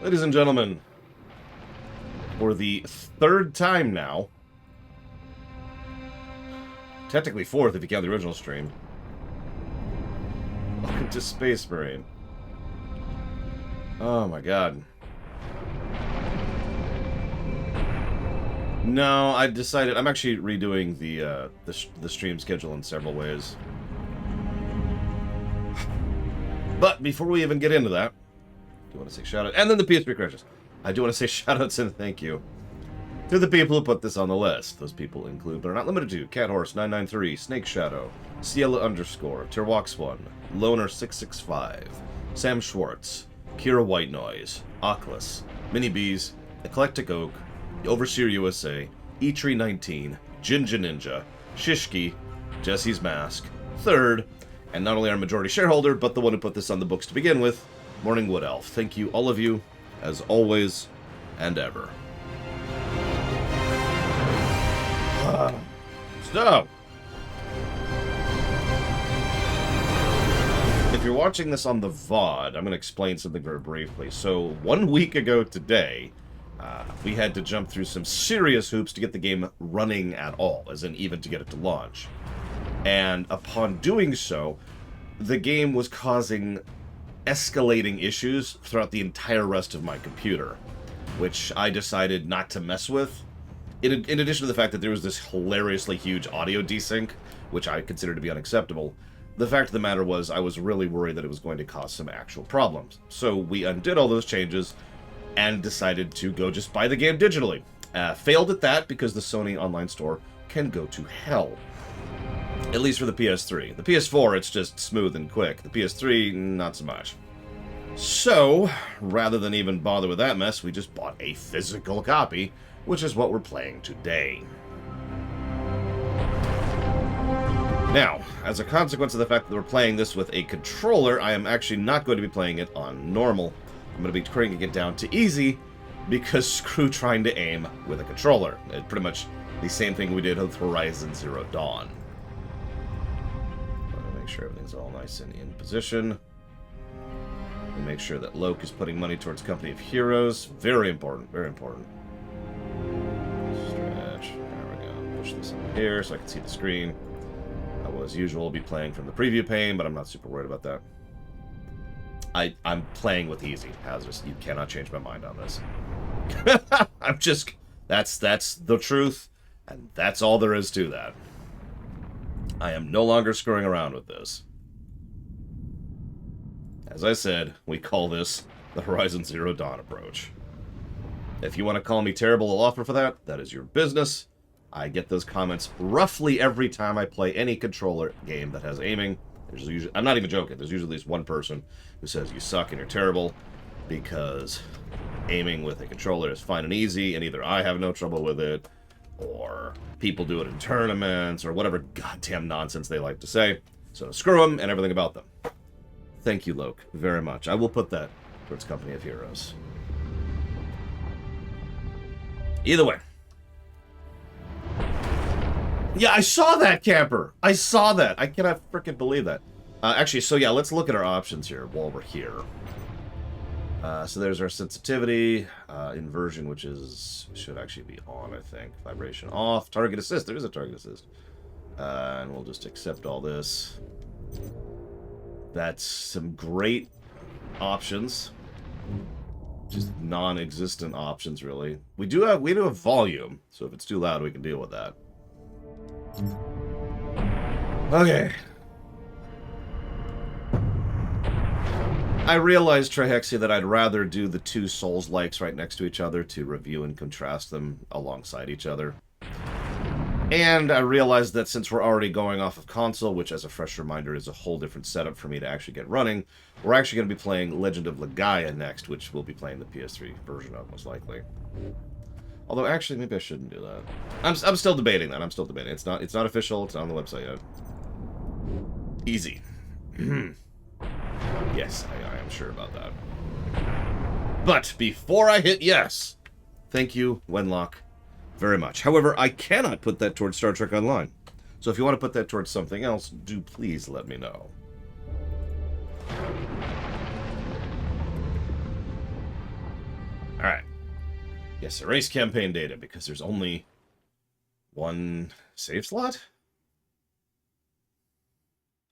Ladies and gentlemen, for the third time now, technically fourth if you count the original stream, welcome to Space Marine. Oh my god. No, I decided I'm actually redoing the stream schedule in several ways. But before we even get into that, I do want to say shout out, and then the PS3 crashes. I do want to say shout outs and thank you to the people who put this on the list. Those people include, but are not limited to, Cathorse993, Snake Shadow, Ciela _, Terwax1, Loner665, Sam Schwartz, Kira White Noise, Oculus, Mini Bees, Eclectic Oak, Overseer USA, E319, Jinja Ninja, Shishki, Jesse's Mask, Third, and not only our majority shareholder, but the one who put this on the books to begin with, Morning Wood Elf. Thank you, all of you, as always and ever. So, if you're watching this on the VOD, I'm going to explain something very briefly. So, 1 week ago today, we had to jump through some serious hoops to get the game running at all, as in even to get it to launch. And upon doing so, the game was causing escalating issues throughout the entire rest of my computer, which I decided not to mess with. In addition to the fact that there was this hilariously huge audio desync, which I consider to be unacceptable, the fact of the matter was I was really worried that it was going to cause some actual problems. So we undid all those changes and decided to go just buy the game digitally. Failed at that because the Sony online store can go to hell. At least for the PS3. The PS4, it's just smooth and quick. The PS3, not so much. So, rather than even bother with that mess, we just bought a physical copy, which is what we're playing today. Now, as a consequence of the fact that we're playing this with a controller, I am actually not going to be playing it on normal. I'm going to be cranking it down to easy, because screw trying to aim with a controller. It's pretty much the same thing we did with Horizon Zero Dawn. Make sure everything's all nice and in position. And make sure that Loke is putting money towards Company of Heroes. Very important, very important. Stretch. There we go. Push this up here so I can see the screen. I will, as usual, be playing from the preview pane, but I'm not super worried about that. I'm playing with easy. Hazardous. You cannot change my mind on this. I'm just... That's the truth, and that's all there is to that. I am no longer screwing around with this. As I said, we call this the Horizon Zero Dawn approach. If you want to call me terrible, I'll offer for that. That is your business. I get those comments roughly every time I play any controller game that has aiming. There's usually, I'm not even joking, there's usually at least one person who says you suck and you're terrible because aiming with a controller is fine and easy, and either I have no trouble with it, or people do it in tournaments, or whatever goddamn nonsense they like to say. So screw them and everything about them. Thank you, Loke, very much. I will put that towards Company of Heroes. Either way. Yeah, I saw that, Camper! I saw that! I cannot freaking believe that. Actually, so yeah, let's look at our options here while we're here. So there's our sensitivity, inversion, which should actually be on, I think. Vibration off, target assist, there is a target assist. And we'll just accept all this. That's some great options. Just non-existent options, really. We do have volume, so if it's too loud, we can deal with that. Okay. I realized, Trihexia, that I'd rather do the two Souls-likes right next to each other to review and contrast them alongside each other. And I realized that since we're already going off of console, which as a fresh reminder is a whole different setup for me to actually get running, we're actually going to be playing Legend of Legaia next, which we'll be playing the PS3 version of, most likely. Although, actually, maybe I shouldn't do that. I'm still debating that. I'm still debating. It's not official. It's not on the website yet. Easy. Yes, I am sure about that. But before I hit yes, thank you, Wenlock, very much. However, I cannot put that towards Star Trek Online. So if you want to put that towards something else, do please let me know. Yes, erase campaign data, because there's only one save slot?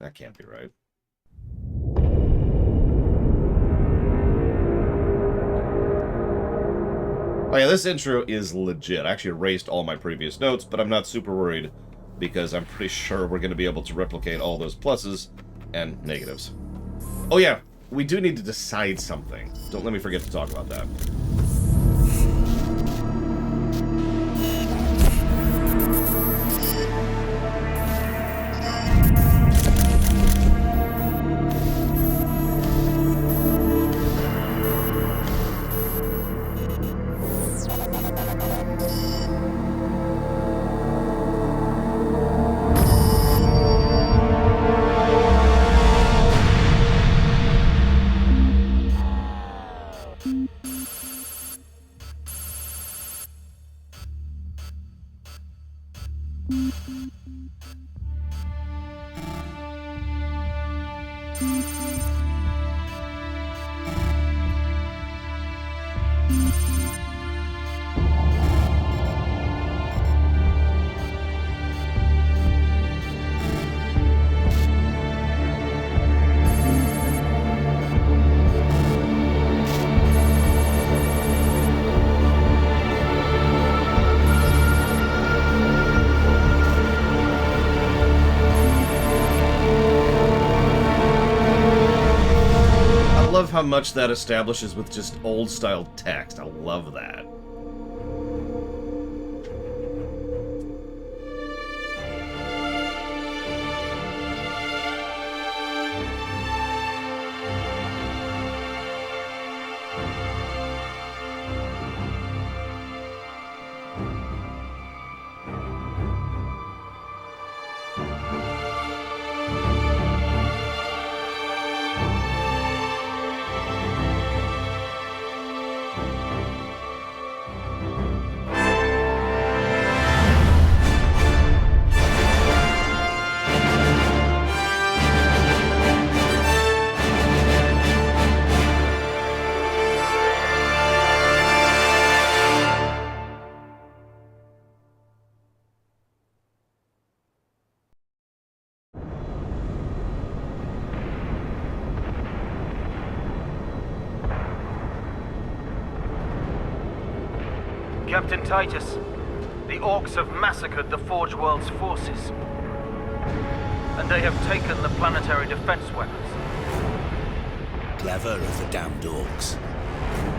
That can't be right. Oh yeah, this intro is legit. I actually erased all my previous notes, but I'm not super worried because I'm pretty sure we're going to be able to replicate all those pluses and negatives. Oh yeah, we do need to decide something. Don't let me forget to talk about that. I love how much that establishes with just old-style text. I love that. Captain Titus, the Orcs have massacred the Forge World's forces. And they have taken the planetary defense weapons. Clever of the damned Orcs.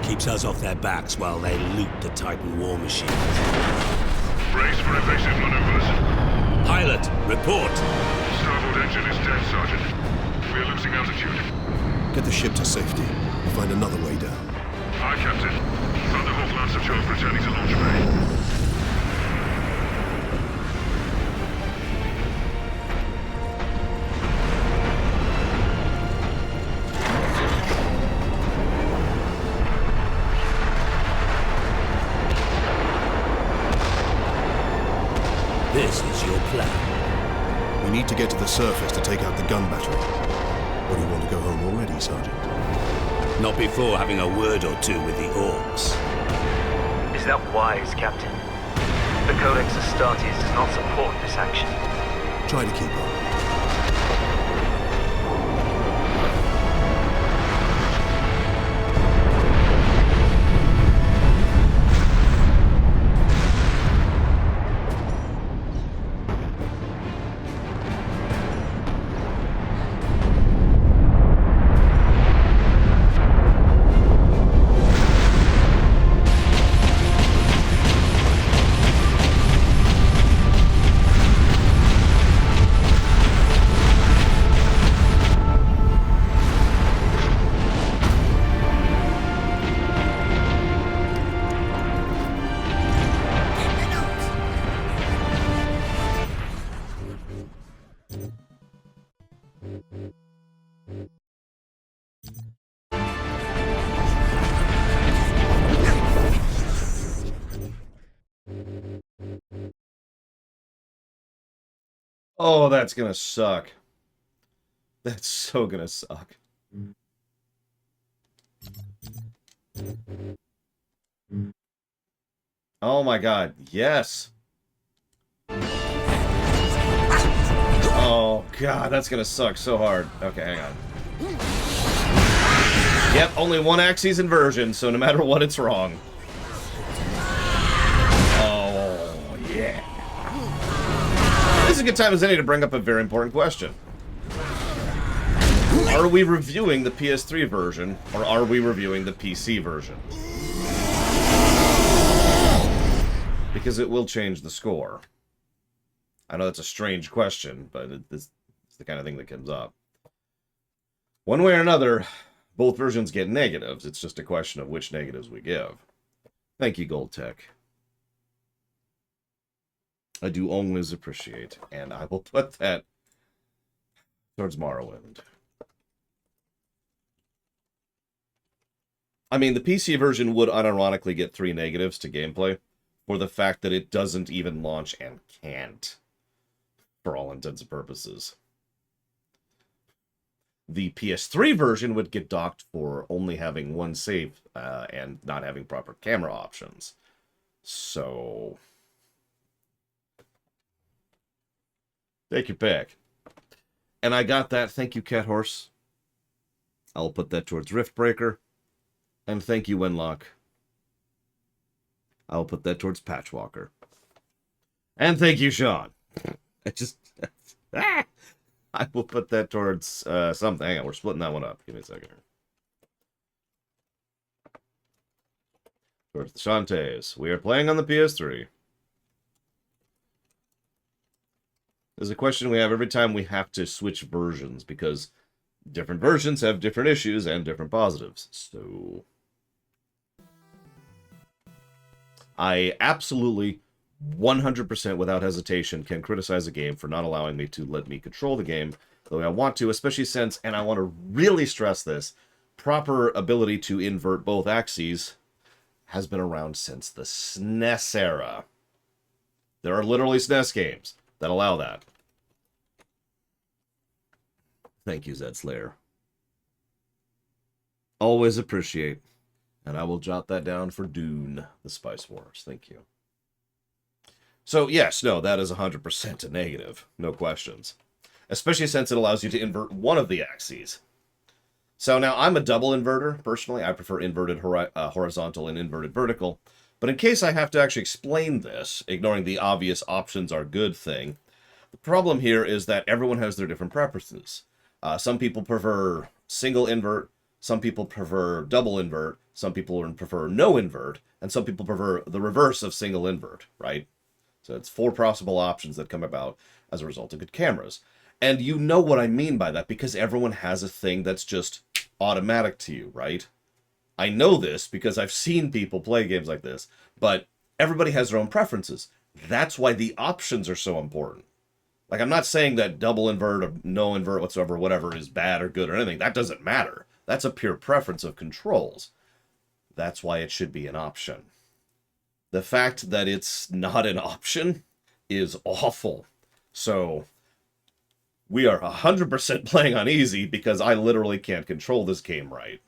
Keeps us off their backs while they loot the Titan war machines. Brace for evasive maneuvers. Pilot, report! Starboard engine is dead, Sergeant. We are losing altitude. Get the ship to safety. We'll find another way down. Aye, Captain. Thunderhawk Lancer 12 returning to launch bay. This is your plan. We need to get to the surface to take out the gun battery. Or do you want to go home already, Sergeant? Not before having a word or two with the Orcs. Is that wise, Captain? The Codex Astartes does not support this action. Try to keep up. Oh, that's gonna suck. That's so gonna suck. Oh my god, yes! Oh god, that's gonna suck so hard. Okay, hang on. Yep, only one axis inversion, so no matter what, it's wrong. Oh, yeah. This is a good time as any to bring up a very important question. Are we reviewing the PS3 version, or are we reviewing the PC version? Because it will change the score. I know that's a strange question, but it's the kind of thing that comes up. One way or another, both versions get negatives. It's just a question of which negatives we give. Thank you, Gold Tech. I do always appreciate, and I will put that towards Morrowind. I mean, the PC version would unironically get 3 negatives to gameplay for the fact that it doesn't even launch and can't, for all intents and purposes. The PS3 version would get docked for only having one save and not having proper camera options. So, take your pick. And I got that. Thank you, Cat Horse. I'll put that towards Riftbreaker. And thank you, Wenlock. I'll put that towards Patchwalker. And thank you, Sean. I will put that towards something. Hang on, we're splitting that one up. Give me a second here. Towards the Shantaes. We are playing on the PS3. There's a question we have every time we have to switch versions, because different versions have different issues and different positives. So I absolutely 100% without hesitation can criticize a game for not allowing me to let me control the game the way I want to, especially since, and I want to really stress this, proper ability to invert both axes has been around since the SNES era. There are literally SNES games that allow that. Thank you, Zed Slayer. Always appreciate. And I will jot that down for Dune, the Spice Wars. Thank you. So, yes, no, that is 100% a negative. No questions. Especially since it allows you to invert one of the axes. So now, I'm a double inverter, personally. I prefer inverted horizontal and inverted vertical. But in case I have to actually explain this, ignoring the obvious options are good thing, the problem here is that everyone has their different preferences. Some people prefer single invert, some people prefer double invert, some people prefer no invert, and some people prefer the reverse of single invert, right? So it's 4 possible options that come about as a result of good cameras. And you know what I mean by that, because everyone has a thing that's just automatic to you, right? I know this because I've seen people play games like this, but everybody has their own preferences. That's why the options are so important. Like, I'm not saying that double invert or no invert whatsoever, whatever, is bad or good or anything. That doesn't matter. That's a pure preference of controls. That's why it should be an option. The fact that it's not an option is awful. So, we are 100% playing on easy because I literally can't control this game right.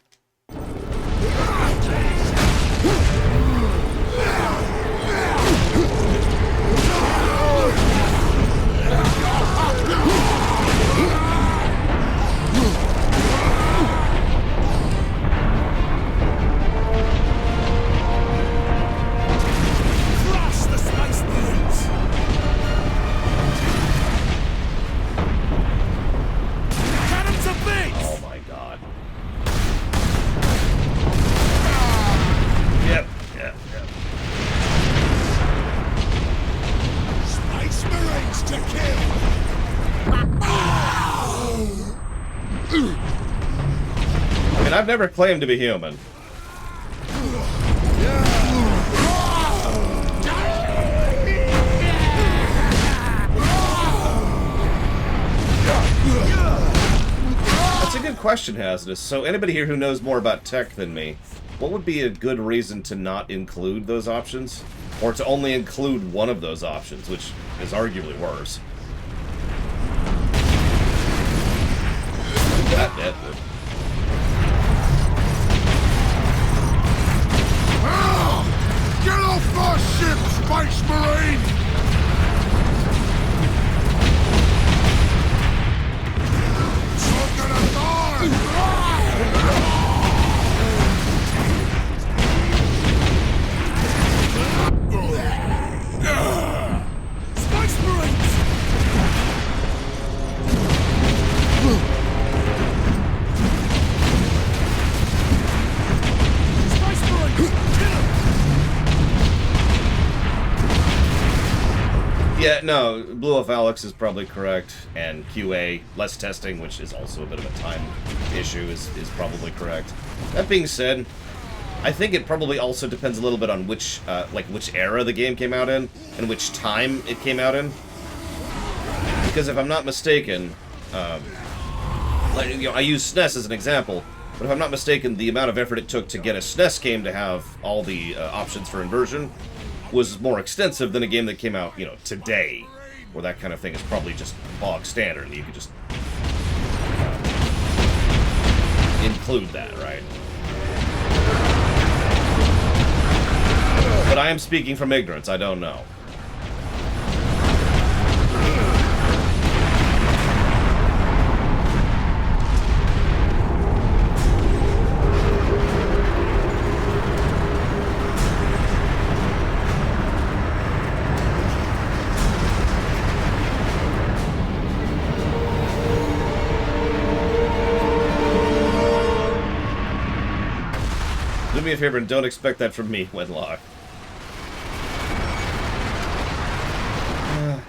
I've never claimed to be human. That's a good question, Hazardous. So anybody here who knows more about tech than me, what would be a good reason to not include those options? Or to only include one of those options, which is arguably worse? That Deadwood. Get off my ship! Yeah, no, Blue Wolf Alex is probably correct, and QA, less testing, which is also a bit of a time issue, is probably correct. That being said, I think it probably also depends a little bit on which, which era the game came out in, and which time it came out in. Because if I'm not mistaken, I use SNES as an example, but if I'm not mistaken, the amount of effort it took to get a SNES game to have all the options for inversion was more extensive than a game that came out, today, where that kind of thing is probably just bog standard, and you could just include that, right? But I am speaking from ignorance, I don't know. Do me a favor and don't expect that from me, Wenlock.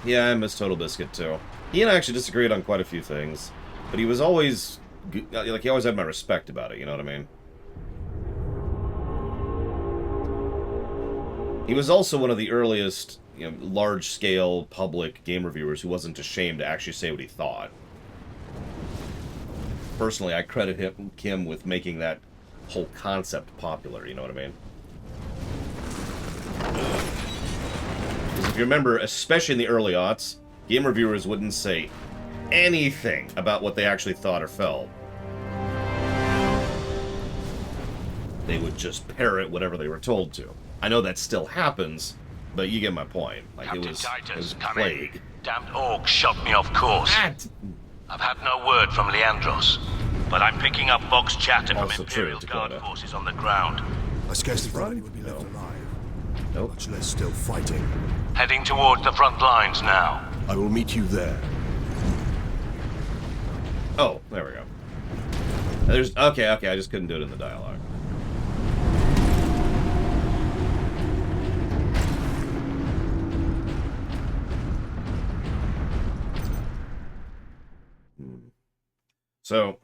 Yeah, I miss Total Biscuit too. He and I actually disagreed on quite a few things, but he was always, he always had my respect about it, you know what I mean? He was also one of the earliest, large-scale public game reviewers who wasn't ashamed to actually say what he thought. Personally, I credit him with making that whole concept popular, you know what I mean? Because if you remember, especially in the early aughts, game reviewers wouldn't say anything about what they actually thought or felt. They would just parrot whatever they were told to. I know that still happens, but you get my point. Like, Captain it was Titus, plague. Damned orcs shot me off course. I've had no word from Leandros, but I'm picking up Vox chatter from Also true, Imperial Guard Dakota. forces on the ground. I scarcely thought he would be left alive. Nope. Much less still fighting. Heading towards the front lines now. I will meet you there. Oh, there we go. Okay, I just couldn't do it in the dialogue. So,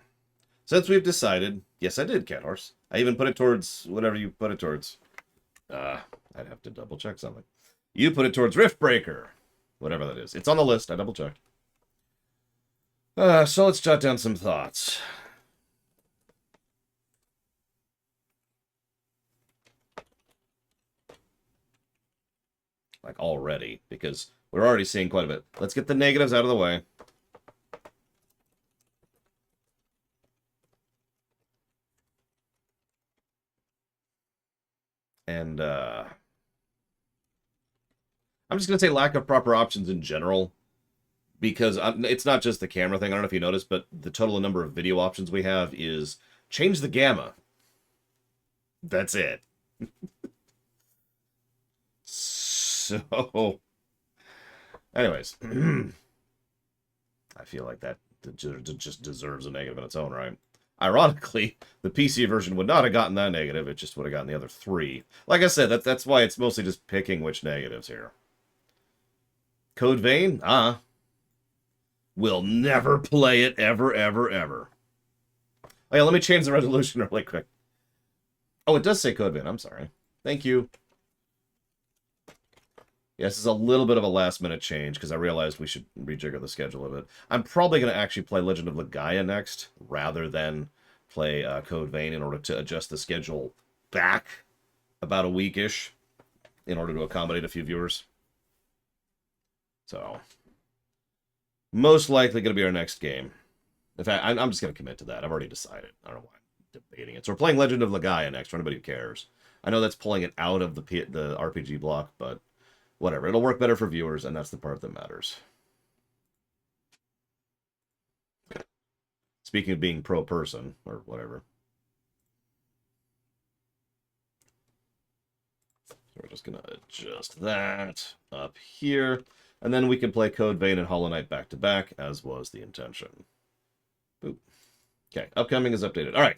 since we've decided, yes, I did, Cat Horse. I even put it towards whatever you put it towards. I'd have to double check something. You put it towards Riftbreaker, whatever that is. It's on the list. I double checked. So let's jot down some thoughts. Like already, because we're already seeing quite a bit. Let's get the negatives out of the way. And, I'm just going to say lack of proper options in general. Because it's not just the camera thing. I don't know if you noticed, but the total number of video options we have is change the gamma. That's it. So, anyways. I feel like that just deserves a negative in its own right. Ironically, the PC version would not have gotten that negative. It just would have gotten the other 3. Like I said, that's why it's mostly just picking which negatives here. Code Vein? We'll never play it ever, ever, ever. Oh yeah, let me change the resolution really quick. Oh, it does say Code Vein. I'm sorry. Thank you. Yes, it's a little bit of a last-minute change, because I realized we should rejigger the schedule a bit. I'm probably going to actually play Legend of Legaia next, rather than play Code Vein, in order to adjust the schedule back about a week-ish, in order to accommodate a few viewers. So, most likely going to be our next game. In fact, I'm just going to commit to that. I've already decided. I don't know why I'm debating it. So we're playing Legend of Legaia next, for anybody who cares. I know that's pulling it out of the RPG block, but whatever. It'll work better for viewers, and that's the part that matters. Speaking of being pro-person, or whatever. So we're just going to adjust that up here. And then we can play Code Vein and Hollow Knight back-to-back, as was the intention. Boop. Okay, upcoming is updated. All right,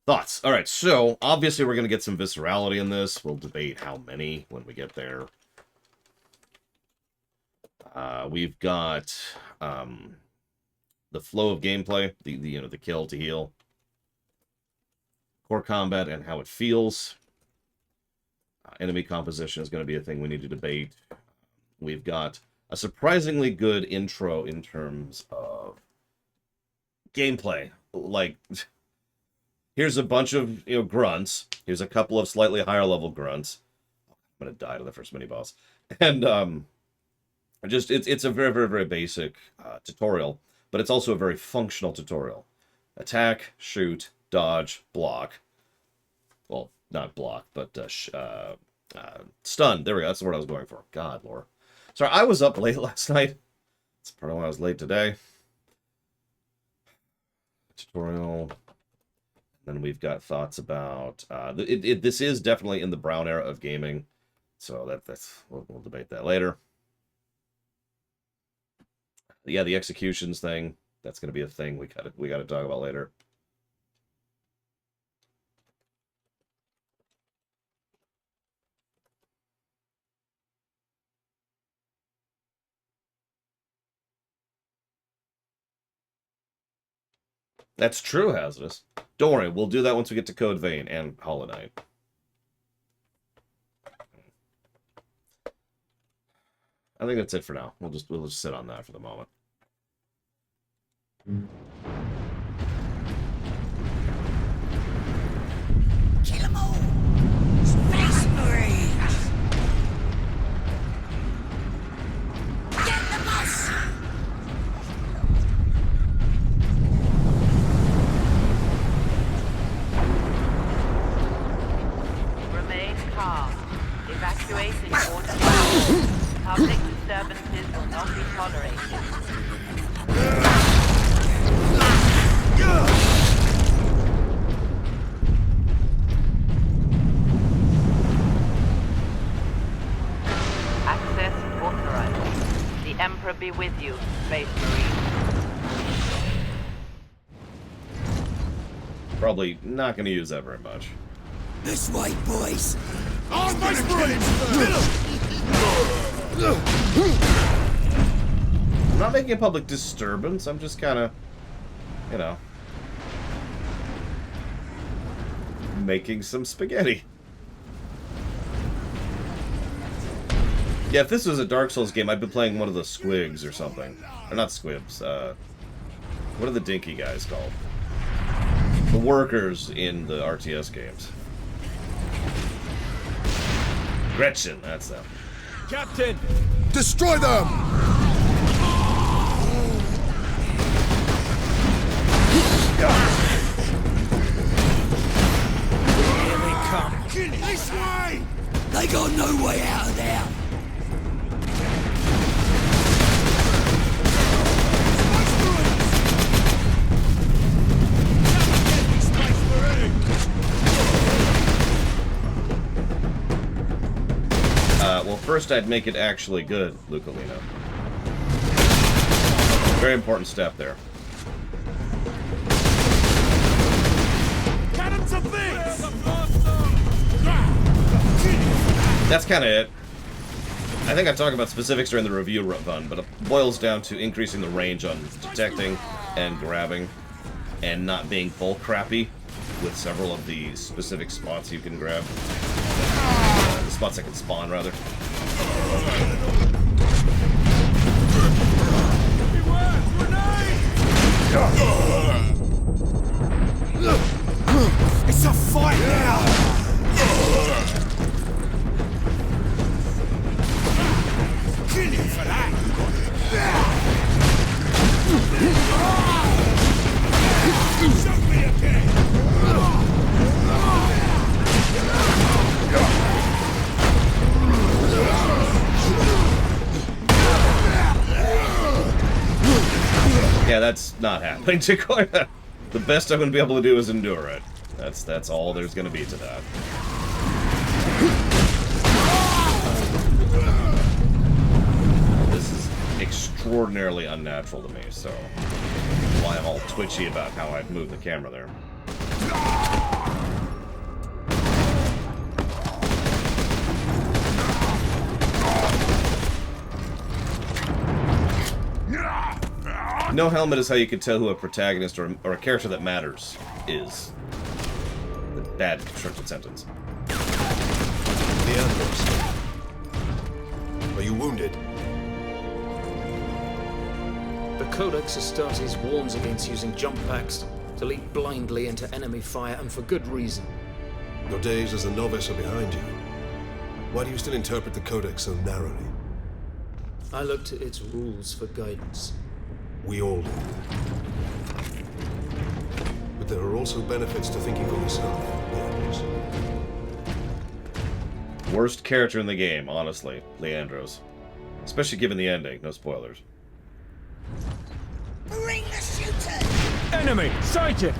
thoughts. All right, so obviously we're going to get some viscerality in this. We'll debate how many when we get there. We've got the flow of gameplay, the kill to heal, core combat and how it feels. Enemy composition is going to be a thing we need to debate. We've got a surprisingly good intro in terms of gameplay. Like, here's a bunch of grunts. Here's a couple of slightly higher level grunts. I'm gonna die to the first mini boss, and it's a very, very, very basic tutorial, but it's also a very functional tutorial. Attack, shoot, dodge, block. Well, not block, but stun. There we go. That's the word I was going for. God, Lord. Sorry, I was up late last night. That's part of why I was late today. Tutorial. Then we've got thoughts about this is definitely in the Brown era of gaming, so we'll debate that later. Yeah, the executions thing, that's going to be a thing we got to talk about later. That's true, Hazardous. Don't worry, we'll do that once we get to Code Vein and Hollow Knight. I think that's it for now. We'll just sit on that for the moment. Kill 'em all! Space Marines! Get the bus! Remain calm. Evacuation order. Public disturbances will not be tolerated. Access authorized. The Emperor be with you, Space Marine. Probably not going to use that very much. This way, boys! Oh, Space Marines! I'm not making a public disturbance. I'm just kind of, making some spaghetti. Yeah, if this was a Dark Souls game, I'd be playing one of the squigs or something. Or not squibs. What are the dinky guys called? The workers in the RTS games. Gretchen, that's them. Captain! Destroy them! Here they come! This way! They got no way out of there! Well, first I'd make it actually good, Lucolino. Very important step there. That's kind of it. I think I talked about specifics during the review run, but it boils down to increasing the range on detecting and grabbing, and not being bull crappy with several of the specific spots you can grab. The spots that can spawn, rather. It's a fight now! Kill him for that! Shoot me again! Yeah, that's not happening, Chicoya. The best I'm going to be able to do is endure it. That's all there's going to be to that. This is extraordinarily unnatural to me, so why I'm all twitchy about how I've moved the camera there. No helmet is how you can tell who a protagonist or a character that matters is. The bad constructed sentence. Leandros. Are you wounded? The Codex Astartes warns against using jump packs to leap blindly into enemy fire, and for good reason. Your days as a novice are behind you. Why do you still interpret the Codex so narrowly? I look to its rules for guidance. We all do. But there are also benefits to thinking for yourself, Leandros. Worst character in the game, honestly, Leandros. Especially given the ending. No spoilers. Bring the shooter! Enemy sighted!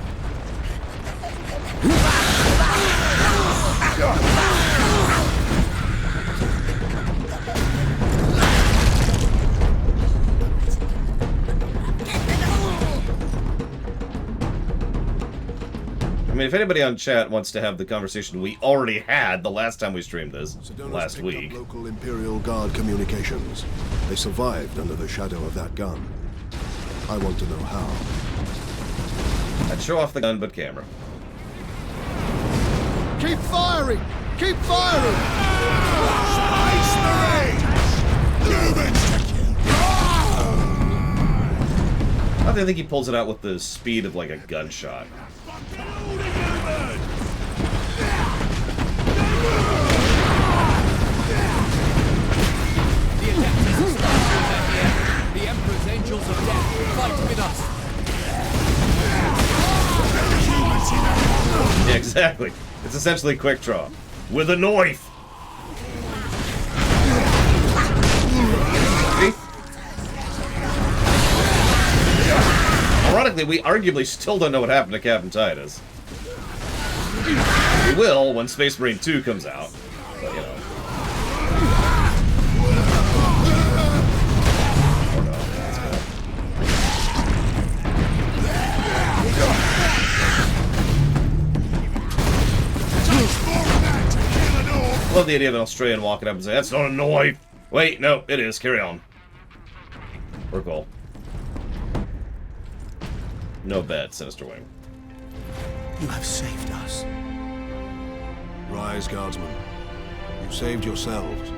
I mean, if anybody on chat wants to have the conversation we already had the last time we streamed this, Sedona's last picked week. up local Imperial Guard communications. They survived under the shadow of that gun. I want to know how. I'd show off the gun, but camera. Keep firing! Keep firing! Space Marines! Humans to kill! I think he pulls it out with the speed of like a gunshot. The Emperor's Angels of Death fight with us! Yeah, exactly. It's essentially quick draw. With a knife! See? Ironically, we arguably still don't know what happened to Captain Titus. We will when Space Marine 2 comes out. But, you know. I love the idea of an Australian walking up and saying, "That's not a knife!" Wait, no, it is. Carry on. We're cool. No bet, Sinister Wing. You have saved us. Rise, Guardsmen. You saved yourselves.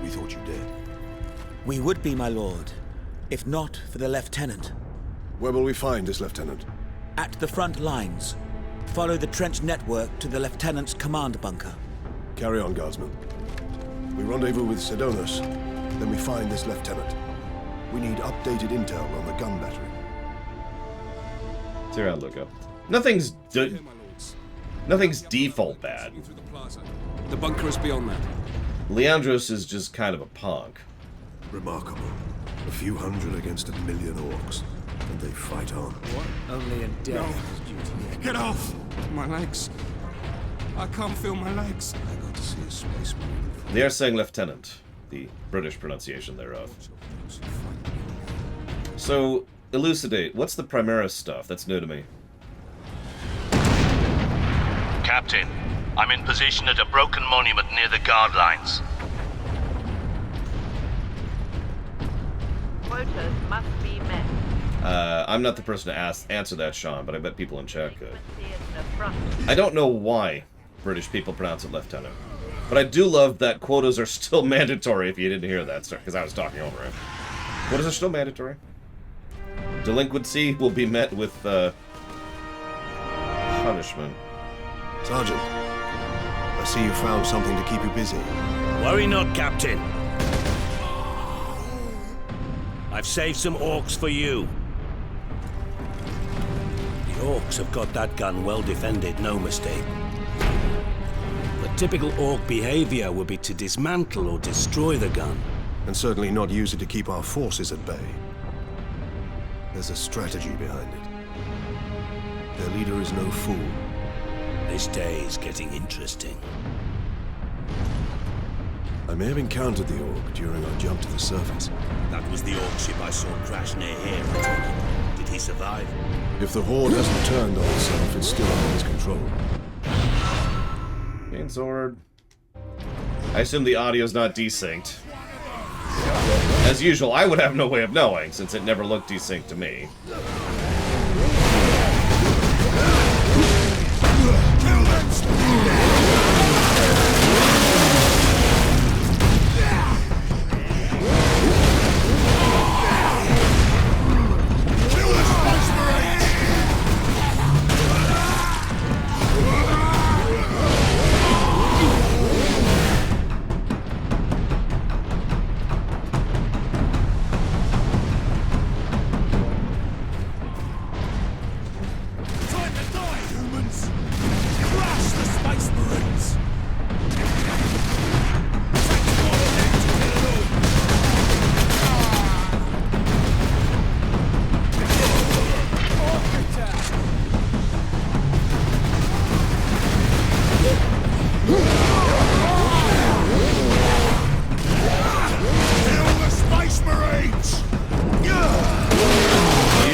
We thought you did. We would be, my lord, if not for the Lieutenant. Where will we find this Lieutenant? At the front lines. Follow the trench network to the Lieutenant's command bunker. Carry on, Guardsmen. We rendezvous with Sedonis, then we find this Lieutenant. We need updated intel on the gun battery. See you around, Luca. Nothing's default bad. The bunker is beyond that. Leandros is just kind of a punk. Remarkable. A few hundred against 1 million orcs, and they fight on. What? Only in death. Get off! My legs. I can't feel my legs. I got to see a space marine. They are saying lieutenant, the British pronunciation thereof. So, elucidate, what's the Primaris stuff? That's new to me. Captain, I'm in position at a broken monument near the guard lines. Quotas must be met. I'm not the person to answer that, Sean, but I bet people in chat could. Frequency at the front. I don't know why British people pronounce it lieutenant, but I do love that quotas are still mandatory, if you didn't hear that, because I was talking over it. Quotas are still mandatory. Delinquency will be met with, punishment. Sergeant, I see you found something to keep you busy. Worry not, Captain. I've saved some orcs for you. The orcs have got that gun well defended, no mistake. The typical orc behavior would be to dismantle or destroy the gun. And certainly not use it to keep our forces at bay. There's a strategy behind it. Their leader is no fool. This day is getting interesting. I may have encountered the Orc during our jump to the surface. That was the orc ship I saw crash near here, I take it. Did he survive? If the Horde hasn't turned on itself, it's still under his control. Gain sword. I assume the audio's not desynced. As usual, I would have no way of knowing, since it never looked desynced to me.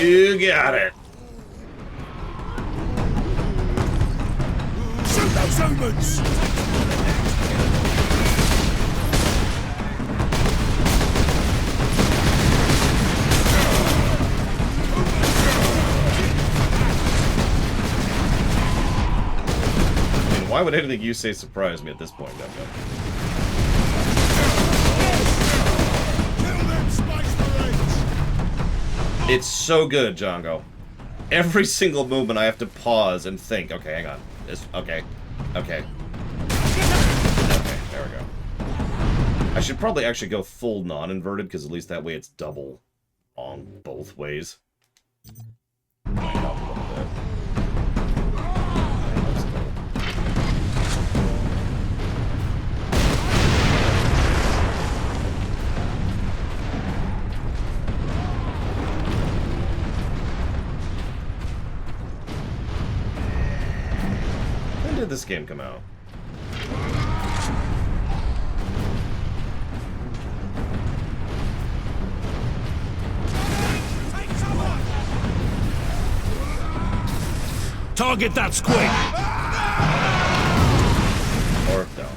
You got it. Shoot those humans! I mean, why would anything you say surprise me at this point, Duncan? It's so good, Django. Every single movement I have to pause and think, okay, hang on. Okay, there we go. I should probably actually go full non-inverted, because at least that way it's double on both ways. Might help a little bit. When did this game come out? Target that squid! Or no.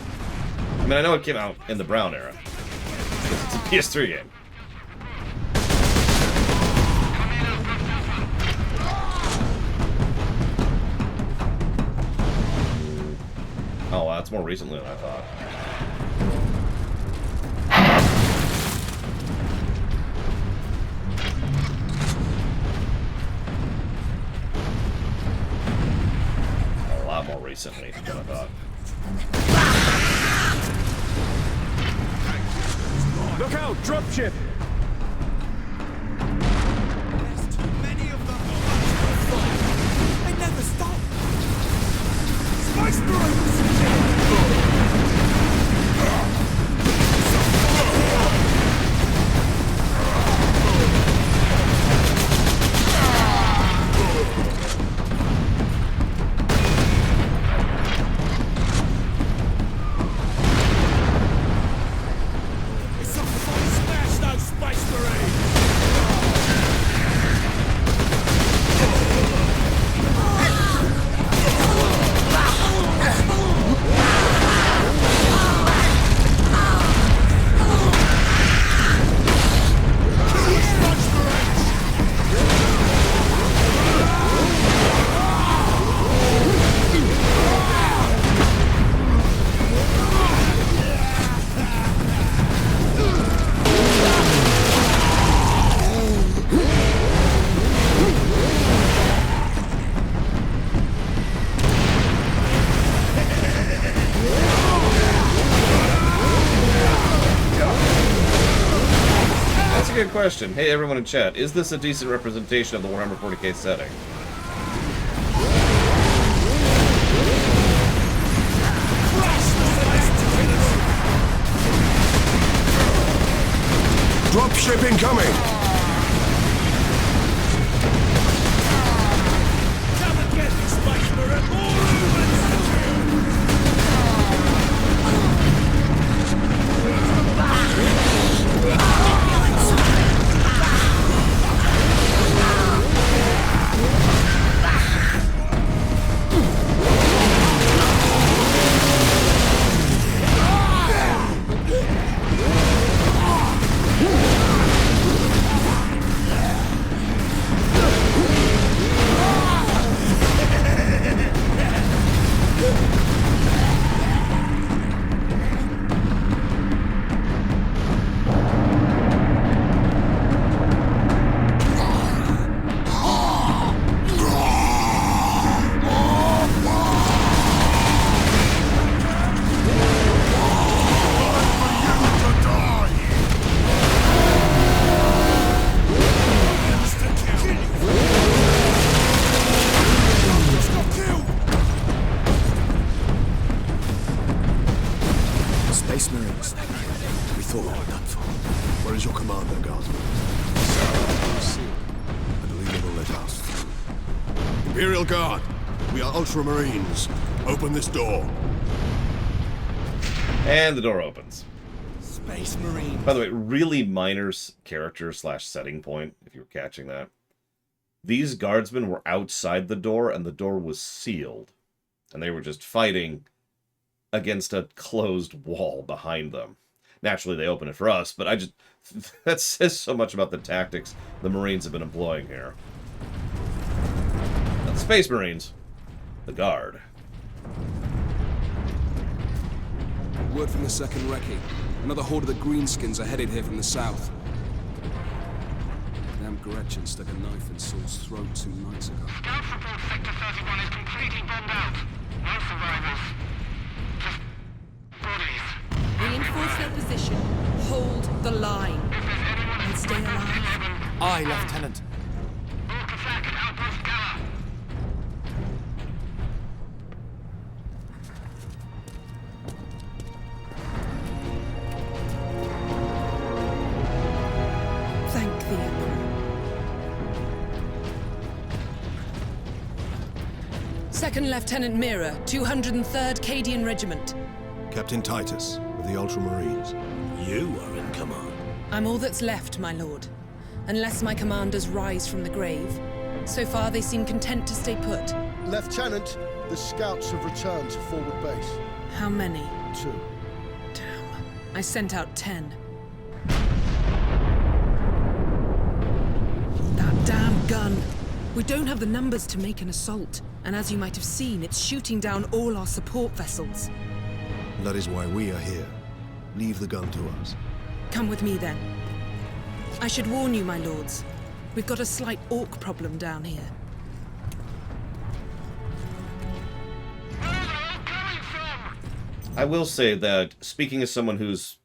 I mean, I know it came out in the Brown era. It's a PS3 game. Oh, wow, that's more recently than I thought. A lot more recently than I thought. Look out! Dropship! There's too many of them! They never stop! Spice Marines! Good question. Hey, everyone in chat, is this a decent representation of the Warhammer 40k setting? Dropship incoming! Come and get me, Spice Marine! More humans! Space Marines. We thought we were done for. Where is your commander, Guardsman? I believe they will let us through. Imperial Guard, we are Ultramarines. Open this door. And the door opens. Space Marine. By the way, really minor character / setting point, if you were catching that. These guardsmen were outside the door, and the door was sealed. And they were just fighting against a closed wall behind them. Naturally, they open it for us, but that says so much about the tactics the Marines have been employing here. Now, the Space Marines, the Guard. Word from the 2nd Recce. Another horde of the Greenskins are headed here from the south. Damn Gretchen stuck a knife in Saul's throat 2 nights ago. Scout report Sector 31 is completely bombed out. No survivors. Just bodies. Reinforce their position. Hold the line. And stay alive. Aye, Lieutenant. Orc attack at Outpost Gala. Thank the Emperor. 2nd Lieutenant Mira, 203rd Cadian Regiment. Captain Titus, of the Ultramarines. You are in command. I'm all that's left, my lord. Unless my commanders rise from the grave. So far, they seem content to stay put. Lieutenant, the scouts have returned to forward base. How many? 2. Damn. I sent out 10. That damn gun. We don't have the numbers to make an assault. And as you might have seen, it's shooting down all our support vessels. That is why we are here. Leave the gun to us. Come with me, then. I should warn you, my lords. We've got a slight orc problem down here. I will say that, speaking as someone who's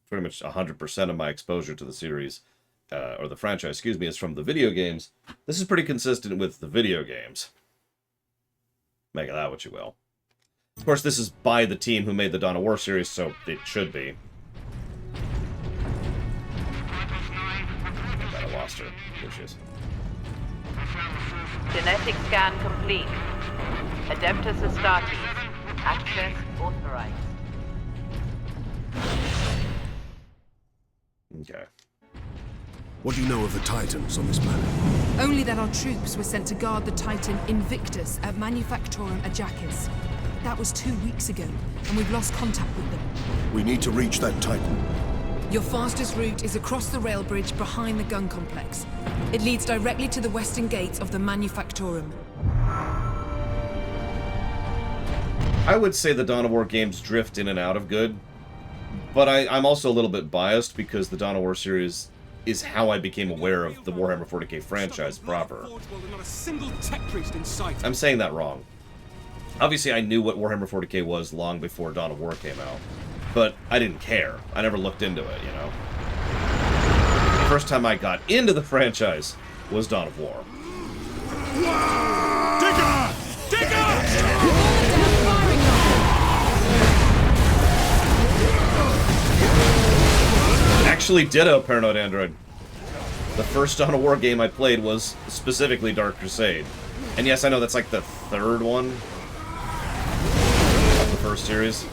pretty much 100% of my exposure to the series, or the franchise, excuse me, is from the video games, this is pretty consistent with the video games. Make of that what you will. Of course, this is by the team who made the Dawn of War series, so it should be. I lost her. There she is. Genetic scan complete. Adeptus Astartes. Access authorized. Okay. What do you know of the Titans on this planet? Only that our troops were sent to guard the Titan Invictus at Manufactorum Ajakis. That was 2 weeks ago, and we've lost contact with them. We need to reach that Titan. Your fastest route is across the rail bridge behind the gun complex. It leads directly to the western gates of the Manufactorum. I would say the Dawn of War games drift in and out of good, but I'm also a little bit biased because the Dawn of War series is how I became aware of the Warhammer 40k franchise proper. I'm saying that wrong. Obviously, I knew what Warhammer 40k was long before Dawn of War came out, but I didn't care. I never looked into it, you know? The first time I got into the franchise was Dawn of War. Digger! Digger! Actually, ditto, Paranoid Android. The first Dawn of War game I played was specifically Dark Crusade. And yes, I know that's like the third one of the first series.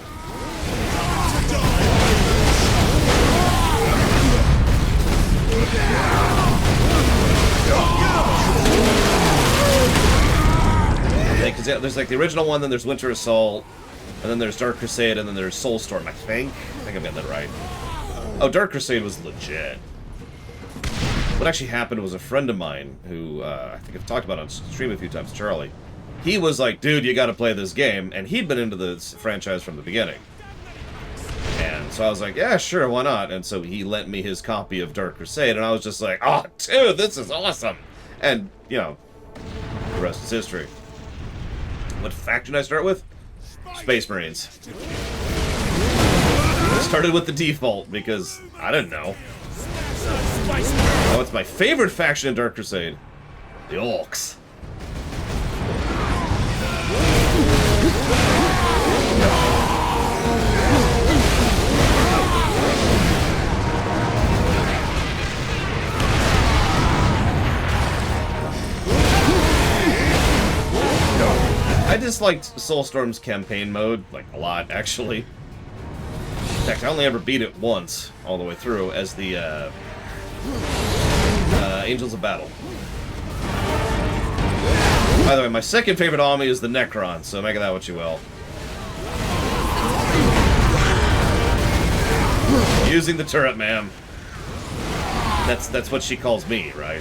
Because yeah, there's like the original one, then there's Winter Assault, and then there's Dark Crusade, and then there's Soulstorm, I think. I think I'm getting that right. Oh, Dark Crusade was legit. What actually happened was a friend of mine who, I think I've talked about on stream a few times, Charlie. He was like, dude, you gotta play this game, and he'd been into the franchise from the beginning. And so I was like, yeah, sure, why not? And so he lent me his copy of Dark Crusade, and I was just like, oh, dude, this is awesome! And, you know, the rest is history. What faction did I start with? Space Marines. I started with the default because I didn't know. Oh, it's my favorite faction in Dark Crusade. The Orcs. disliked Soulstorm's campaign mode, like, a lot, actually. In fact, I only ever beat it once, all the way through, as the, Angels of Battle. By the way, my second favorite army is the Necron, so make of that what you will. Using the turret, ma'am. That's what she calls me, right?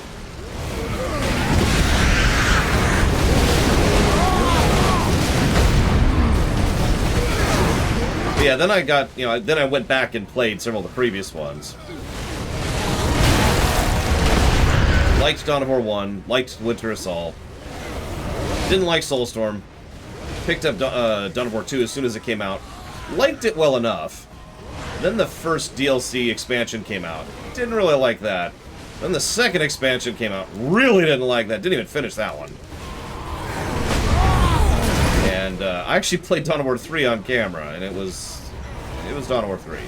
But yeah, then I got, then I went back and played several of the previous ones. Liked Dawn of War 1, liked Winter Assault. Didn't like Soulstorm. Picked up Dawn of War 2 as soon as it came out. Liked it well enough. Then the first DLC expansion came out. Didn't really like that. Then the second expansion came out. Really didn't like that. Didn't even finish that one. And I actually played Dawn of War 3 on camera, and it was Dawn of War 3.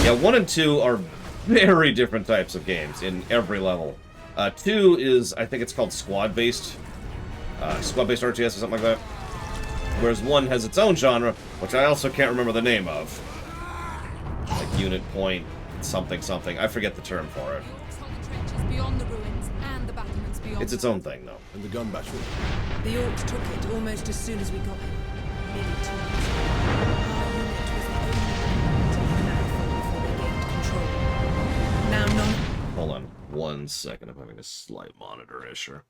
Yeah, 1 and 2 are very different types of games in every level. 2 is, I think it's called squad-based RTS or something like that. Whereas 1 has its own genre, which I also can't remember the name of. Like Unit Point, something. I forget the term for it. It's its own thing, though. And the gun battery. The Orcs took it almost as soon as we got here. Nearly 2 months ago. Our unit was the only one to be marathon before they gained control. Now none. Hold on 1 second. I'm having a slight monitor issue.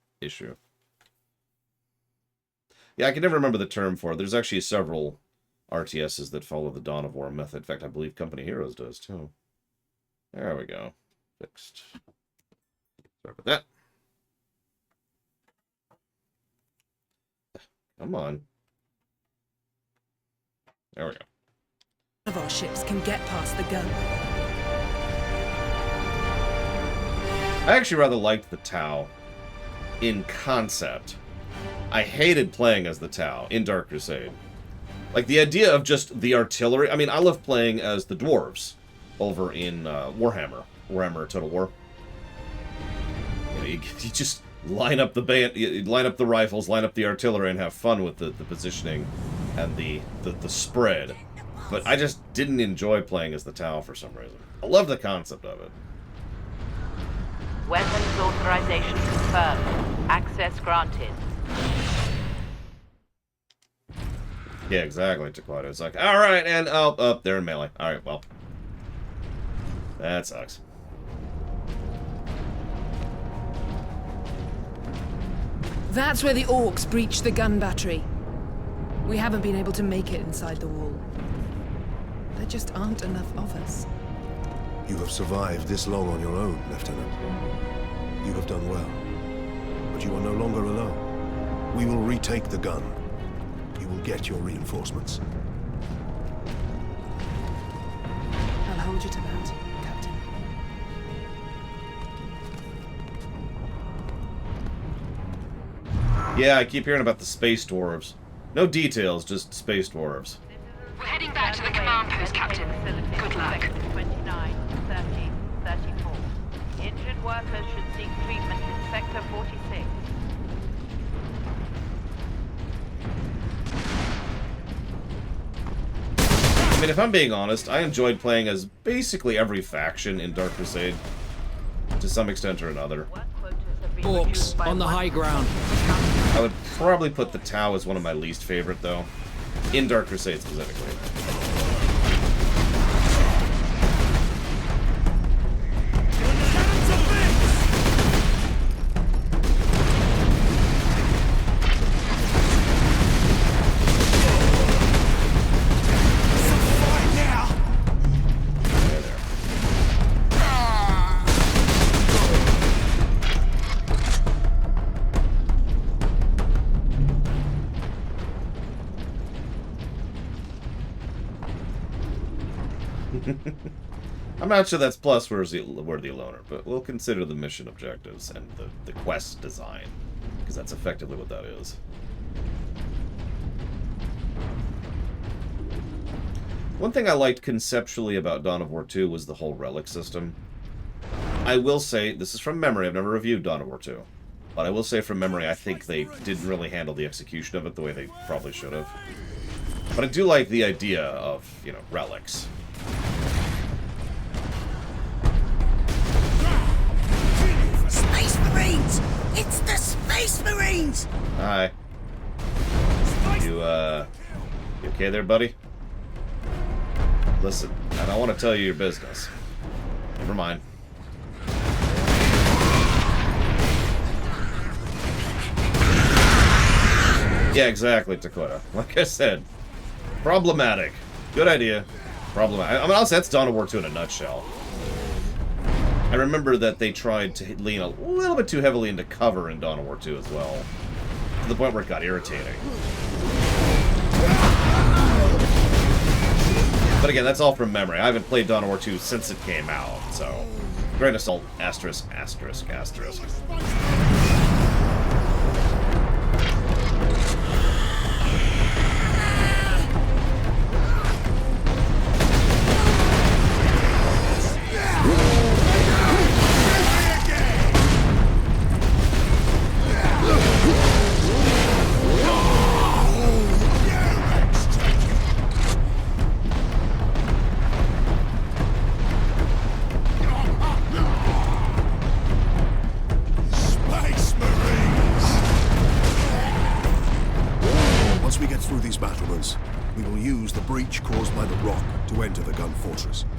Yeah, I can never remember the term for it. There's actually several RTSs that follow the Dawn of War method. In fact, I believe Company Heroes does, too. There we go. Fixed. Sorry about that. Come on. There we go. None of our ships can get past the gun. I actually rather liked the Tau in concept. I hated playing as the Tau in Dark Crusade. Like, the idea of just the artillery... I mean, I love playing as the dwarves over in Warhammer Total War. You just line up the line up the rifles, line up the artillery, and have fun with the positioning and the spread. But I just didn't enjoy playing as the Tau for some reason. I love the concept of it. Weapons authorization confirmed. Access granted. Yeah, exactly, Taquato. It's like, alright, and oh, they're in melee. Alright, well. That sucks. That's where the Orcs breached the gun battery. We haven't been able to make it inside the wall. There just aren't enough of us. You have survived this long on your own, Lieutenant. You have done well. But you are no longer alone. We will retake the gun. You will get your reinforcements. I'll hold you to that, Captain. Yeah, I keep hearing about the space dwarves. No details, just space dwarves. We're heading back to the command post, Captain. Good luck. 29, 30, 34. Injured workers should seek treatment in Sector 46. I mean, if I'm being honest, I enjoyed playing as basically every faction in Dark Crusade, to some extent or another. Orcs on the high ground. I would probably put the Tau as one of my least favorite, though, in Dark Crusade specifically. I'm not sure that's plus worthy loner, but we'll consider the mission objectives and the quest design, because that's effectively what that is. One thing I liked conceptually about Dawn of War 2 was the whole relic system. I will say, this is from memory, I've never reviewed Dawn of War 2. But I will say from memory, I think they didn't really handle the execution of it the way they probably should have. But I do like the idea of, you know, relics. Space Marines! It's the Space Marines! Hi. You okay there, buddy? Listen, I don't want to tell you your business. Never mind. Yeah, exactly, Dakota. Like I said, problematic. Good idea. Problematic. I mean, honestly, that's Dawn of War 2 in a nutshell. I remember that they tried to lean a little bit too heavily into cover in Dawn of War 2 as well, to the point where it got irritating. But again, that's all from memory. I haven't played Dawn of War 2 since it came out, so... Great Assault, asterisk, asterisk, asterisk.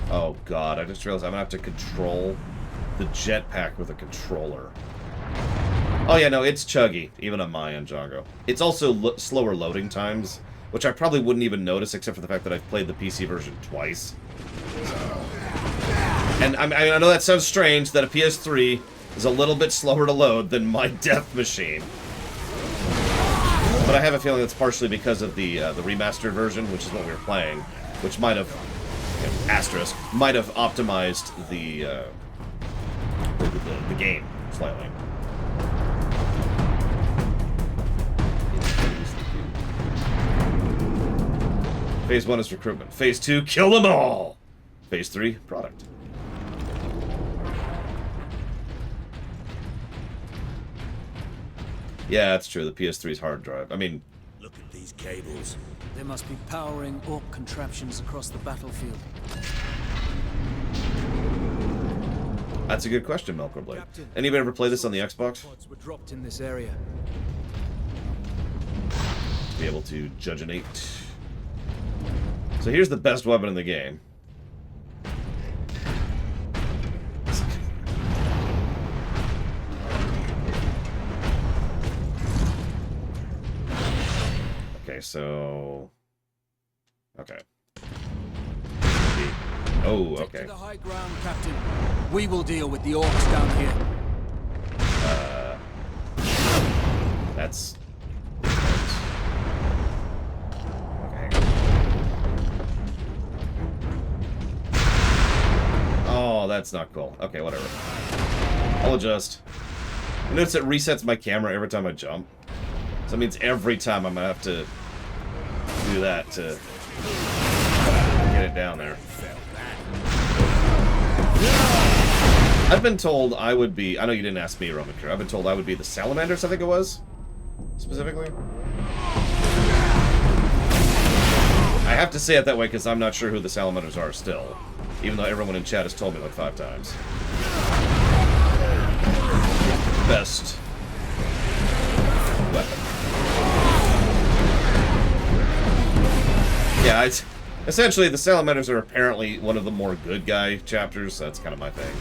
Oh god, I just realized I'm gonna have to control the jetpack with a controller. Oh yeah, no, it's chuggy, even on my end, Django. It's also slower loading times, which I probably wouldn't even notice except for the fact that I've played the PC version twice. So. And I know that sounds strange, that a PS3 is a little bit slower to load than my Death Machine. But I have a feeling it's partially because of the remastered version, which is what we were playing, which might have... asterisk, might have optimized the game slightly. Phase 1 is recruitment. Phase 2, kill them all! Phase 3, product. Yeah, that's true. The PS3's hard drive. I mean... Look at these cables. They must be powering Orc contraptions across the battlefield. That's a good question, Melkorblade. Anybody ever play this on the Xbox? Were dropped in this area. Be able to judginate. So here's the best weapon in the game. Okay, so... Okay. Oh, okay. Take to the high ground, Captain. We will deal with the orcs down here. That's... Okay. Oh, that's not cool. Okay, whatever. I'll adjust. You notice it resets my camera every time I jump. So that means every time I'm gonna have to do that to get it down there. I've been told I would be... I know you didn't ask me, Roman Crew. I've been told I would be the Salamanders, I think it was. Specifically. I have to say it that way because I'm not sure who the Salamanders are still. Even though everyone in chat has told me like 5 times. Best weapon. Yeah, it's... Essentially, the Salamanders are apparently one of the more good guy chapters, so that's kind of my thing.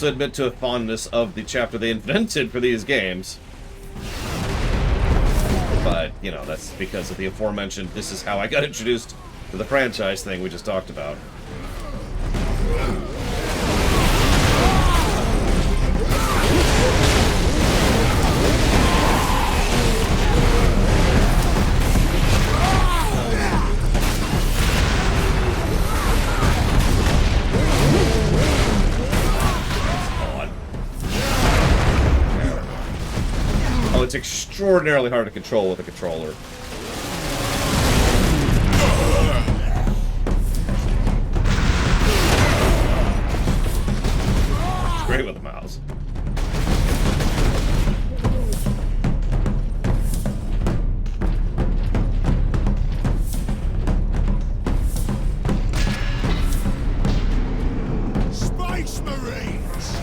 Admit to a fondness of the chapter they invented for these games. But, you know, that's because of the aforementioned this is how I got introduced to the franchise thing we just talked about. it's extraordinarily hard to control with a controller. It's great with the mouse. Space Marines!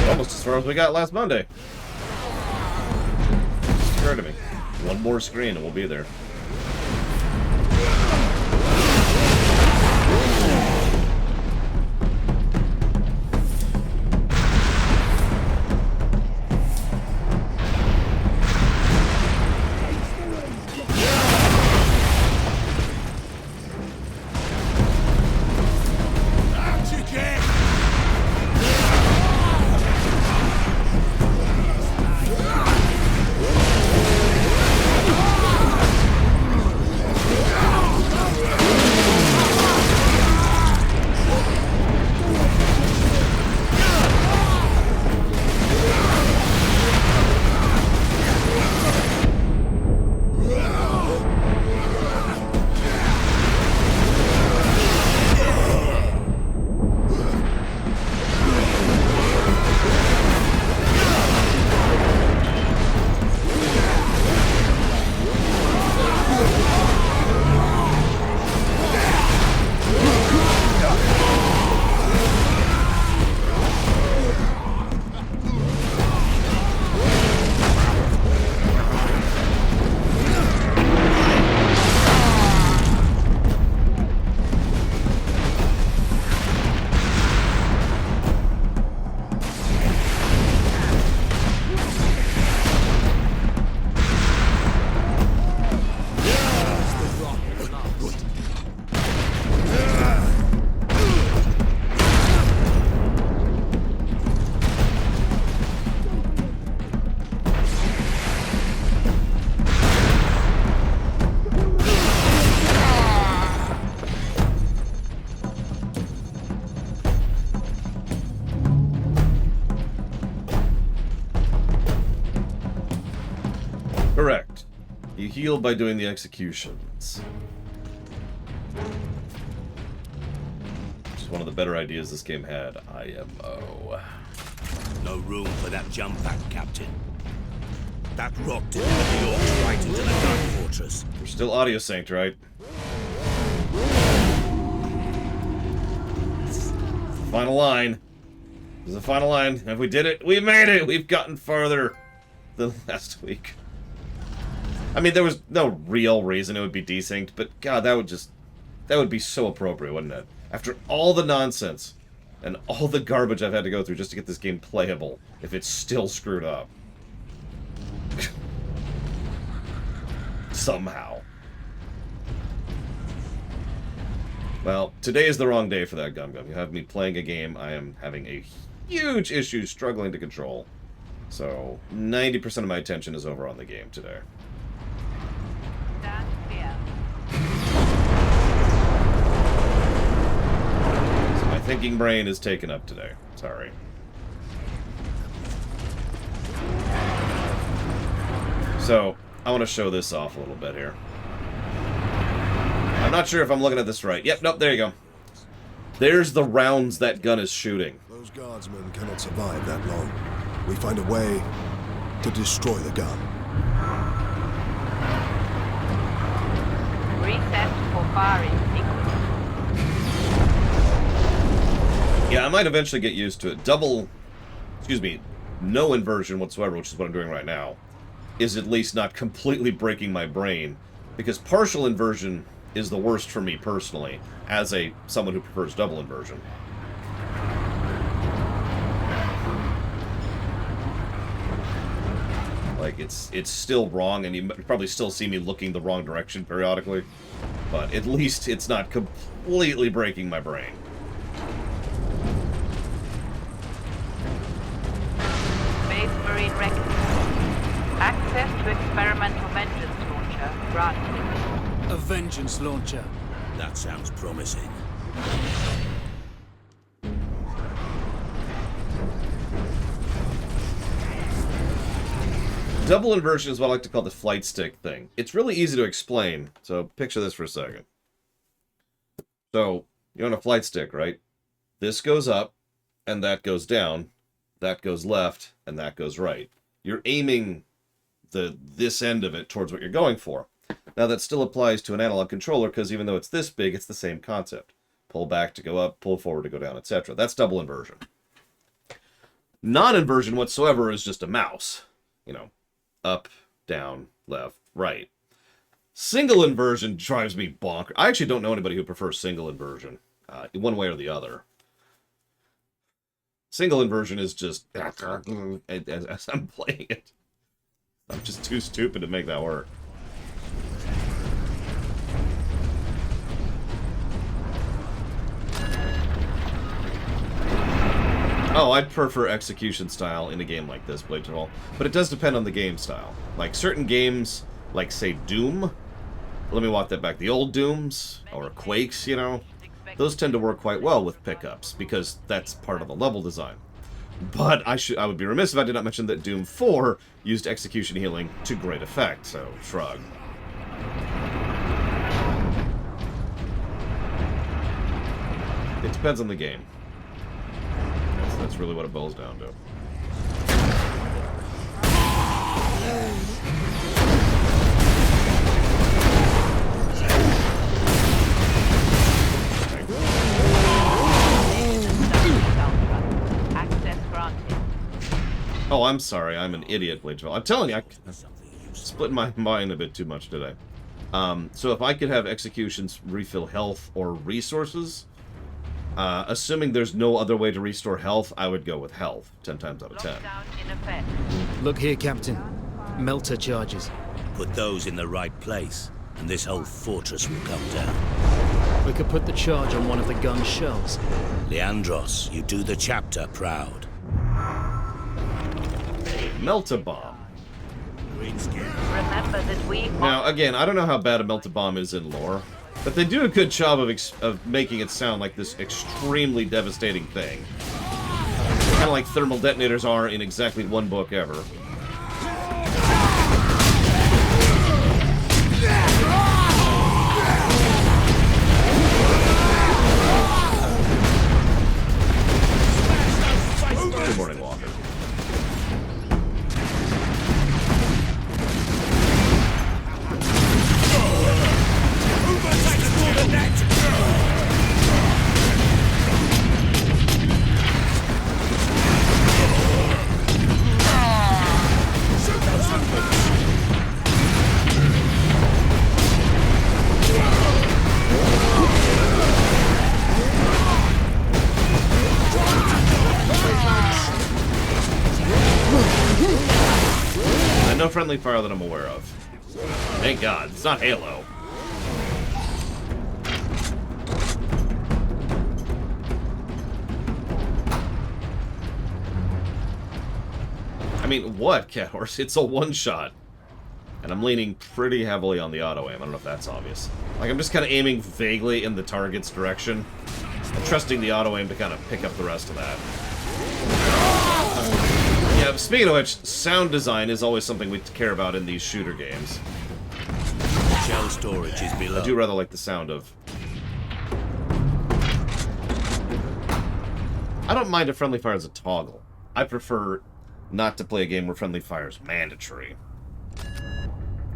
Almost as far as we got last Monday. Scared of me. One more screen and we'll be there. Correct. You heal by doing the executions. Which is one of the better ideas this game had. IMO. No room for that jump pack, Captain. That rock delivered the orcs right into the gun fortress. We're still audio synced, right? Final line. This is the final line. If we did it, we made it! We've gotten farther than last week. I mean, there was no real reason it would be desynced, but God, that would be so appropriate, wouldn't it? After all the nonsense and all the garbage I've had to go through just to get this game playable, if it's still screwed up. Somehow. Well, today is the wrong day for that, Gum Gum. You have me playing a game I am having a huge issue struggling to control. So, 90% of my attention is over on the game today. Stand clear. So my thinking brain is taken up today. Sorry. So, I want to show this off a little bit here. I'm not sure if I'm looking at this right. Yep, nope, there you go. There's the rounds that gun is shooting. Those guardsmen cannot survive that long. We find a way to destroy the gun. Reset for firing sequence. Yeah, I might eventually get used to it. No inversion whatsoever, which is what I'm doing right now, is at least not completely breaking my brain, because partial inversion is the worst for me personally, as someone who prefers double inversion. Like, it's still wrong, and you probably still see me looking the wrong direction periodically. But at least it's not completely breaking my brain. Space Marine Record. Access to experimental vengeance launcher granted. A vengeance launcher. That sounds promising. Double inversion is what I like to call the flight stick thing. It's really easy to explain, so picture this for a second. So, you're on a flight stick, right? This goes up, and that goes down. That goes left, and that goes right. You're aiming this end of it towards what you're going for. Now, that still applies to an analog controller, because even though it's this big, it's the same concept. Pull back to go up, pull forward to go down, etc. That's double inversion. Non-inversion whatsoever is just a mouse. You know, up, down, left, right. Single inversion drives me bonkers. I actually don't know anybody who prefers single inversion, one way or the other. Single inversion is just as I'm playing it. I'm just too stupid to make that work. Oh, I'd prefer execution style in a game like this, Blade Troll. But it does depend on the game style. Like, certain games, like, say, Doom. Let me walk that back. The old Dooms, or Quakes, you know, those tend to work quite well with pickups, because that's part of the level design. But I would be remiss if I did not mention that Doom 4 used execution healing to great effect, so shrug. It depends on the game. That's really what it boils down to. Access granted. Oh, I'm sorry. I'm an idiot, Blade Troll. I'm telling you, I'm splitting my mind a bit too much today. So if I could have executions refill health or resources, assuming there's no other way to restore health, I would go with health, 10 times out of 10. Look here, Captain. Melter charges. Put those in the right place, and this whole fortress will come down. We could put the charge on one of the gun's shells. Leandros, you do the chapter proud. Melt-a-bomb. Remember that we... Now, again, I don't know how bad a melt-a-bomb is in lore, but they do a good job of making it sound like this extremely devastating thing. Kind of like thermal detonators are in exactly one book ever. Good morning, Walker. No friendly fire that I'm aware of. Thank God. It's not Halo. I mean, what, Cat Horse? It's a one-shot. And I'm leaning pretty heavily on the auto-aim. I don't know if that's obvious. Like, I'm just kind of aiming vaguely in the target's direction. And trusting the auto-aim to kind of pick up the rest of that. Yeah, speaking of which, sound design is always something we care about in these shooter games. Shell storage is below. I do rather like the sound of... I don't mind if friendly fire is a toggle. I prefer not to play a game where friendly fire is mandatory.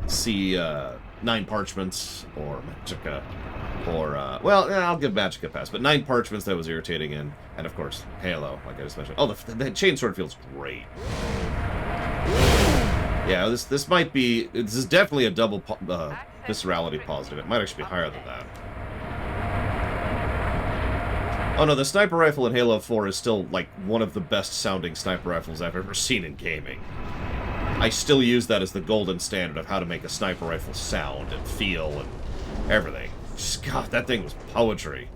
See, 9 Parchments, or Magicka, or, well, I'll give Magicka a pass, but 9 Parchments that was irritating in, and of course, Halo, like I just mentioned. Oh, the chainsword feels great. Yeah, this might be, this is definitely a double viscerality positive. It might actually be higher than that. Oh no, the sniper rifle in Halo 4 is still, like, one of the best sounding sniper rifles I've ever seen in gaming. I still use that as the golden standard of how to make a sniper rifle sound and feel and everything. God, that thing was poetry.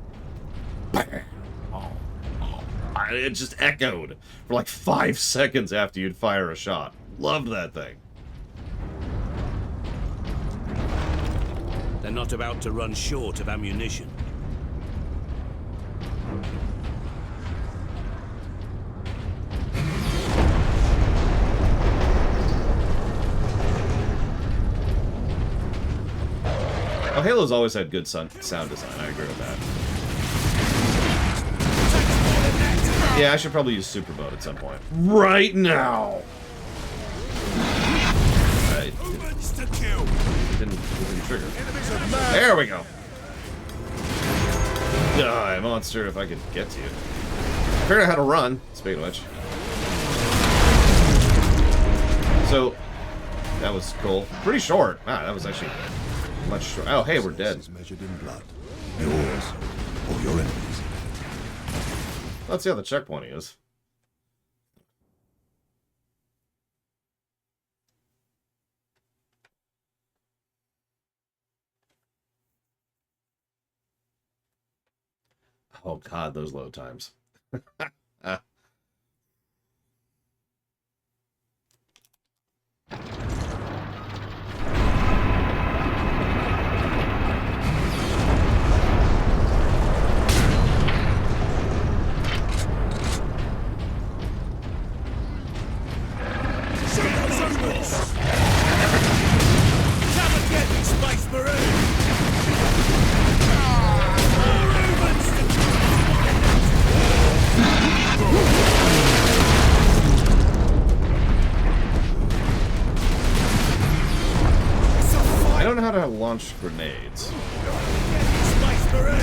It just echoed for like 5 seconds after you'd fire a shot. Loved that thing. They're not about to run short of ammunition. Oh, Halo's always had good sound design. I agree with that. Yeah, I should probably use super mode at some point. Right now! Didn't trigger. There we go! Die, monster, if I could get to you. I figured out how to run, speaking of which. So, that was cool. Pretty short. Wow, that was actually much short. Oh, hey, we're dead. Measured in blood. Yours or your enemies. Let's see how the checkpoint is. Oh god, those load times. Space Marine! I don't know how to launch grenades. Space Marine!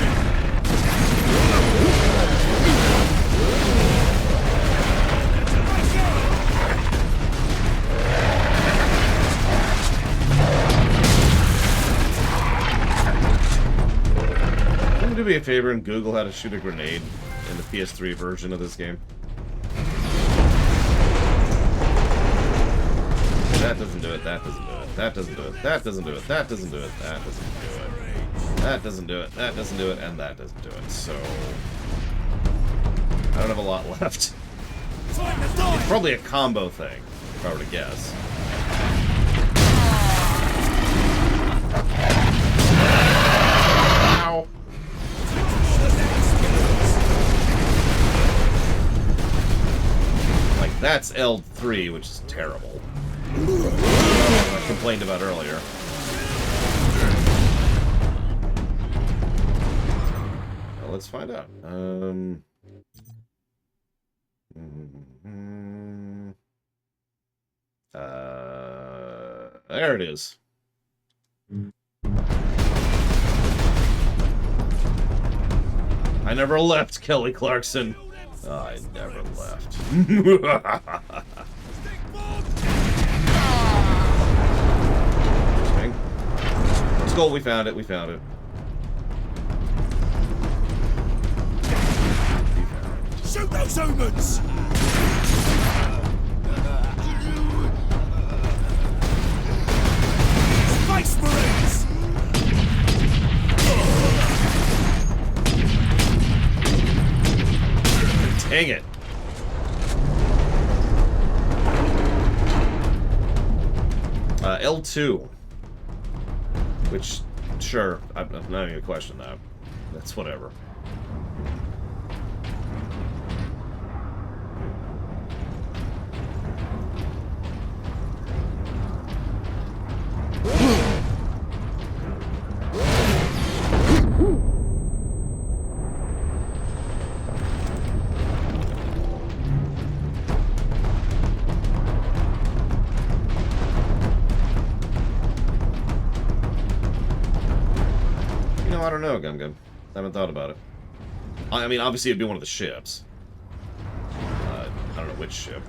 Can you do me a favor and Google how to shoot a grenade in the PS3 version of this game? That doesn't do it, that doesn't do it, that doesn't do it, that doesn't do it, that doesn't do it, that doesn't do it, that doesn't do it, that doesn't do it, and that doesn't do it, so... I don't have a lot left. It's probably a combo thing, if I were to guess. Ow! Like, that's L3, which is terrible. I complained about earlier. Well, let's find out. There it is. I never left, Kelly Clarkson. I never left. Let's go, we found it, we found it. Shoot those humans! Space Marines! Dang it. L2. Which, sure, I'm not even gonna question that. That's whatever. I don't know, Gum Gum. I haven't thought about it. I mean, obviously it'd be one of the ships. I don't know which ship.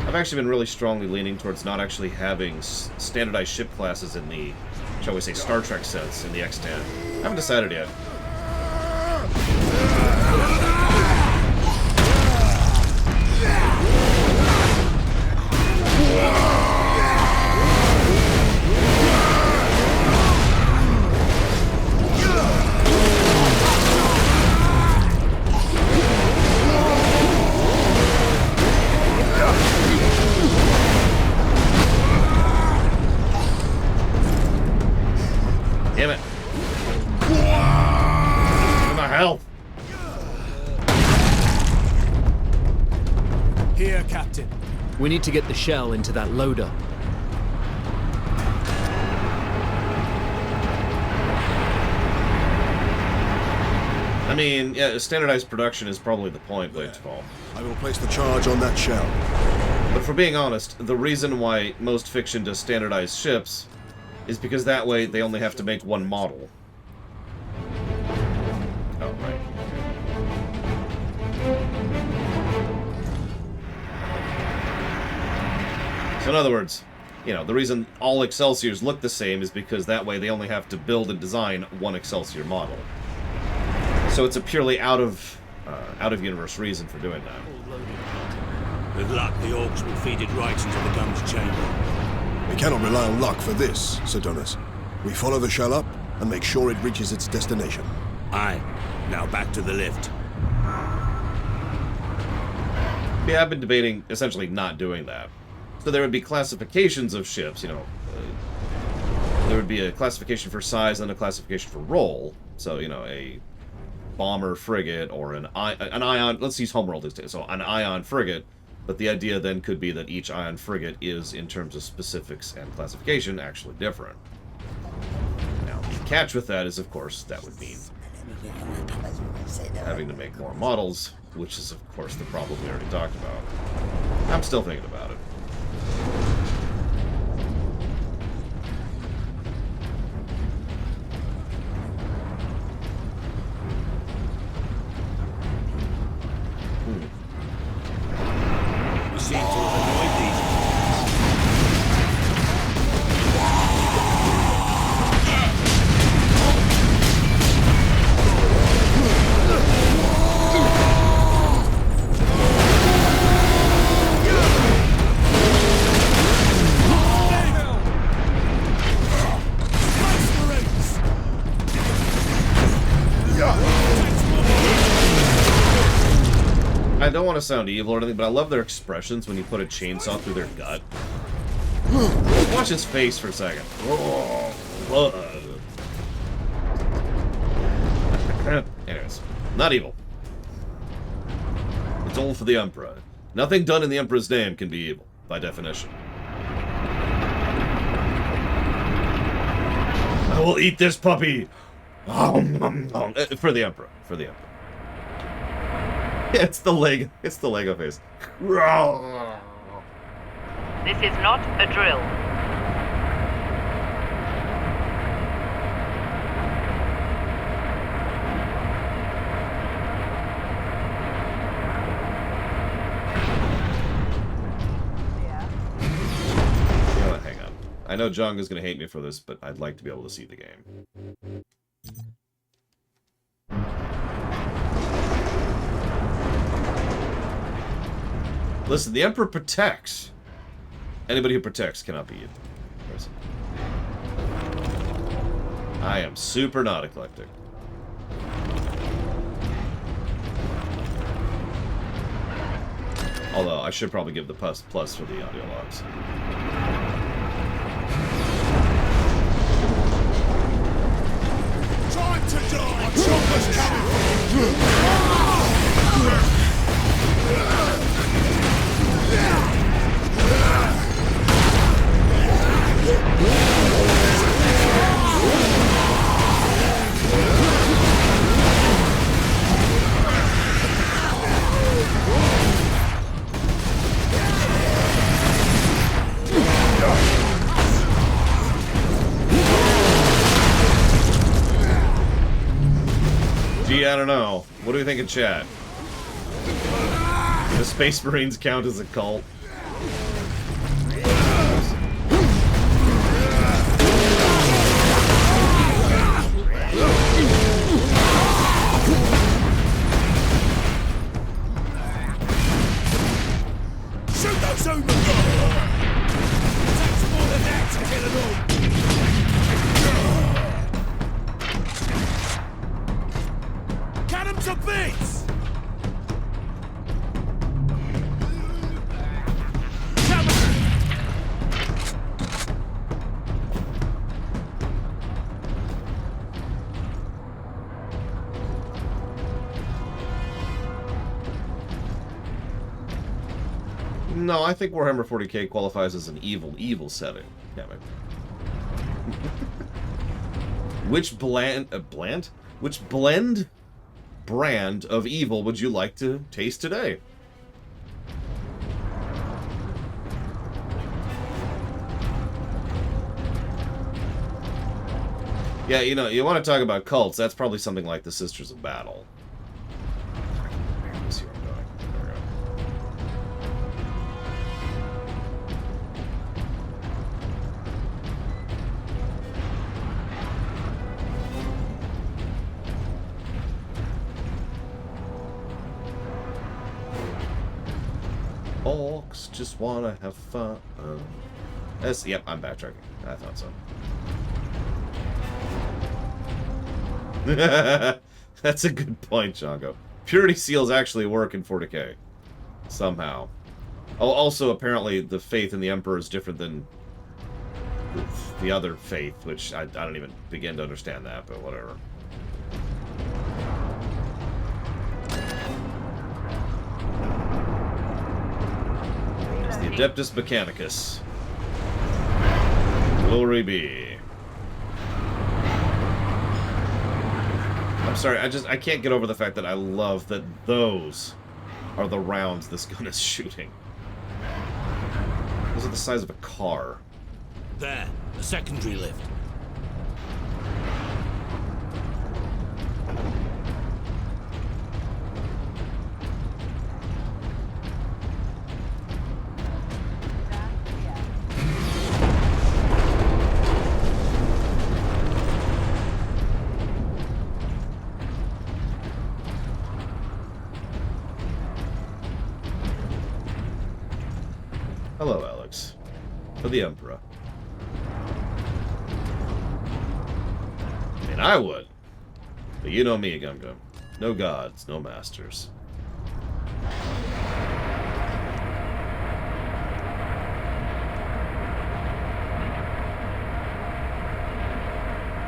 I've actually been really strongly leaning towards not actually having standardized ship classes in the, shall we say, Star Trek sense in the X-10. I haven't decided yet. Damn it. What the hell? Here, Captain. We need to get the shell into that loader. I mean, yeah, standardized production is probably the point, Blades-Fall. I will place the charge on that shell. But for being honest, the reason why most fiction does standardized ships is because that way they only have to make one model. Oh, right. So in other words, you know, the reason all Excelsiors look the same is because that way they only have to build and design one Excelsior model. So it's a purely out of universe reason for doing that. With luck, the Orcs will feed it right into the gun's chamber. We cannot rely on luck for this, Sidonius. We follow the shell up and make sure it reaches its destination. Aye. Now back to the lift. Yeah, I've been debating essentially not doing that. So there would be classifications of ships, you know. There would be a classification for size and a classification for role. So, you know, a bomber frigate or an ion, let's use homeworld instead. So an ion frigate, but the idea then could be that each ion frigate is, in terms of specifics and classification, actually different. Now, the catch with that is, of course, that would mean having to make more models, which is, of course, the problem we already talked about. I'm still thinking about it. We seem to have annoyed these. I don't want to sound evil or anything, but I love their expressions when you put a chainsaw through their gut. Watch his face for a second. Anyways, not evil. It's all for the Emperor. Nothing done in the Emperor's name can be evil, by definition. I will eat this puppy! For the Emperor. For the Emperor. Yeah, it's the leg. It's the Lego face. This is not a drill. You know what? Hang on. I know Jong is going to hate me for this, but I'd like to be able to see the game. Listen, the Emperor protects. Anybody who protects cannot be evil. Where is it? I am super not eclectic. Although, I should probably give the plus for the audio logs. Time to die! Chopper's coming! Gee, I don't know. What do we think in chat? The Space Marines count as a cult? Shoot those humans! Takes more than that to kill them all! Cut them to bits! No, I think Warhammer 40k qualifies as an evil setting. Damn it. Which Which brand of evil would you like to taste today? Yeah, you know, you want to talk about cults, that's probably something like the Sisters of Battle. See where I'm going. There we go. Orcs just want to have fun. Yep, I'm backtracking. I thought so. That's a good point, Django. Purity seals actually work in 40k. Somehow. Oh, also, apparently, the faith in the Emperor is different than the other faith, which I don't even begin to understand that, but whatever. It's the Adeptus Mechanicus. Glory be. I'm sorry, I can't get over the fact that I love that those are the rounds this gun is shooting. Those are the size of a car. There, the secondary lift. Hello, Alex. For the Emperor. I mean, I would. But you know me, Gum-Gum. No gods, no masters.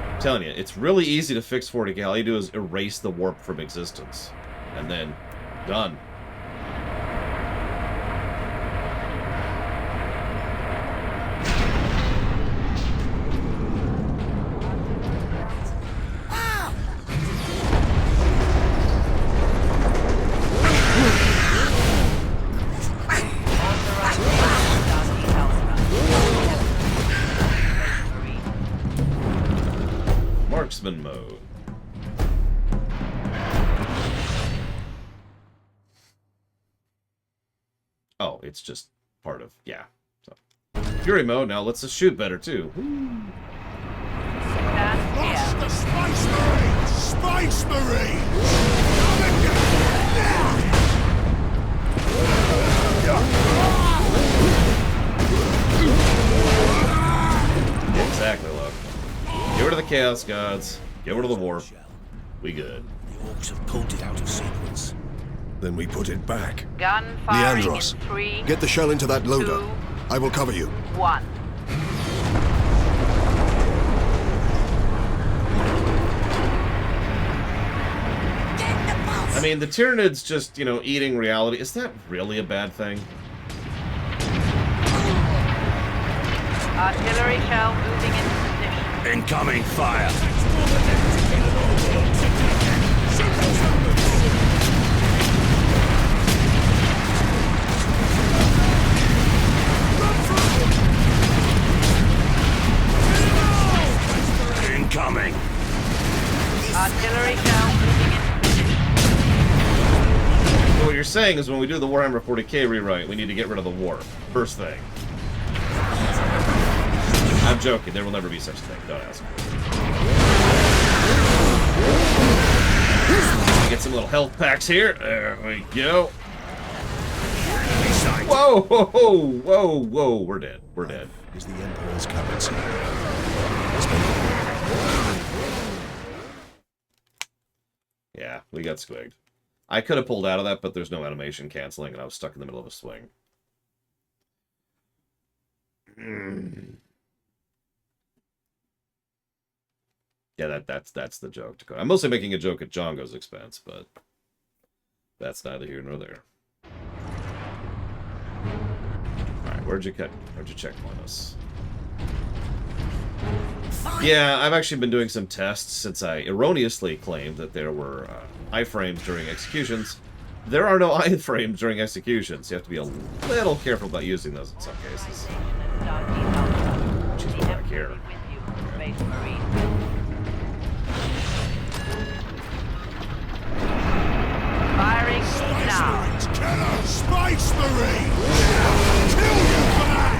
I'm telling you, it's really easy to fix 40k. All you do is erase the warp from existence. And then, done. Marksman mode. Oh, it's just part of, yeah. So. Fury mode, now lets us shoot better too. Lost the Space Marines! Space Marines! Exactly, look. Get rid of the Chaos Gods. Get rid of the Warp. We good. The Orcs have pulled it out of sequence. Then we put it back. Gun firing Leandros, in 3, get the shell into that loader. 2, I will cover you. 1. I mean, the Tyranids just, you know, eating reality. Is that really a bad thing? Artillery shell moving into position. Incoming fire! Incoming! Artillery shell moving into position. So what you're saying is when we do the Warhammer 40k rewrite, we need to get rid of the Warp. First thing. I'm joking. There will never be such a thing. Don't ask. Get some little health packs here. There we go. Whoa, whoa, whoa, whoa, whoa. We're dead. We're dead. Is the Emperor's currency. Yeah, we got squigged. I could have pulled out of that, but there's no animation canceling, and I was stuck in the middle of a swing. Yeah, that's the joke. I'm mostly making a joke at Django's expense, but that's neither here nor there. Alright, where'd you checkpoint us? Yeah, I've actually been doing some tests since I erroneously claimed that there were iframes during executions. There are no iframes during executions. You have to be a little careful about using those in some cases. She's back here. Firing now. Killer Space Marine! Kill you for that!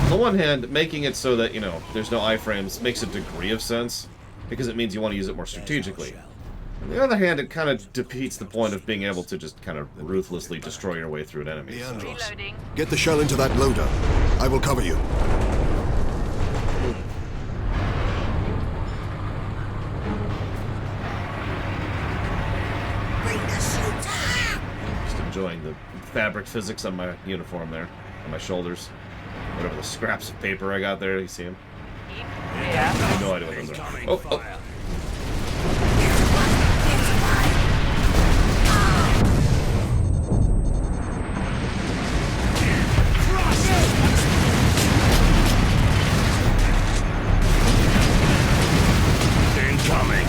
On the one hand, making it so that, you know, there's no iframes makes a degree of sense, because it means you want to use it more strategically. On the other hand, it kind of defeats the point of being able to just kind of ruthlessly destroy your way through an enemy. Leandros, get the shell into that loader. I will cover you. Just enjoying the fabric physics on my uniform there, on my shoulders. Whatever the scraps of paper I got there, you see them? I have no idea what those are. Oh, oh. Incoming!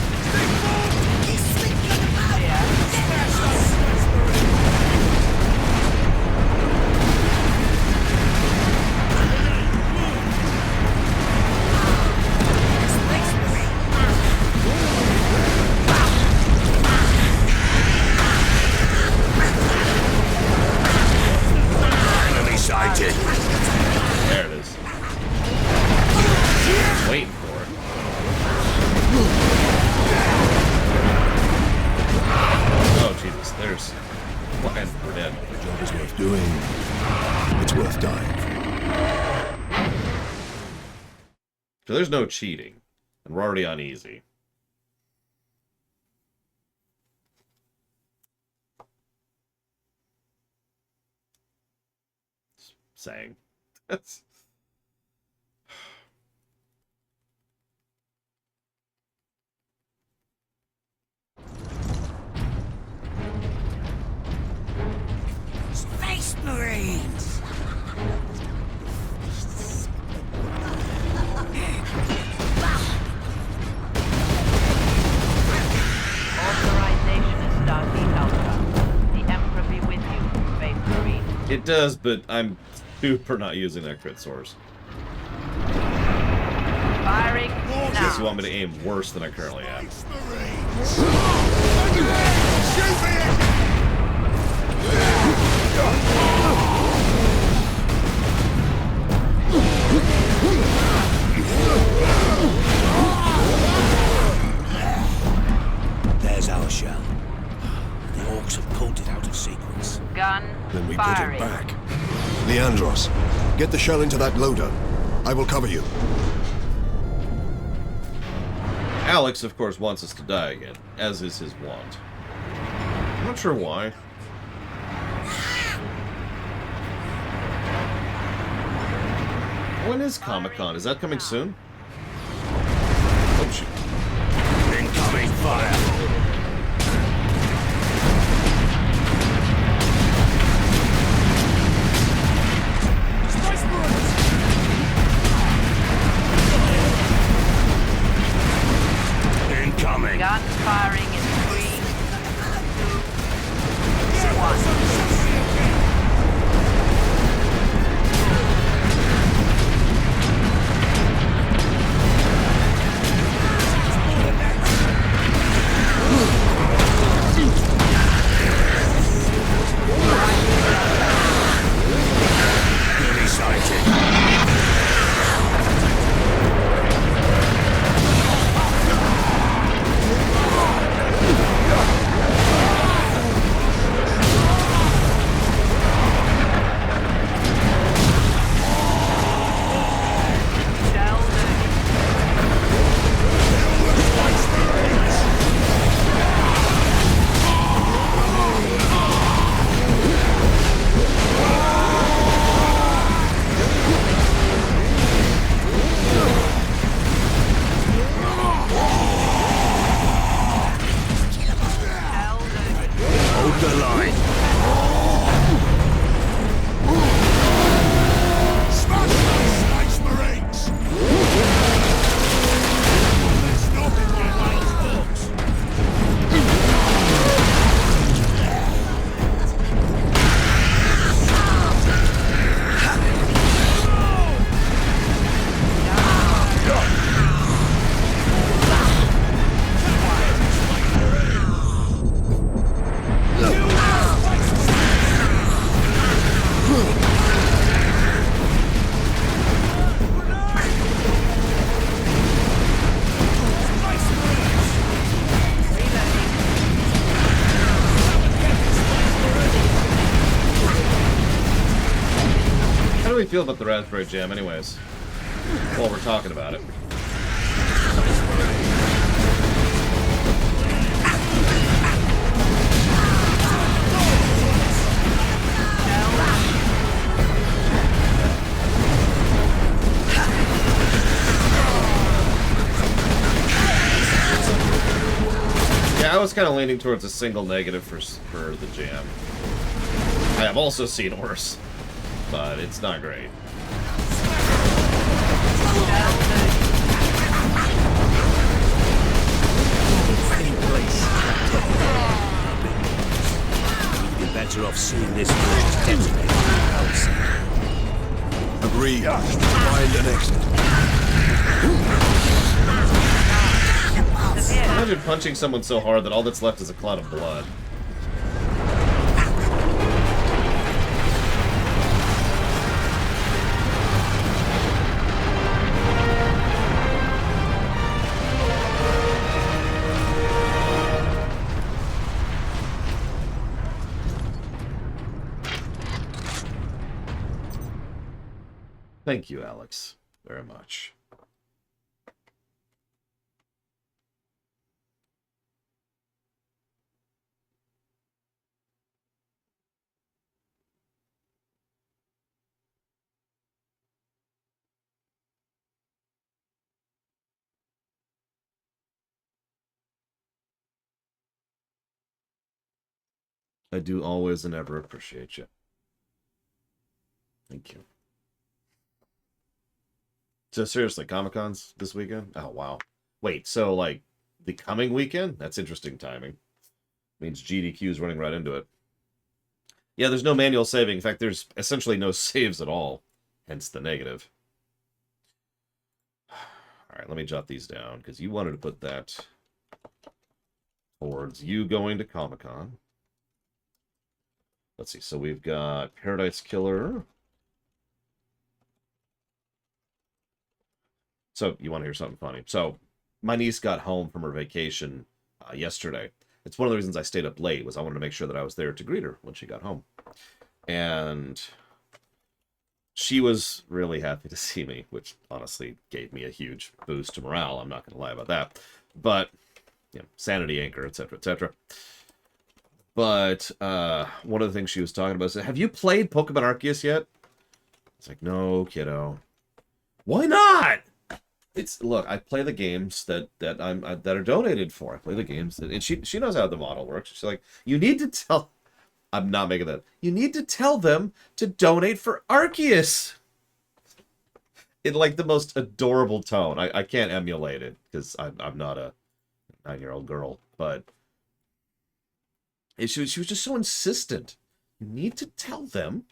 There it is. Waiting for it. Oh, Jesus. There's... And we're dead. The job is worth doing. It's worth dying for. So there's no cheating. And we're already on easy. Saying. That's... Space Marines! Authorization is Stargate Alpha. The Emperor be with you, Space Marine. It does, but I'm super not using that crit source. Firing I now. guess you want me to aim worse than I currently am. There's our shell. The orcs have pulled it out of sequence. Gun Then we firing. put it back. Leandros, get the shell into that loader. I will cover you. Alex, of course, wants us to die again, as is his wont. I'm not sure why. When is Comic-Con? Is that coming soon? Oh, shoot. Incoming fire! Incoming! Gun firing in 3, 2, 1. feel about the raspberry jam anyways? While we're talking about it. Yeah, I was kind of leaning towards a single negative for the jam. I have also seen worse, but it's not great. You'd be better off seeing this first detonate outside. Agreed. Find an exit. Imagine punching someone so hard that all that's left is a clot of blood. Thank you, Alex, very much. I do always and ever appreciate you. Thank you. So seriously, Comic-Con's this weekend? Oh, wow. Wait, so, like, the coming weekend? That's interesting timing. Means GDQ's running right into it. Yeah, there's no manual saving. In fact, there's essentially no saves at all. Hence the negative. Alright, let me jot these down, because you wanted to put that towards you going to Comic-Con. Let's see, so we've got Paradise Killer. So, you want to hear something funny. So, my niece got home from her vacation yesterday. It's one of the reasons I stayed up late, was I wanted to make sure that I was there to greet her when she got home. And she was really happy to see me, which honestly gave me a huge boost to morale. I'm not going to lie about that. But, you know, sanity anchor, etc., etc. But one of the things she was talking about is, have you played Pokemon Arceus yet? It's like, no, kiddo. Why not? It's look, I play the games that are donated for. I play the games that, and she knows how the model works. She's like, you need to tell. I'm not making that. You need to tell them to donate for Arceus. In like the most adorable tone. I can't emulate it because I'm not a 9-year-old girl, but she was just so insistent. You need to tell them.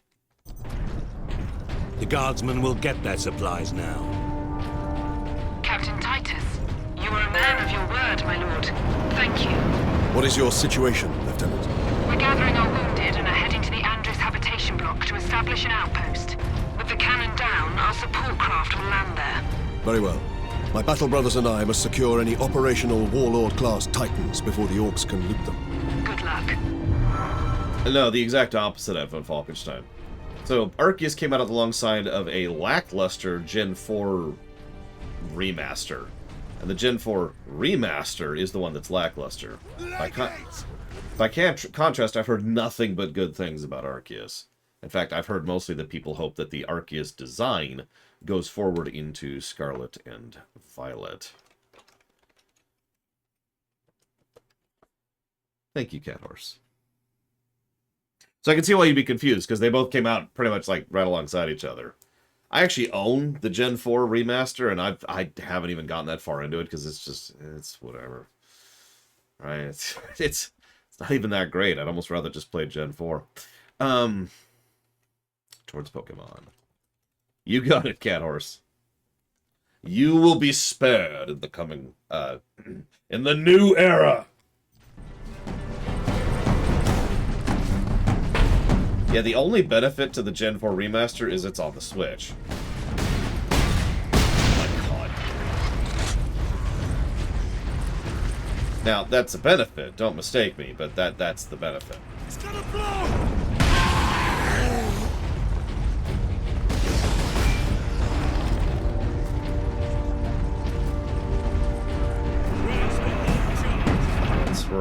The guardsmen will get their supplies now. Captain Titus, you are a man of your word, my lord. Thank you. What is your situation, Lieutenant? We're gathering our wounded and are heading to the Andres habitation block to establish an outpost. With the cannon down, our support craft will land there. Very well. My battle brothers and I must secure any operational Warlord-class Titans before the Orcs can loot them. Good luck. No, the exact opposite of Falkenstein. So, Arceus came out alongside of a lackluster Gen 4 remaster. And the Gen 4 remaster is the one that's lackluster. By contrast, I've heard nothing but good things about Arceus. In fact, I've heard mostly that people hope that the Arceus design goes forward into Scarlet and Violet. Thank you, Cat Horse. So I can see why you'd be confused, because they both came out pretty much like right alongside each other. I actually own the Gen 4 remaster, and I haven't even gotten that far into it, because it's whatever. Right? It's not even that great. I'd almost rather just play Gen 4. Towards Pokemon. You got it, Cat Horse. You will be spared in the coming, in the new era. Yeah, the only benefit to the Gen 4 remaster is it's on the Switch. Oh my god. Now, that's a benefit, don't mistake me, but that's the benefit. It's gonna blow!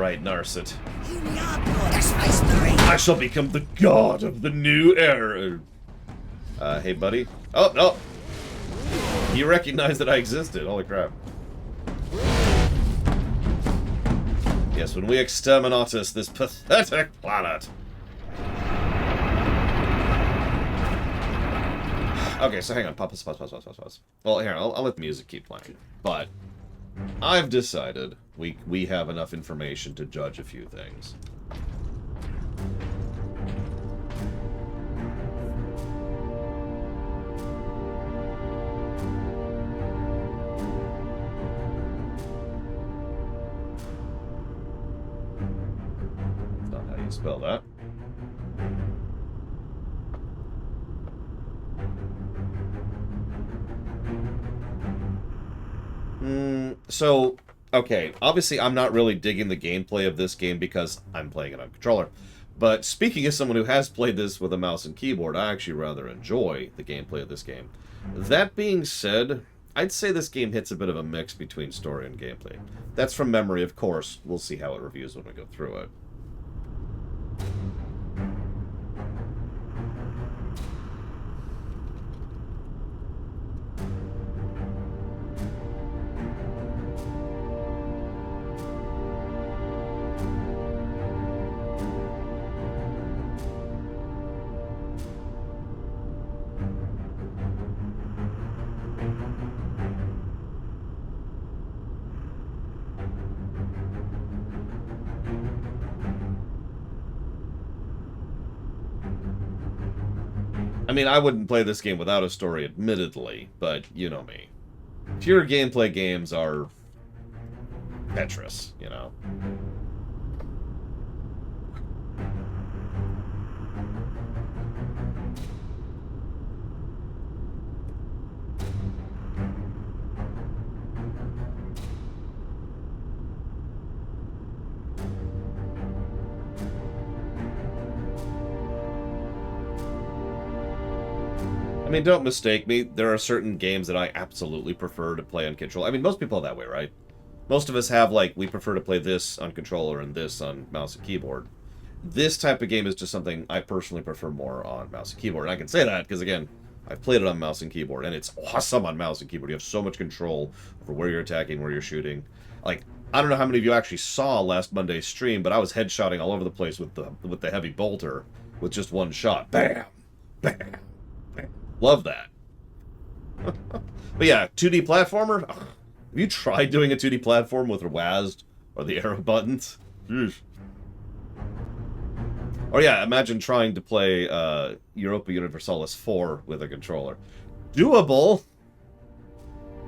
right, Narset. I shall become the god of the new era. Hey, buddy. Oh, no. You recognized that I existed. Holy crap. Yes, when we exterminatus this pathetic planet. Okay, so hang on. Pause. Well, here, I'll let the music keep playing. But I've decided we have enough information to judge a few things. That's not how you spell that. So, okay, obviously I'm not really digging the gameplay of this game because I'm playing it on controller. But speaking as someone who has played this with a mouse and keyboard, I actually rather enjoy the gameplay of this game. That being said, I'd say this game hits a bit of a mix between story and gameplay. That's from memory, of course. We'll see how it reviews when we go through it. I mean, I wouldn't play this game without a story, admittedly, but you know me. Pure gameplay games are Tetris, you know. I mean, don't mistake me. There are certain games that I absolutely prefer to play on controller. I mean, most people are that way, right? Most of us have, like, we prefer to play this on controller and this on mouse and keyboard. This type of game is just something I personally prefer more on mouse and keyboard. And I can say that because, again, I've played it on mouse and keyboard, and it's awesome on mouse and keyboard. You have so much control over where you're attacking, where you're shooting. Like, I don't know how many of you actually saw last Monday's stream, but I was headshotting all over the place with the heavy bolter with just one shot. Bam! Bam! Love that. But yeah, 2D platformer? Ugh. Have you tried doing a 2D platform with WASD or the arrow buttons? Eesh. Or yeah, imagine trying to play Europa Universalis 4 with a controller. Doable!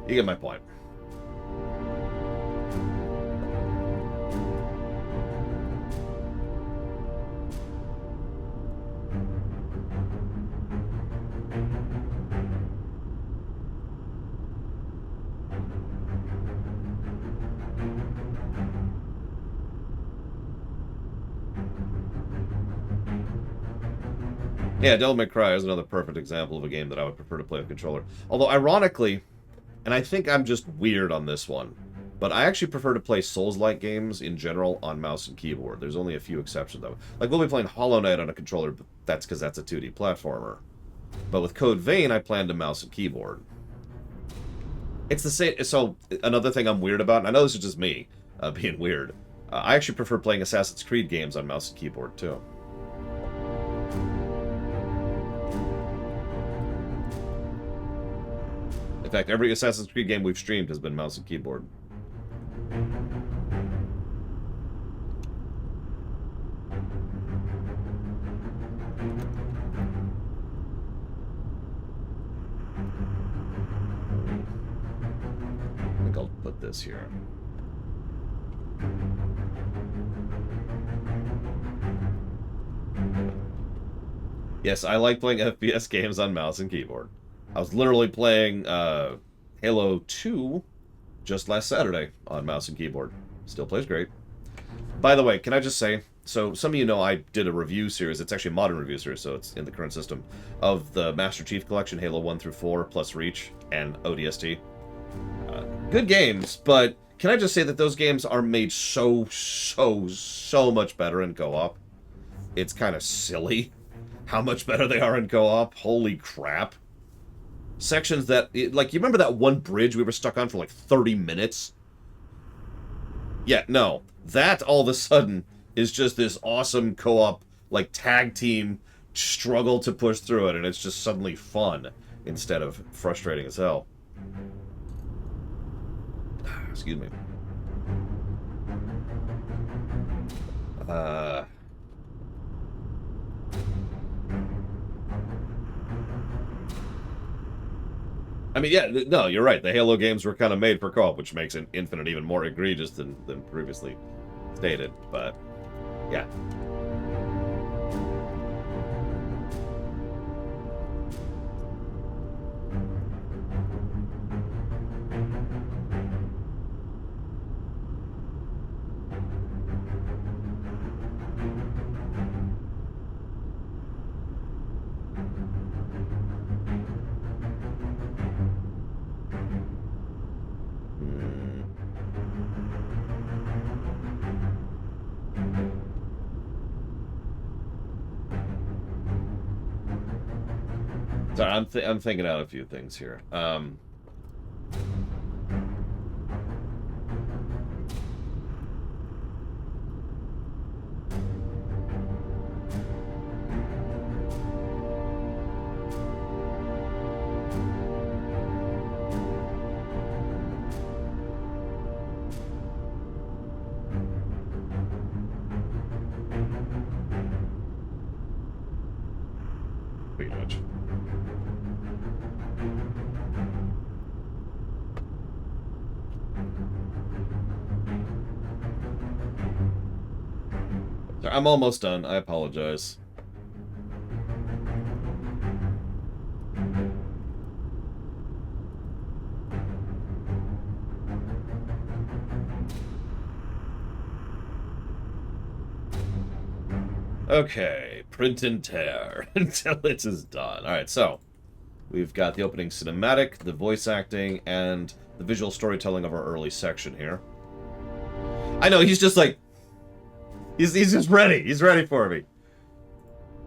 You get my point. Yeah, Devil May Cry is another perfect example of a game that I would prefer to play with controller. Although, ironically, and I think I'm just weird on this one, but I actually prefer to play Souls-like games in general on mouse and keyboard. There's only a few exceptions, though. Like, we'll be playing Hollow Knight on a controller, but that's because that's a 2D platformer. But with Code Vein, I plan to mouse and keyboard. It's the same... So, another thing I'm weird about, and I know this is just me being weird, I actually prefer playing Assassin's Creed games on mouse and keyboard, too. In fact, every Assassin's Creed game we've streamed has been mouse and keyboard. I think I'll put this here. Yes, I like playing FPS games on mouse and keyboard. I was literally playing Halo 2 just last Saturday on mouse and keyboard. Still plays great. By the way, can I just say, so some of you know I did a review series, it's actually a modern review series, so it's in the current system, of the Master Chief Collection, Halo 1 through 4, plus Reach, and ODST. Good games, but Can I just say that those games are made so much better in co-op? It's kind of silly how much better they are in co-op. Holy crap. Sections that, like, you remember that one bridge we were stuck on for like 30 minutes? Yeah, no. That, all of a sudden, is just this awesome co-op, like, tag team struggle to push through it, and it's just suddenly fun instead of frustrating as hell. Excuse me. I mean, yeah, no, you're right. The Halo games were kind of made for co-op, which makes Infinite even more egregious than previously stated, but yeah. Sorry, I'm thinking out a few things here. Pretty much. I'm almost done. I apologize. Okay, print and tear until it is done. Alright, so we've got the opening cinematic, the voice acting, and the visual storytelling of our early section here. I know, he's just like... He's just ready. He's ready for me.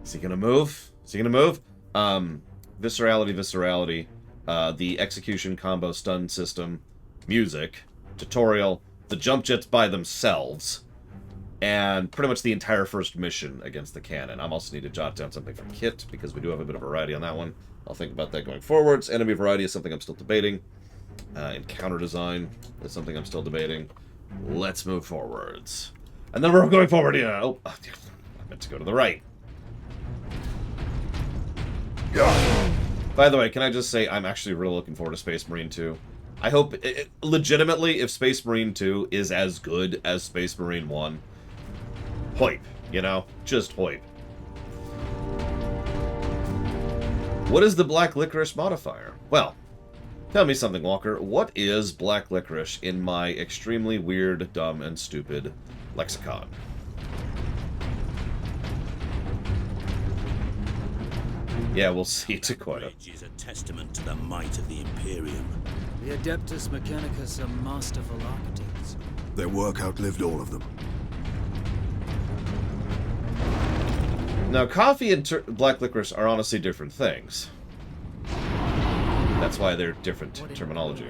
Is he gonna move? Is he gonna move? Viscerality. The execution combo stun system, music, tutorial, the jump jets by themselves, and pretty much the entire first mission against the cannon. I also need to jot down something for Kit, because we do have a bit of variety on that one. I'll think about that going forwards. Enemy variety is something I'm still debating. Encounter design is something I'm still debating. Let's move forwards. And then we're going forward, yeah. Oh, I meant to go to the right. By the way, can I just say I'm actually really looking forward to Space Marine 2. I hope, legitimately, if Space Marine 2 is as good as Space Marine 1, hoip, you know? Just hoip. What is the Black Licorice modifier? Well, tell me something, Walker. What is Black Licorice in my extremely weird, dumb, and stupid lexicon? Yeah, we'll see, Taquita. Is a testament to the might of the Imperium. The Adeptus Mechanicus are masterful architects. Their work outlived all of them. Now, coffee and black licorice are honestly different things. That's why they're different terminology.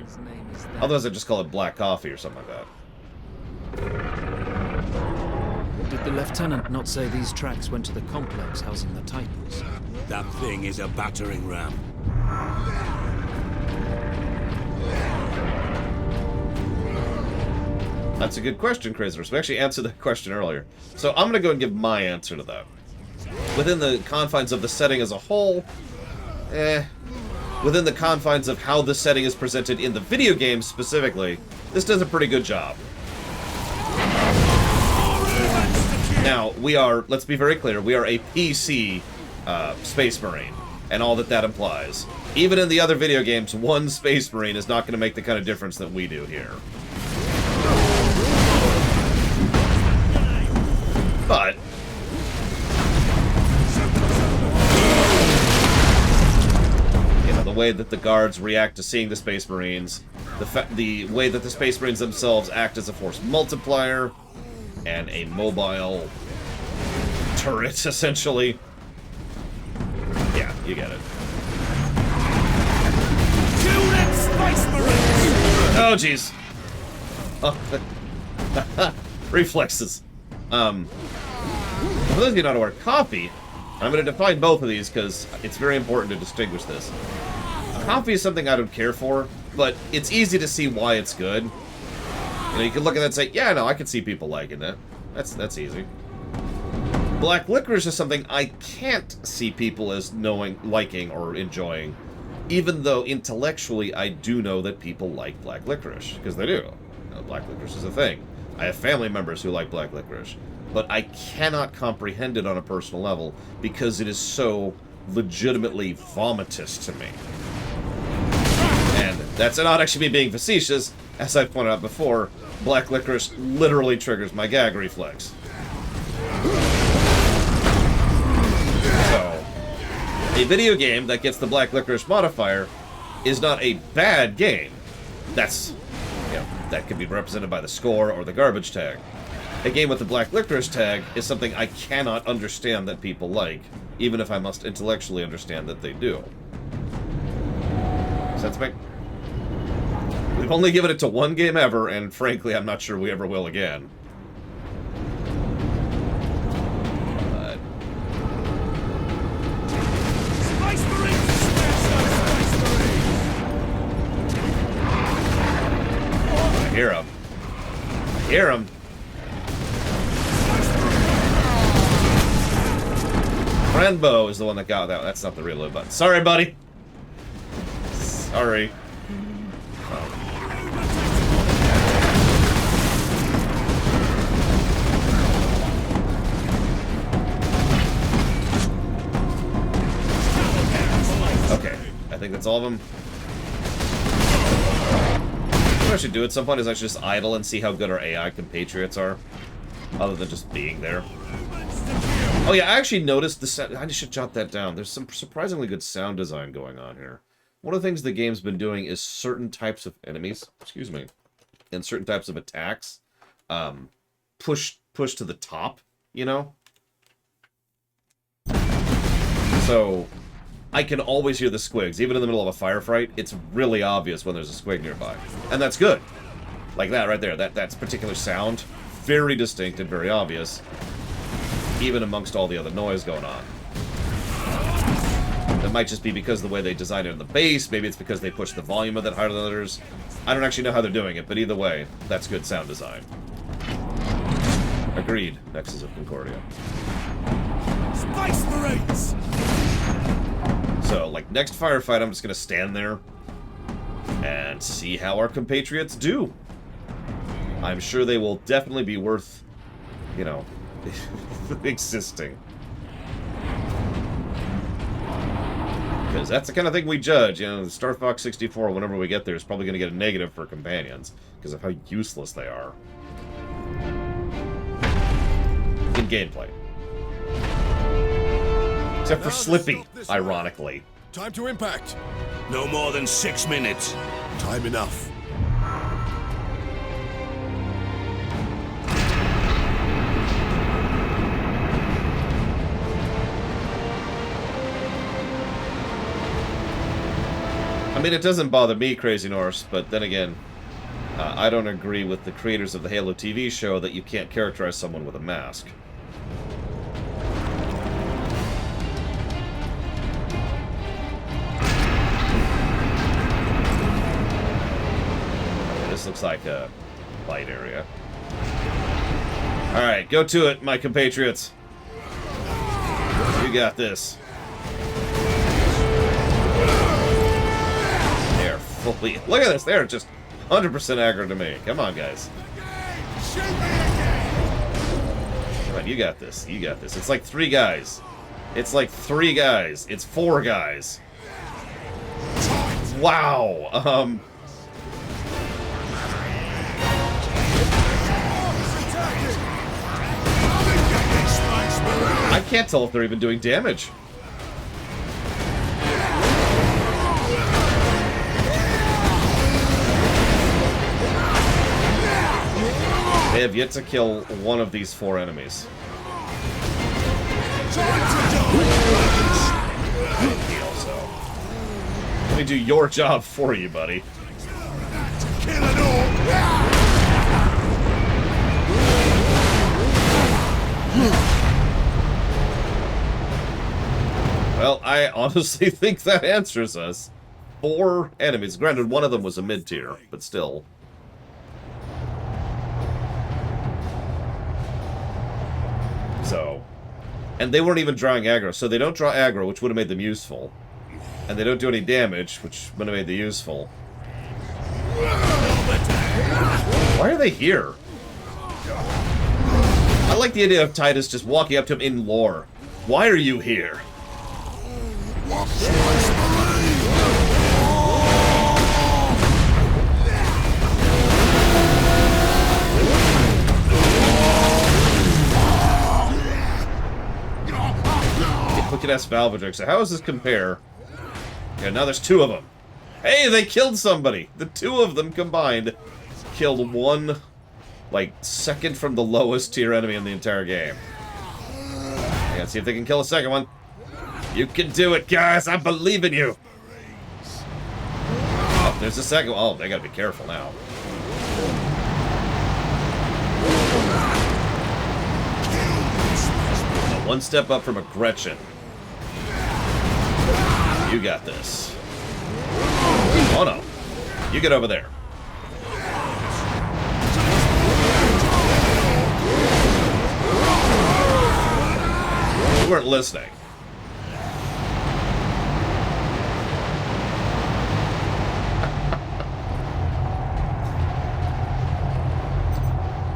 Otherwise, I'd just call it black coffee or something like that. Did the Lieutenant not say these tracks went to the complex housing the Titans? That thing is a battering ram. That's a good question, Crazers. We actually answered that question earlier. So I'm going to go and give my answer to that. Within the confines of the setting as a whole, within the confines of how the setting is presented in the video game specifically, this does a pretty good job. Now, we are, let's be very clear, we are a PC Space Marine, and all that implies. Even in the other video games, one Space Marine is not going to make the kind of difference that we do here. But way that the guards react to seeing the Space Marines, the way that the Space Marines themselves act as a force multiplier, and a mobile turret, essentially. Yeah, you get it. Kill them Space Marines! Oh, jeez. Oh, reflexes. For those of you not aware, coffee, I'm going to define both of these because it's very important to distinguish this. Coffee is something I don't care for, but it's easy to see why it's good. You know, you can look at that and say, yeah, no, I can see people liking that. That's easy. Black licorice is something I can't see people as liking or enjoying, even though intellectually I do know that people like black licorice, because they do. You know, black licorice is a thing. I have family members who like black licorice, but I cannot comprehend it on a personal level because it is so legitimately vomitous to me. And that's not actually me being facetious. As I've pointed out before, black licorice literally triggers my gag reflex. So, a video game that gets the black licorice modifier is not a bad game. That's, you know, that could be represented by the score or the garbage tag. A game with the black licorice tag is something I cannot understand that people like, even if I must intellectually understand that they do. Sense make? We've only given it to one game ever, and frankly, I'm not sure we ever will again. But... Space Marines! I hear him. I hear him. Ranbo is the one that got that. That's not the reload button. Sorry, buddy. Sorry. Oh. Okay, I think that's all of them. What I should do at some point is actually just idle and see how good our AI compatriots are, other than just being there. Oh yeah, I actually noticed the sound. I should jot that down. There's some surprisingly good sound design going on here. One of the things the game's been doing is certain types of enemies, excuse me, and certain types of attacks, push to the top, you know? So, I can always hear the squigs. Even in the middle of a firefight, it's really obvious when there's a squig nearby. And that's good. Like that right there, that's particular sound. Very distinct and very obvious, even amongst all the other noise going on. That might just be because of the way they designed it in the base. Maybe it's because they pushed the volume of that higher than others. I don't actually know how they're doing it, but either way, that's good sound design. Agreed. Nexus of Concordia. Space Marines! So, like, next firefight, I'm just gonna stand there and see how our compatriots do. I'm sure they will definitely be worth, you know, existing. Because that's the kind of thing we judge. You know, Star Fox 64, whenever we get there, is probably going to get a negative for companions because of how useless they are in gameplay. Except for Slippy, ironically. Time to impact. No more than 6 minutes. Time enough. I mean, it doesn't bother me, Crazy Norse, but then again, I don't agree with the creators of the Halo TV show that you can't characterize someone with a mask. Okay, this looks like a light area. Alright, go to it, my compatriots. You got this. Fully. Look at this, they're just 100% aggro to me. Come on, guys. Come on, you got this. You got this. It's like 3 guys. It's like 3 guys. It's 4 guys. Wow. I can't tell if they're even doing damage. They have yet to kill one of these 4 enemies. Also, let me do your job for you, buddy. Well, I honestly think that answers us. 4 enemies. Granted, one of them was a mid-tier, but still. So, and they weren't even drawing aggro, so they don't draw aggro, which would have made them useful. And they don't do any damage, which would have made them useful. Why are they here? I like the idea of Titus just walking up to him in lore. Why are you here? Look at Valvedrick. So how does this compare? Yeah, now there's 2 of them. Hey, they killed somebody! The 2 of them combined killed one, like, second from the lowest tier enemy in the entire game. I gotta see if they can kill a second one. You can do it, guys! I believe in you! Oh, there's a second one. Oh, they gotta be careful now. One step up from a Gretchen. You got this. Oh no. You get over there. You weren't listening.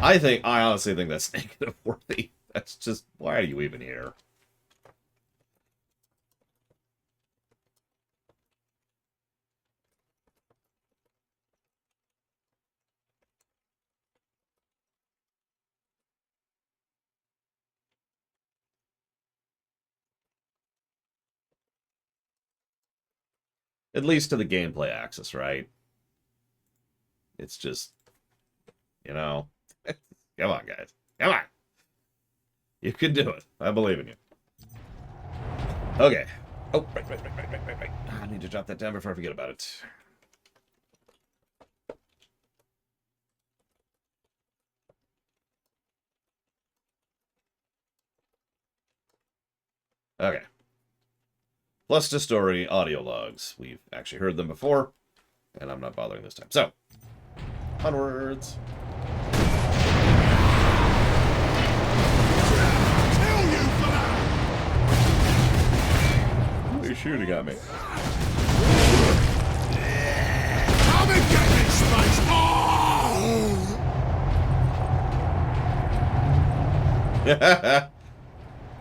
I honestly think that's negative worthy. That's just, why are you even here? At least to the gameplay axis, right? It's just, you know, come on, guys. Come on. You can do it. I believe in you. Okay. Oh, right. I need to drop that down before I forget about it. Okay. Plus to story audio logs. We've actually heard them before, and I'm not bothering this time. So, onwards. You're shooting at me. Come and get me, Space!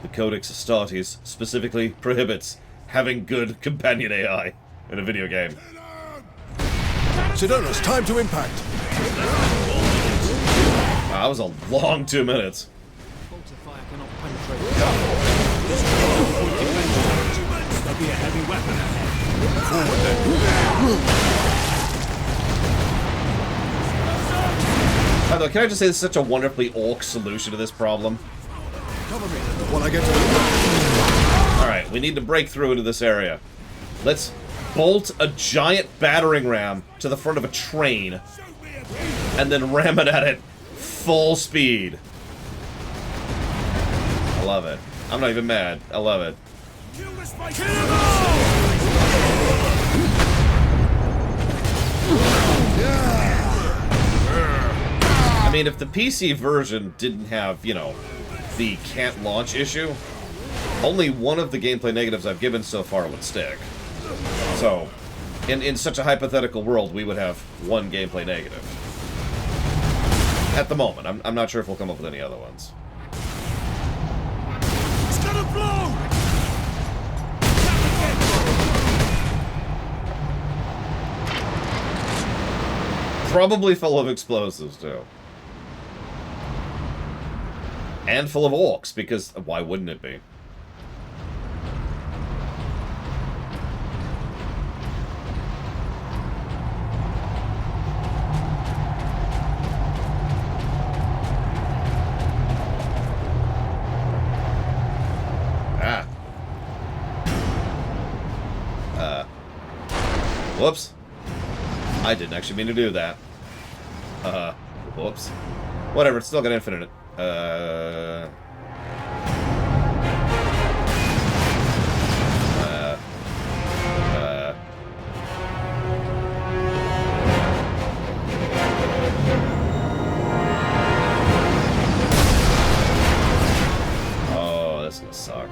The Codex Astartes specifically prohibits having good companion AI in a video game. Sidonus, time to impact. Wow, that was a long 2 minutes. There'll be a heavy weapon ahead. Forward then. By the way, can I just say this is such a wonderfully orc solution to this problem? Cover me while I get to the... Alright, we need to break through into this area. Let's bolt a giant battering ram to the front of a train and then ram it at it full speed. I love it. I'm not even mad. I love it. I mean, if the PC version didn't have, you know, the can't launch issue, only one of the gameplay negatives I've given so far would stick. So, in such a hypothetical world, we would have one gameplay negative. At the moment. I'm not sure if we'll come up with any other ones. It's gonna blow! Probably full of explosives, too. And full of orcs, because why wouldn't it be? Whoops. I didn't actually mean to do that. Whoops. Whatever, it's still got infinite. Oh, this is gonna suck.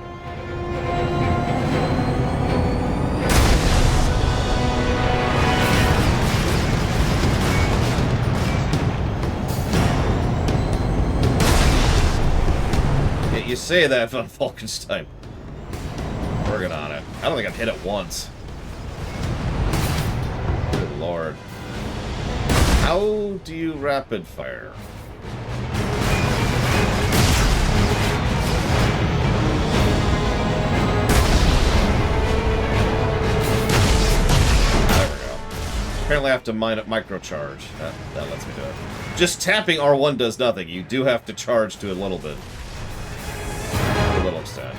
You say that, von Falkenstein. Working on it. I don't think I've hit it once. Good lord. How do you rapid fire? There we go. Apparently I have to mine up microcharge. That lets me do it. Just tapping R1 does nothing. You do have to charge to a little bit. A little extent.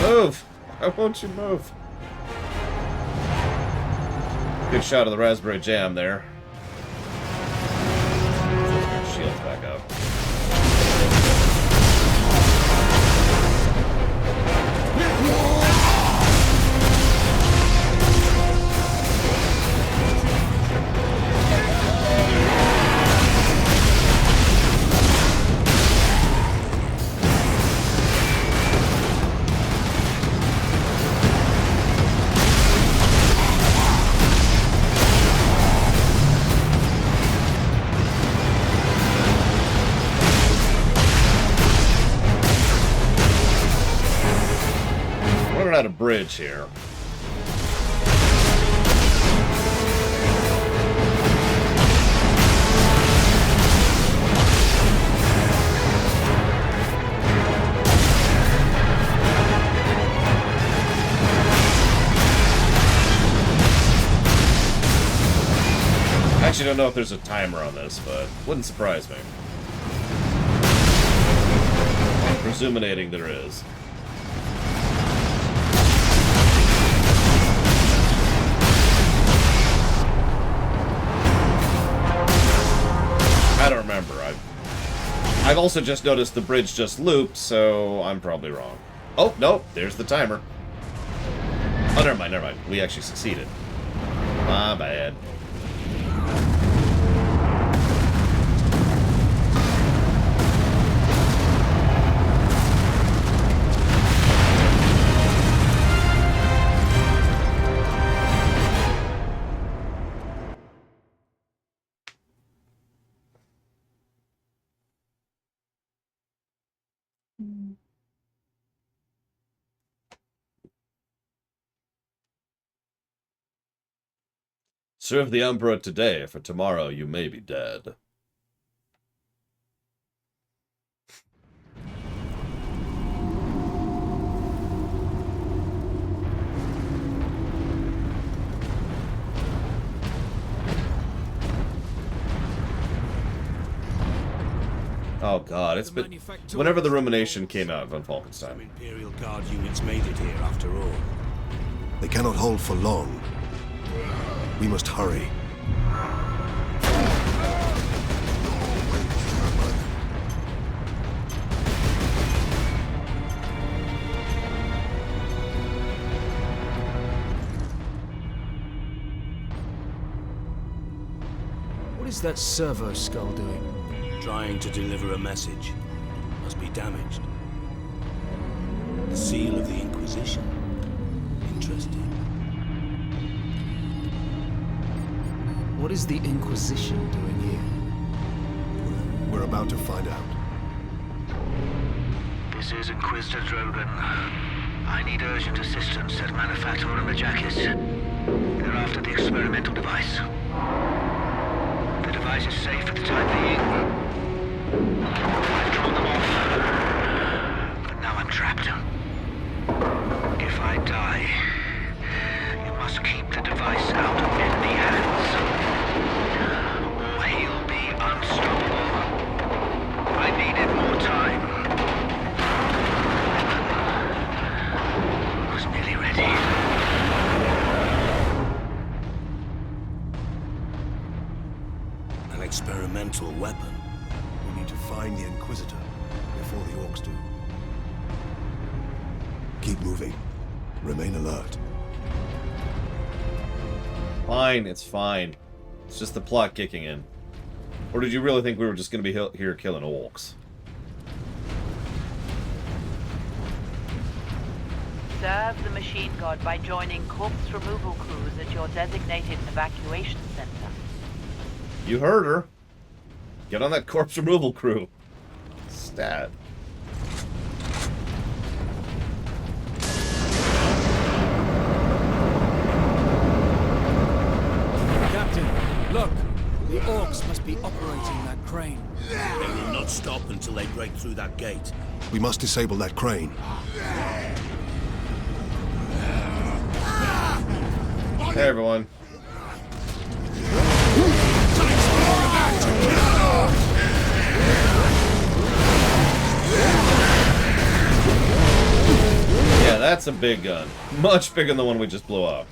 Move! Why won't you move? Good shot of the raspberry jam there. Shields back up. At a bridge here. I actually don't know if there's a timer on this, but wouldn't surprise me. I'm presuming there is. I don't remember. I've also just noticed the bridge just looped, so I'm probably wrong. Oh, no, there's the timer. Oh, never mind, never mind. We actually succeeded. My bad. Serve the Emperor today, for tomorrow you may be dead. Oh god, it's been... Whenever the Rumination came out, von Falkenstein. Some Imperial Guard units made it here after all. They cannot hold for long. We must hurry. What is that servo skull doing? Trying to deliver a message. Must be damaged. The seal of the Inquisition. Interesting. What is the Inquisition doing here? We're about to find out. This is Inquisitor Drogan. I need urgent assistance at Manufacturer Majakis. They're after the experimental device. The device is safe for the time being. I've drawn them off. But now I'm trapped. If I die, you must keep the device out of enemy hands, or he'll be unstoppable. I needed more time. I was nearly ready. An experimental weapon. We need to find the Inquisitor before the Orcs do. Keep moving. Remain alert. Fine, it's fine. It's just the plot kicking in. Or did you really think we were just going to be here killing orcs? Serve the machine god by joining corpse removal crews at your designated evacuation center. You heard her. Get on that corpse removal crew. Stat. Captain, look! The orcs must be operating that crane. They will not stop until they break through that gate. We must disable that crane. Hey everyone. Yeah, that's a big gun. Much bigger than the one we just blew up.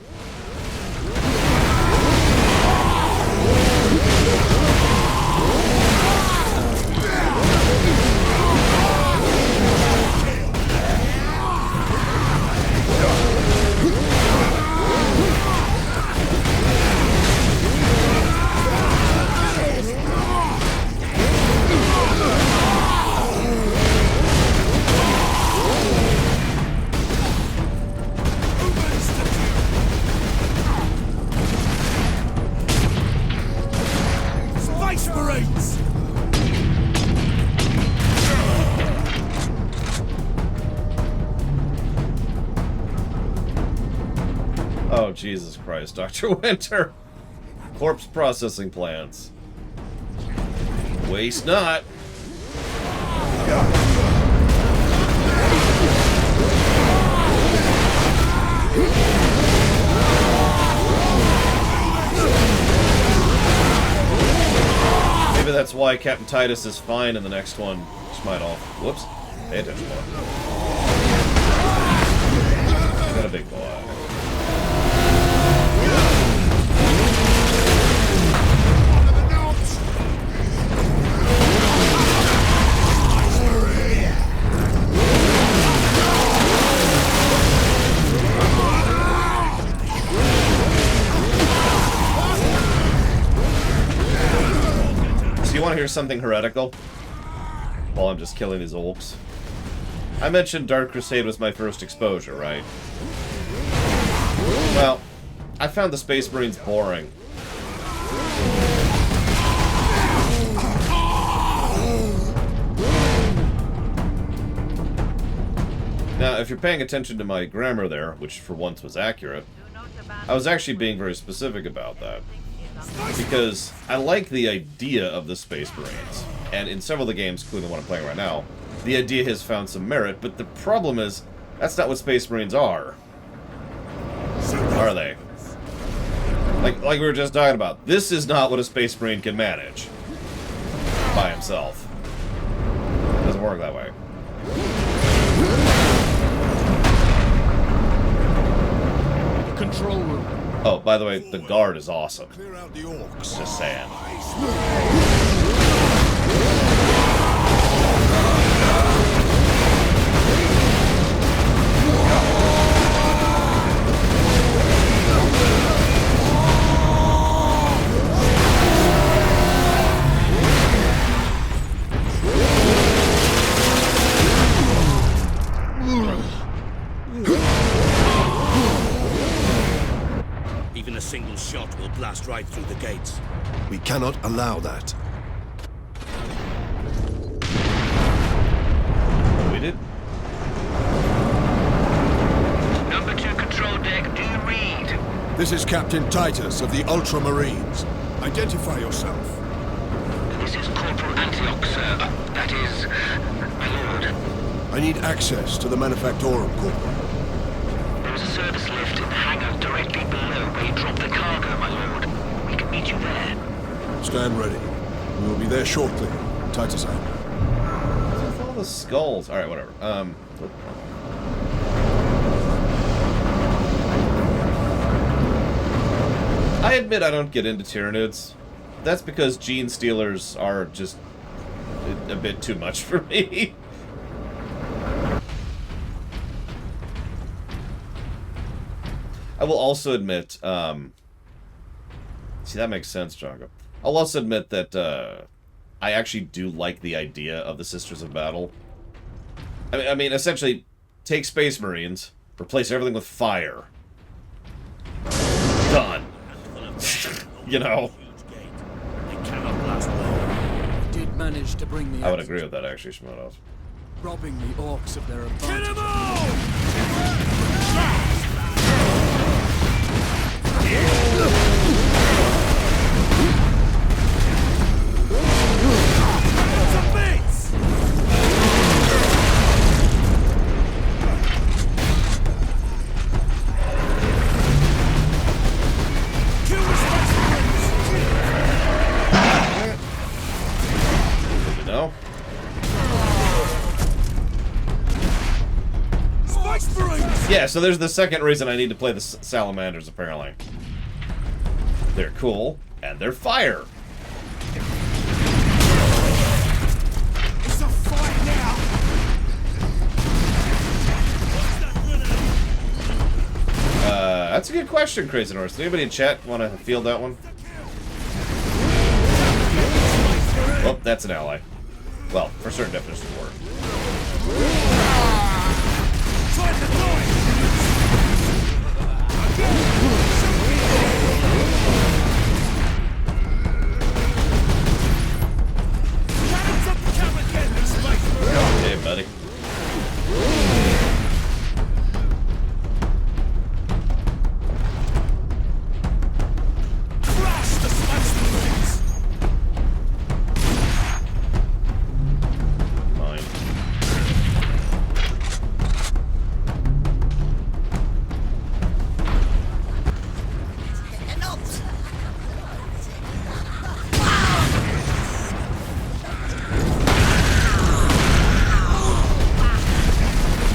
Space Marines! Oh, Jesus Christ, Dr. Winter. Corpse processing plants. Waste not. Maybe that's why Captain Titus is fine in the next one. Smite off. Whoops. Pay attention. Got a big boy. You want to hear something heretical? While I'm just killing these orcs. I mentioned Dark Crusade was my first exposure, right? Well, I found the Space Marines boring. Now, if you're paying attention to my grammar there, which for once was accurate, I was actually being very specific about that. Because I like the idea of the Space Marines, and in several of the games, including the one I'm playing right now, the idea has found some merit, but the problem is, that's not what Space Marines are. Are they? Like we were just talking about, this is not what a Space Marine can manage. By himself. It doesn't work that way. The control room. Oh, by the way, the guard is awesome. Just saying. Even a single shot will blast right through the gates. We cannot allow that. We did? Number 2 control deck, do you read? This is Captain Titus of the Ultramarines. Identify yourself. This is Corporal Antioch, sir. That is, my lord. I need access to the Manufactorum, Corporal. There is a service lift in the hangar directly below where you drop the cargo, my lord. We can meet you there. Stand ready. We will be there shortly. Titus out. What's with all the skulls? Alright, whatever. I admit I don't get into Tyranids. That's because gene stealers are just a bit too much for me. I will also admit, see, that makes sense, Django. I'll also admit that I actually do like the idea of the Sisters of Battle. I mean, essentially, take Space Marines, replace everything with fire. Done. You know. I did manage to bring the I would agree with that, actually, Shimonos. robbing the orcs of their advantage. Kill 'em all! No? Yeah, so there's the second reason I need to play the Salamanders, apparently. They're cool, and they're fire. It's a fight now! That's a good question, Crazy Norse. Does anybody in chat want to field that one? Oh, that's an ally. Well, for certain definitions of word. Hey, buddy. Fine.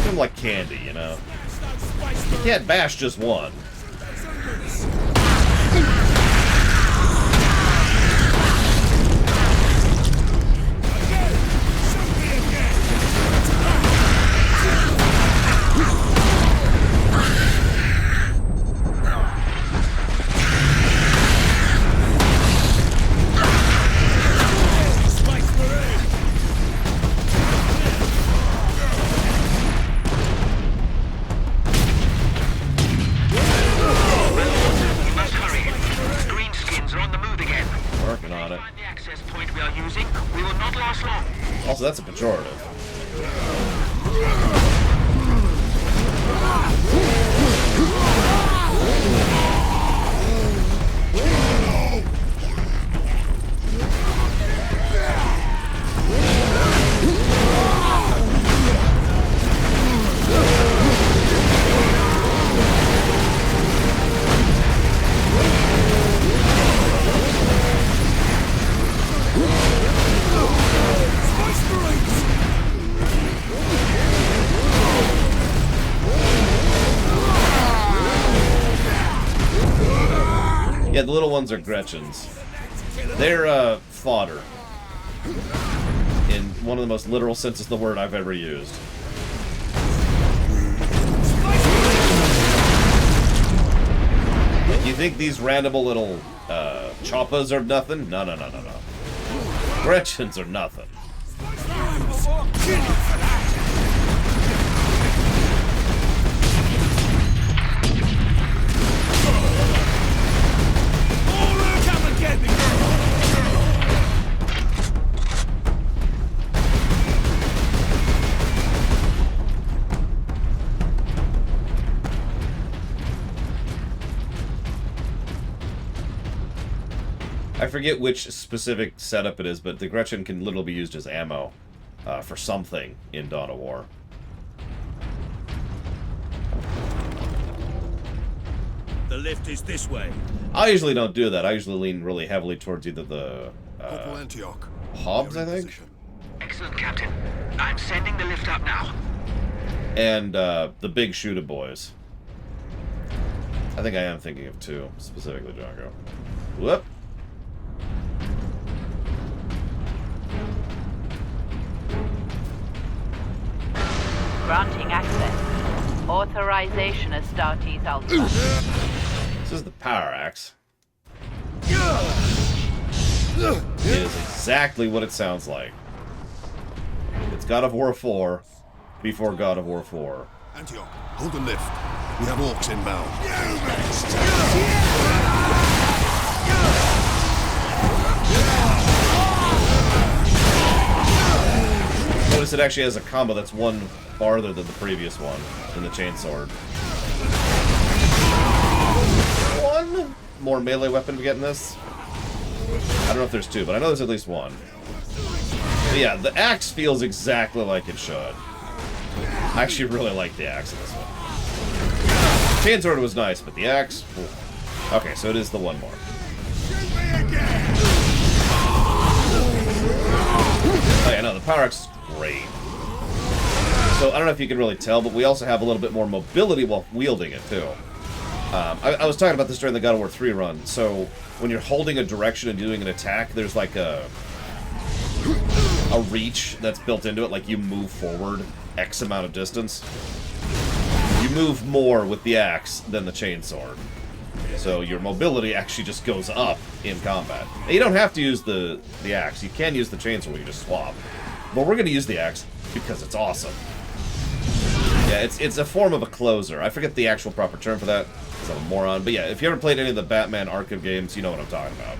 Them like candy, you know. You can't bash just one. Working on it. The access point we are using, we will not last long. Also, that's a pejorative. Yeah, the little ones are Gretchens. They're, fodder. In one of the most literal senses of the word I've ever used. You think these random little, choppas are nothing? No, no, no, no, no. Gretchens are nothing. I forget which specific setup it is, but the Gretchen can literally be used as ammo for something in Dawn of War. The lift is this way. I usually don't do that. I usually lean really heavily towards either the Corporal Antioch. Hobbs, I think, Excellent, Captain. I'm sending the lift up now. and the big shooter boys. I think I am thinking of two specifically, Django. Whoop. Granting access. Authorization Astartes Alpha. This is the power axe. It is exactly what it sounds like. It's God of War 4 before God of War 4. Antioch, hold the lift. We have orcs inbound. Notice it actually has a combo that's one farther than the previous one in the chainsword. One more melee weapon to get in this. I don't know if there's two, but I know there's at least one. But yeah, the axe feels exactly like it should. I actually really like the axe in this one. Chainsword was nice, but the axe... Ooh. Okay, so it is the one more. Oh yeah, no, the power axe is great. So I don't know if you can really tell, but we also have a little bit more mobility while wielding it, too. I was talking about this during the God of War 3 run. So when you're holding a direction and doing an attack, there's like a reach that's built into it, like you move forward X amount of distance. You move more with the axe than the chainsword. So your mobility actually just goes up in combat. And you don't have to use the axe. You can use the chainsword, you just swap. But we're going to use the axe because it's awesome. Yeah, it's a form of a closer. I forget the actual proper term for that, because I'm a moron. But yeah, if you ever played any of the Batman Arkham games, you know what I'm talking about.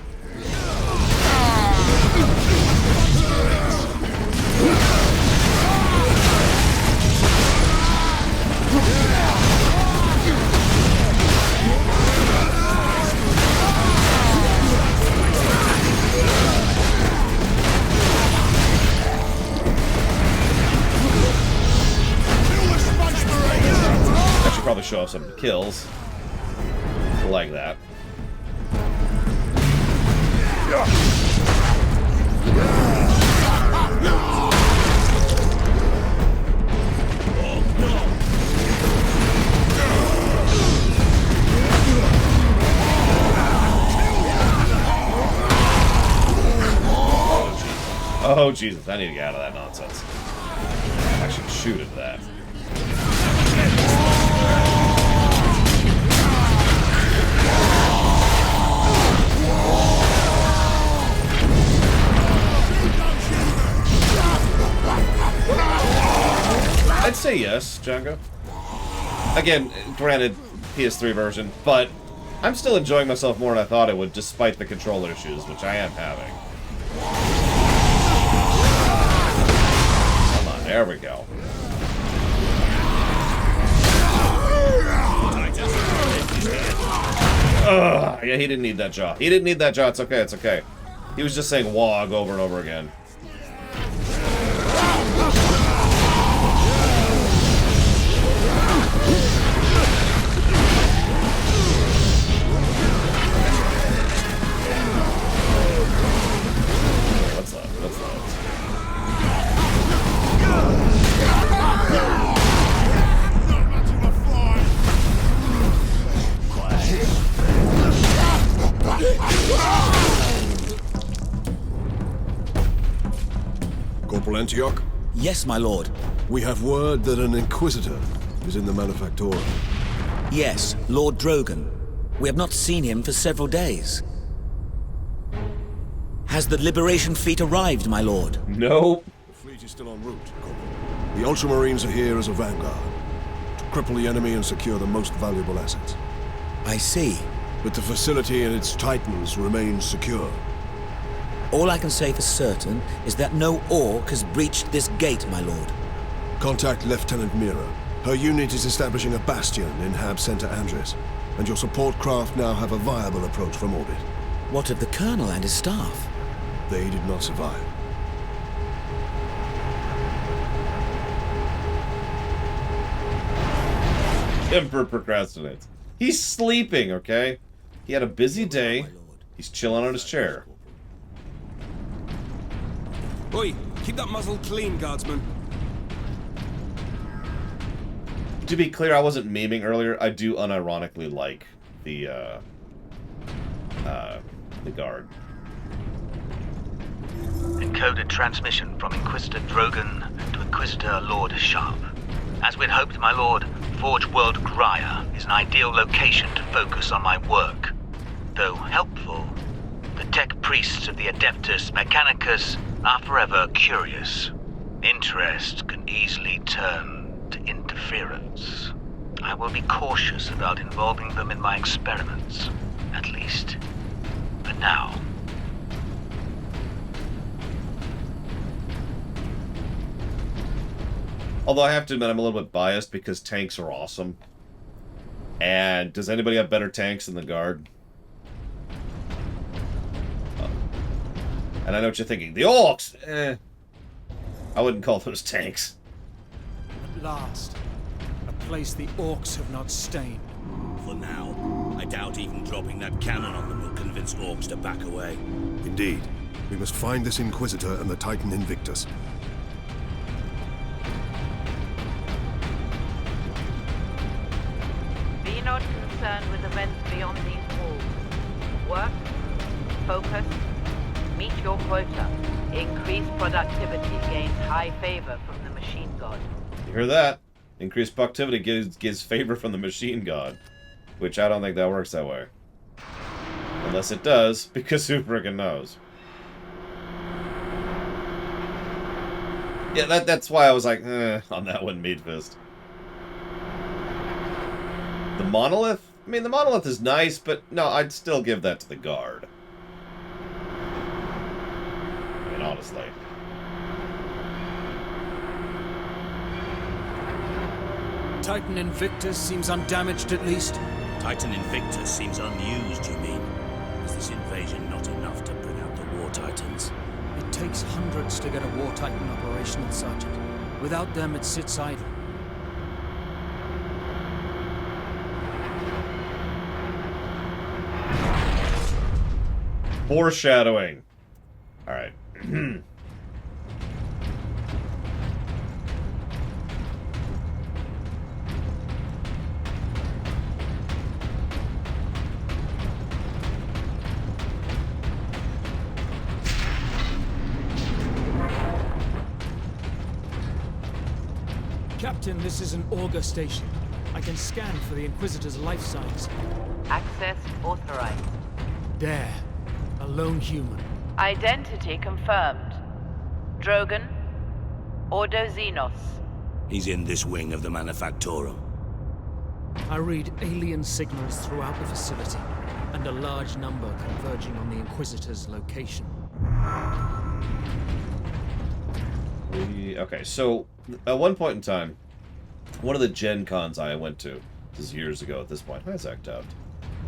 I should probably show off some of the kills. Like that. Oh, Jesus. I need to get out of that nonsense. I should shoot at that. I'd say yes, Django. Again, granted, PS3 version, but I'm still enjoying myself more than I thought I would, despite the controller issues, which I am having. Come on, there we go. Ugh, yeah, he didn't need that jaw. He didn't need that jaw. It's okay, it's okay. He was just saying "wog" over and over again. What's that? What's that? Corporal Antioch? Yes, my lord. We have word that an Inquisitor is in the Manufactorum. Yes, Lord Drogon. We have not seen him for several days. Has the Liberation fleet arrived, my lord? Nope. The fleet is still en route, Corporal. The Ultramarines are here as a vanguard, to cripple the enemy and secure the most valuable assets. I see. But the facility and its titans remain secure. All I can say for certain is that no orc has breached this gate, my lord. Contact Lieutenant Mira. Her unit is establishing a bastion in Hab Center Andres, and your support craft now have a viable approach from orbit. What of the Colonel and his staff? They did not survive. Emperor procrastinates. He's sleeping, okay? He had a busy day. He's chilling on his chair. Oi, keep that muzzle clean, guardsman. To be clear, I wasn't memeing earlier. I do unironically like the guard. Encoded transmission from Inquisitor Drogon to Inquisitor Lord Sharp. As we'd hoped, my lord, Forge World Graia is an ideal location to focus on my work. Though helpful, the tech priests of the Adeptus Mechanicus are forever curious. Interest can easily turn to interference. I will be cautious about involving them in my experiments, at least for now. Although I have to admit I'm a little bit biased because tanks are awesome. And does anybody have better tanks than the guard? And I know what you're thinking. The orcs! I wouldn't call those tanks. At last, a place the orcs have not stained. For now, I doubt even dropping that cannon on them will convince orcs to back away. Indeed. We must find this Inquisitor and the Titan Invictus. Be not concerned with events beyond these walls. Work, focus, meet your quota. Increased productivity gains high favor from the machine god. You hear that? Increased productivity gives favor from the machine god. Which I don't think that works that way. Unless it does, because who friggin' knows? Yeah, that's why I was like, on that one, Meat Fist. The monolith? I mean, the monolith is nice, but no, I'd still give that to the guard. I mean, honestly. Titan Invictus seems undamaged at least. Titan Invictus seems unused, you mean? Is this invasion not enough to bring out the War Titans? It takes hundreds to get a War Titan operational, Sergeant. Without them, it sits idle. Foreshadowing. Alright. Captain, this is an auger station. I can scan for the Inquisitor's life signs. Access authorized. There. A lone human. Identity confirmed. Drogon. Ordo Xenos. He's in this wing of the Manufactorum. I read alien signals throughout the facility, and a large number converging on the Inquisitor's location. Okay, so at one point in time, one of the Gen Cons I went to, this is years ago at this point, hi Zach Dowd,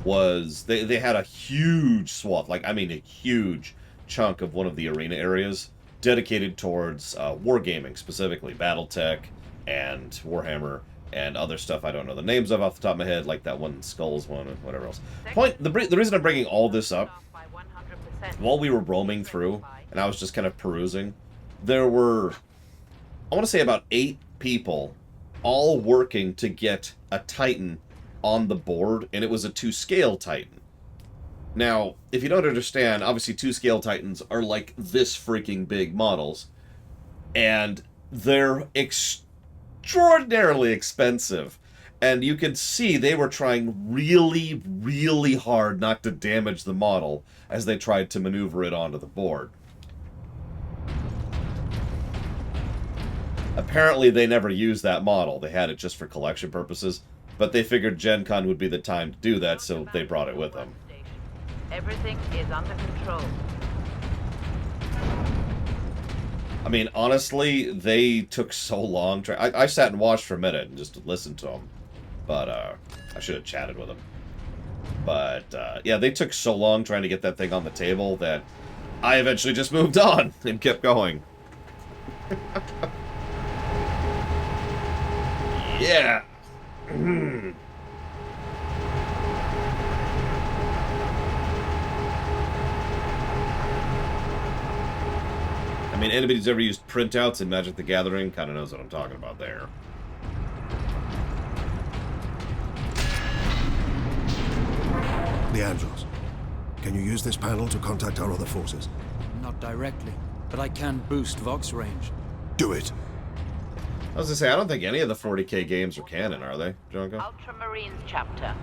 was they had a huge swath, like I mean a huge chunk of one of the arena areas dedicated towards wargaming, specifically BattleTech and Warhammer and other stuff I don't know the names of off the top of my head, like that one Skulls one and whatever else. The reason I'm bringing all this up, while we were roaming through and I was just kind of perusing, there were, I want to say about 8 people all working to get a Titan on the board, and it was a 2-scale Titan. Now, if you don't understand, obviously 2-scale Titans are like this freaking big models, and they're extraordinarily expensive. And you could see they were trying really, really hard not to damage the model as they tried to maneuver it onto the board. Apparently, they never used that model. They had it just for collection purposes. But they figured Gen Con would be the time to do that, so they brought it with them. Everything is under control. I mean, honestly, they took so long. I sat and watched for a minute and just listened to them. But, I should have chatted with them. But, yeah, they took so long trying to get that thing on the table that I eventually just moved on and kept going. Yeah. Anybody who's ever used printouts in Magic the Gathering kind of knows what I'm talking about there. Leandros, can you use this panel to contact our other forces? Not directly, but I can boost Vox range. Do it. I was gonna say, I don't think any of the 40k games are canon, are they, Jonko? Ultramarines chapter.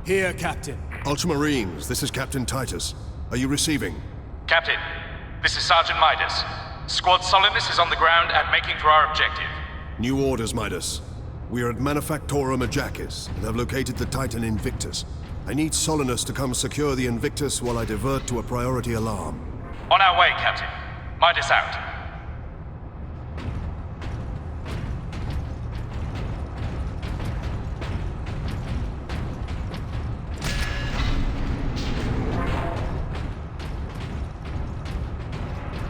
Here, Captain. Ultramarines, this is Captain Titus. Are you receiving? Captain, this is Sergeant Midas. Squad Solidus is on the ground and making for our objective. New orders, Midas. We are at Manufactorum Ajakis and have located the Titan Invictus. I need Solinus to come secure the Invictus while I divert to a priority alarm. On our way, Captain. Midas out.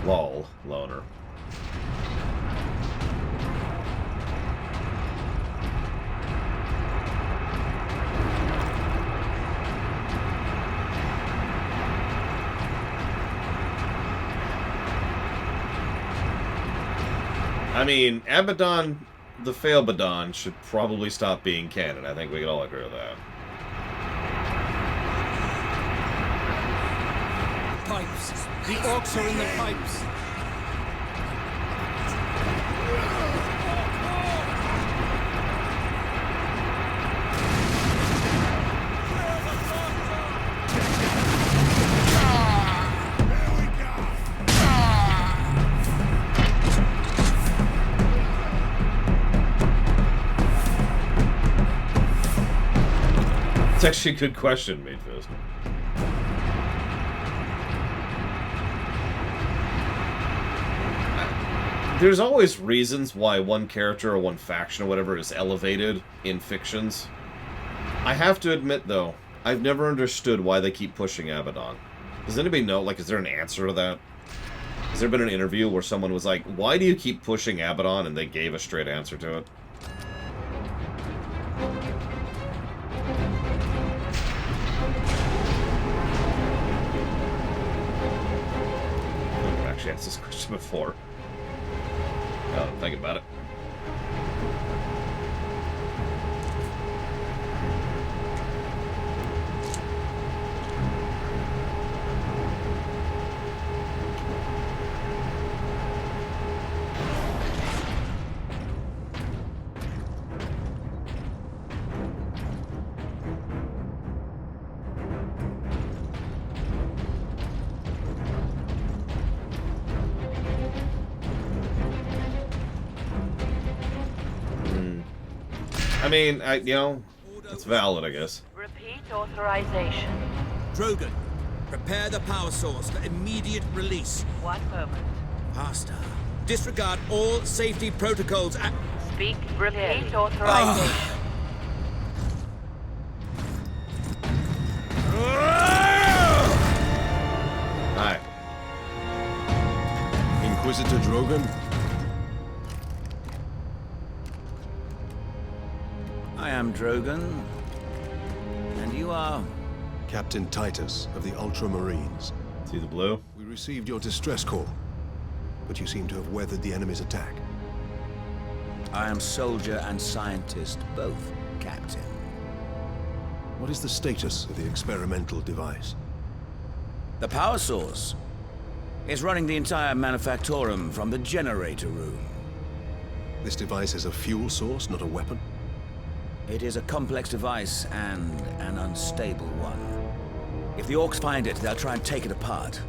Lol, loner. I mean, Abaddon, the Failbadon, should probably stop being canon. I think we can all agree with that. Pipes! The orcs are in the pipes! It's actually a good question, Maidfist. There's always reasons why one character or one faction or whatever is elevated in fictions. I have to admit, though, I've never understood why they keep pushing Abaddon. Does anybody know, like, is there an answer to that? Has there been an interview where someone was like, why do you keep pushing Abaddon? And they gave a straight answer to it. I've actually asked this question before. I'm thinking about it. I mean, you know, it's valid, I guess. Repeat authorization. Drogon, prepare the power source for immediate release. 1 moment. Faster. Disregard all safety protocols and... Speak. Repeat authorization. Hi. Inquisitor Drogon? I am Drogon. And you are... Captain Titus of the Ultramarines. See the blue? We received your distress call, but you seem to have weathered the enemy's attack. I am soldier and scientist, both, Captain. What is the status of the experimental device? The power source is running the entire Manufactorum from the generator room. This device is a fuel source, not a weapon? It is a complex device and an unstable one. If the orcs find it, they'll try and take it apart.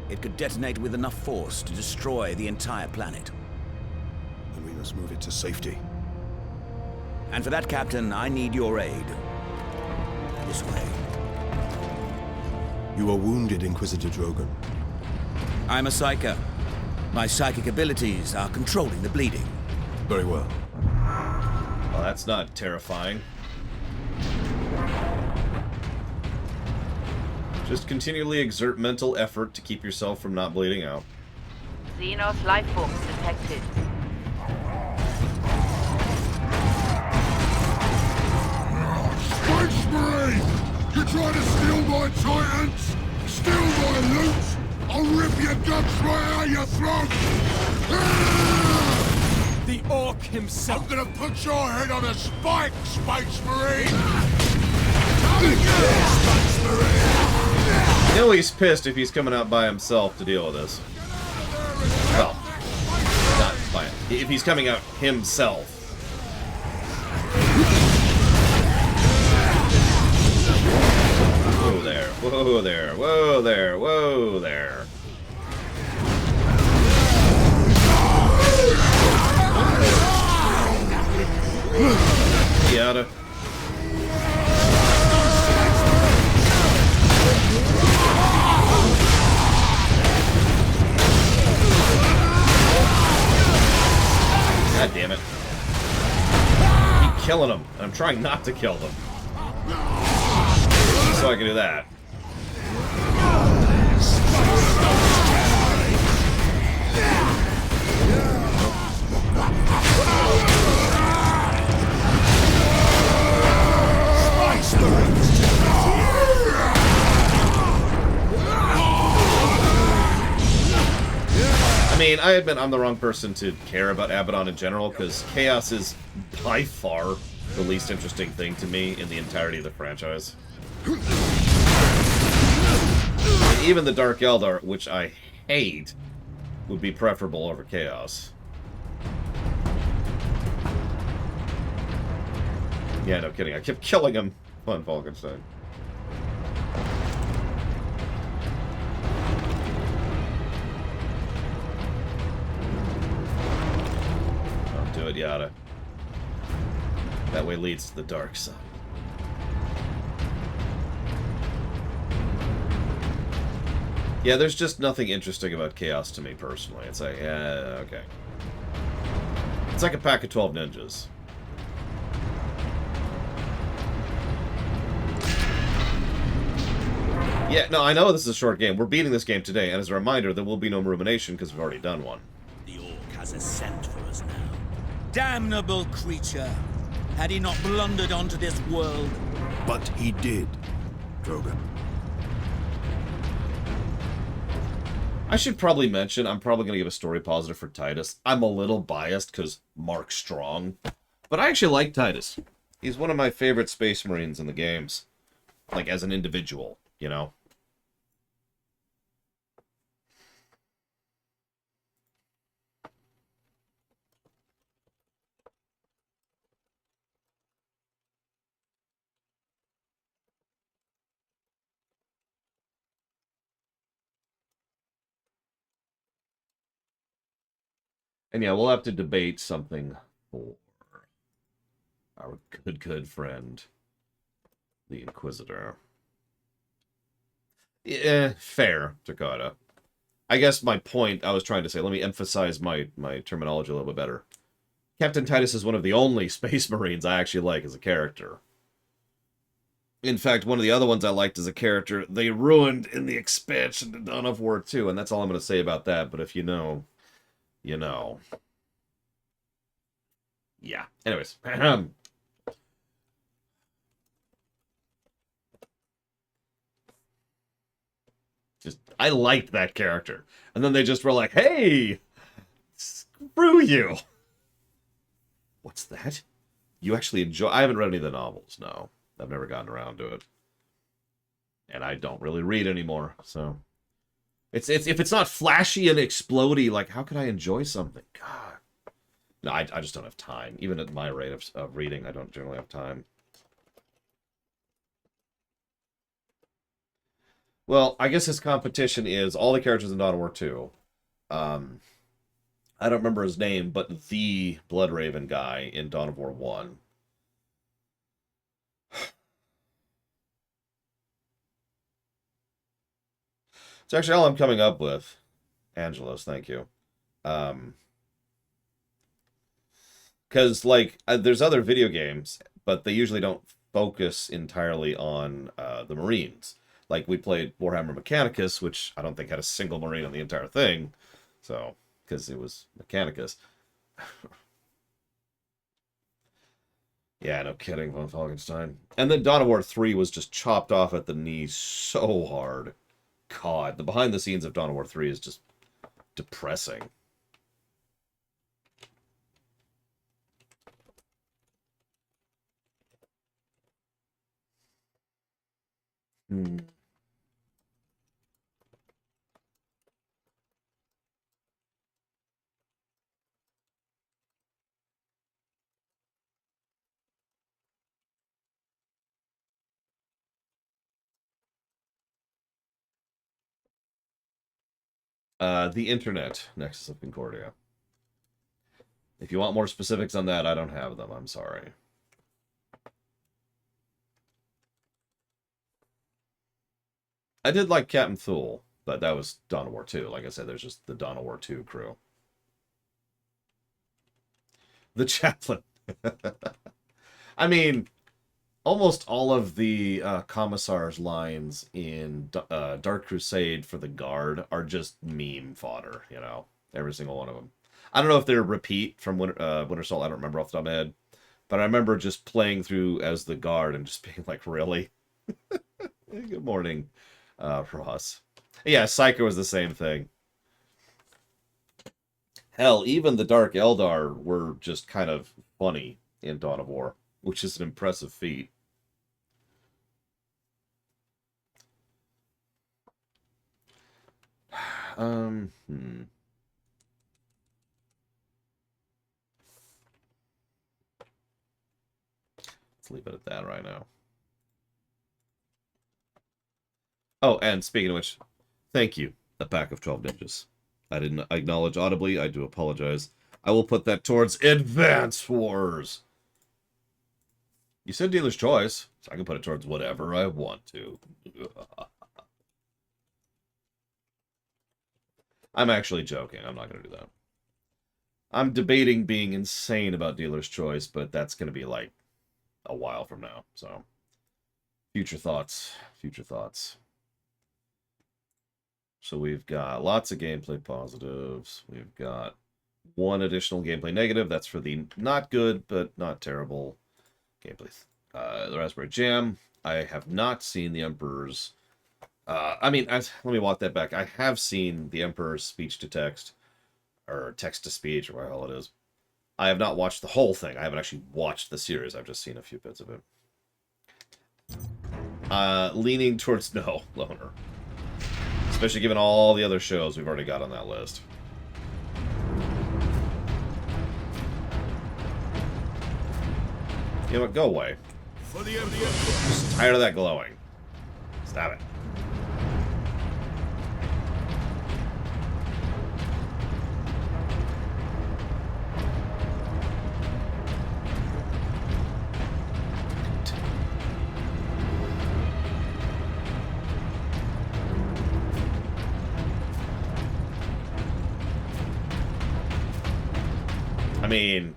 It could detonate with enough force to destroy the entire planet. Then we must move it to safety. And for that, Captain, I need your aid. This way. You are wounded, Inquisitor Drogon. I'm a psyker. My psychic abilities are controlling the bleeding. Very well. Well, that's not terrifying. Just continually exert mental effort to keep yourself from not bleeding out. Xenos life forms detected. Space Marine! You trying to steal my Titans? Steal my loot? I'll rip your guts right out your throat! The Orc himself! I'm gonna put your head on a spike, Space Marine! Space Marine! You know he's pissed if he's coming out by himself to deal with this. Well, not by it. If he's coming out himself. Whoa there, whoa there, whoa there, whoa there. Yada. God damn it. I keep killing them, and I'm trying not to kill them. So I can do that. I mean, I admit I'm the wrong person to care about Abaddon in general, because Chaos is by far the least interesting thing to me in the entirety of the franchise. And even the Dark Eldar, which I hate, would be preferable over Chaos. Yeah, no kidding. I kept killing him. Fun, Falkenstein. Don't do it, Yada. That way leads to the dark side. Yeah, there's just nothing interesting about Chaos to me, personally. It's like, yeah, okay. It's like a pack of 12 ninjas. Yeah, no, I know this is a short game. We're beating this game today, and as a reminder, there will be no rumination because we've already done one. The Orc has a scent for us now. Damnable creature! Had he not blundered onto this world? But he did, Drogon. I should probably mention, I'm probably going to give a story positive for Titus. I'm a little biased because Mark Strong. But I actually like Titus. He's one of my favorite Space Marines in the games. Like, as an individual, you know? And yeah, we'll have to debate something for our good friend, the Inquisitor. Yeah, fair, Takata. I guess my point I was trying to say, let me emphasize my terminology a little bit better. Captain Titus is one of the only Space Marines I actually like as a character. In fact, one of the other ones I liked as a character, they ruined in the expansion to Dawn of War 2, and that's all I'm going to say about that, but if you know... You know. Yeah. Anyways. Just, I liked that character. And then they just were like, hey! Screw you! What's that? You actually enjoy... I haven't read any of the novels, no. I've never gotten around to it. And I don't really read anymore, so... It's if it's not flashy and explodey, like, how could I enjoy something? God. No, I just don't have time. Even at my rate of reading, I don't generally have time. Well, I guess his competition is all the characters in Dawn of War 2. I don't remember his name, but the Bloodraven guy in Dawn of War 1. It's actually all I'm coming up with. Angelos, thank you. Because, like, there's other video games, but they usually don't focus entirely on the Marines. Like, we played Warhammer Mechanicus, which I don't think had a single Marine on the entire thing. So, because it was Mechanicus. Yeah, no kidding, Von Falkenstein. And then Dawn of War 3 was just chopped off at the knee so hard. God, the behind the scenes of Dawn of War 3 is just depressing. Hmm. The Internet, Nexus of Concordia. If you want more specifics on that, I don't have them. I'm sorry. I did like Captain Thule, but that was Dawn of War 2. Like I said, there's just the Dawn of War 2 crew. The Chaplain. I mean, almost all of the Commissar's lines in Dark Crusade for the Guard are just meme fodder, you know? Every single one of them. I don't know if they're repeat from Winter Assault, I don't remember off the top of my head. But I remember just playing through as the Guard and just being like, really? Good morning, Ross. Yeah, Psycho was the same thing. Hell, even the Dark Eldar were just kind of funny in Dawn of War, which is an impressive feat. Let's leave it at that right now. Oh, and speaking of which, thank you, a pack of 12 ninjas. I didn't acknowledge audibly. I do apologize. I will put that towards Advance Wars. You said dealer's choice, so I can put it towards whatever I want to. I'm actually joking. I'm not going to do that. I'm debating being insane about dealer's choice, but that's going to be like a while from now. So, future thoughts. Future thoughts. So we've got lots of gameplay positives. We've got one additional gameplay negative. That's for the not good, but not terrible gameplay. The Raspberry Jam. I have not seen the Emperor's... let me walk that back. I have seen the Emperor's speech-to-text, or text-to-speech, or what the hell it is. I have not watched the whole thing. I haven't actually watched the series. I've just seen a few bits of it. Leaning towards no, Loner. Especially given all the other shows we've already got on that list. You know what? Go away. For the Emperor. Just tired of that glowing. Stop it. I mean,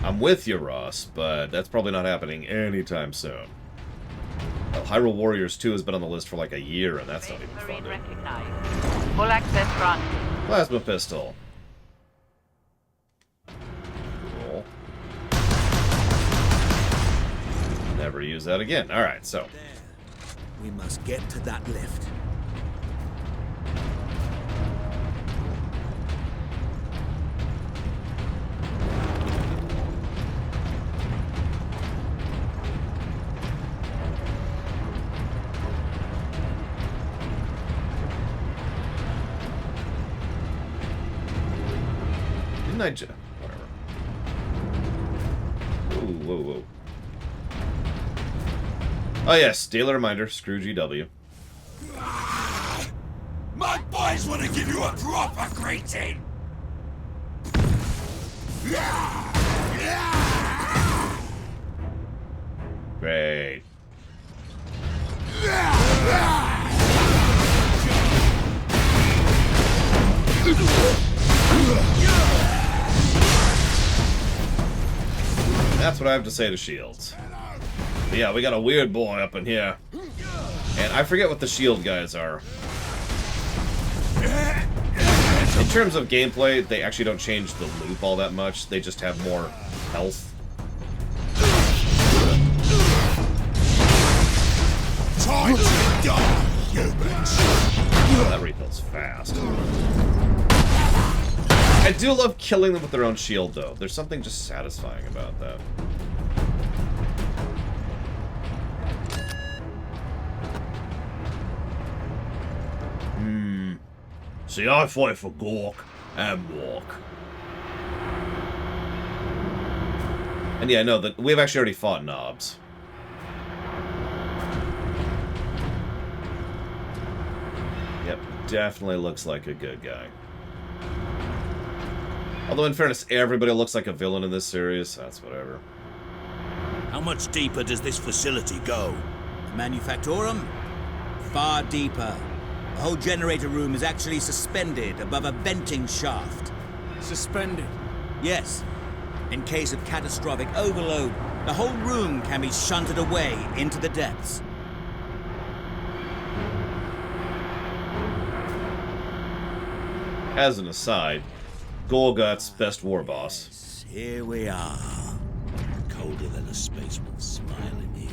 I'm with you, Ross, but that's probably not happening anytime soon. Well, Hyrule Warriors 2 has been on the list for like a year, and that's not even fun. Full access granted. Plasma pistol. Cool. Never use that again. Alright, so. We must get to that lift. Whatever. Whoa, whoa. Oh yes, daily reminder, screw GW. My boys want to give you a proper greeting! Great. That's what I have to say to Shields. But yeah, we got a weird boy up in here. And I forget what the Shield guys are. In terms of gameplay, they actually don't change the loop all that much. They just have more health Time to die, humans! Oh, that refills fast. I do love killing them with their own shield, though. There's something just satisfying about that. See, I fight for Gork and Walk. And yeah, no, that we've actually already fought Knobs. Yep, definitely looks like a good guy. Although, in fairness, everybody looks like a villain in this series. That's whatever. How much deeper does this facility go? Manufactorum? Far deeper. The whole generator room is actually suspended above a venting shaft. Suspended? Yes. In case of catastrophic overload, the whole room can be shunted away into the depths. As an aside, Golgot's best war boss. Here we are. Colder than a spaceman's smile in here.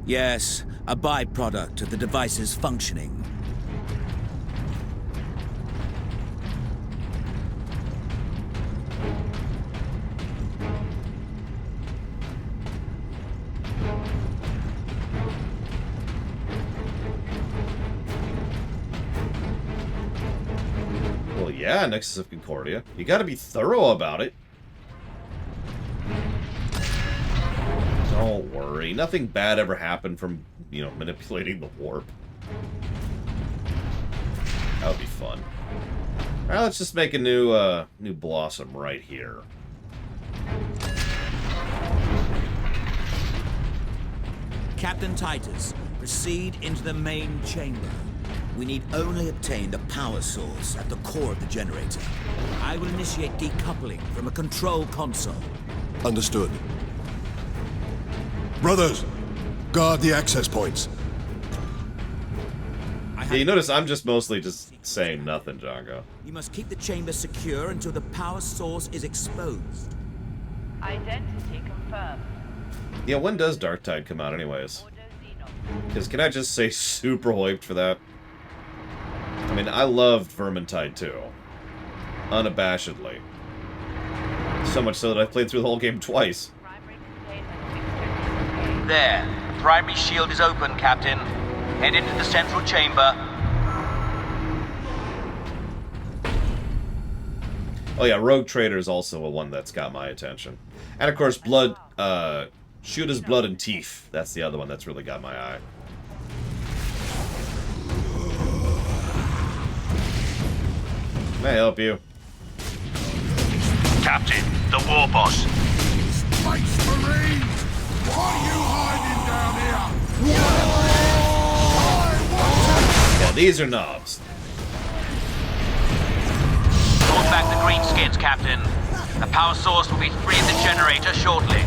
Yes, a byproduct of the device's functioning. Well, yeah, Nexus of Concordia. You gotta be thorough about it. Don't worry. Nothing bad ever happened from, you know, manipulating the warp. That would be fun. Alright, let's just make a new Blossom right here. Captain Titus, proceed into the main chamber. We need only obtain the power source at the core of the generator. I will initiate decoupling from a control console. Understood. Brothers, guard the access points. Yeah, you notice I'm just mostly just saying nothing, Django. You must keep the chamber secure until the power source is exposed. Identity confirmed. Yeah, when does Darktide come out anyways? Because can I just say super hyped for that? I mean, I loved Vermintide 2. Unabashedly. So much so that I played through the whole game twice. There. Primary shield is open, Captain. Head into the central chamber. Oh yeah, Rogue Trader is also a one that's got my attention. And of course, Shoot His Blood and Teeth. That's the other one that's really got my eye. May I help you? Captain, the war boss. Space Marines! Why are you hiding down here? Yeah, these are knobs. Call back the greenskins, Captain. The power source will be free of the generator shortly.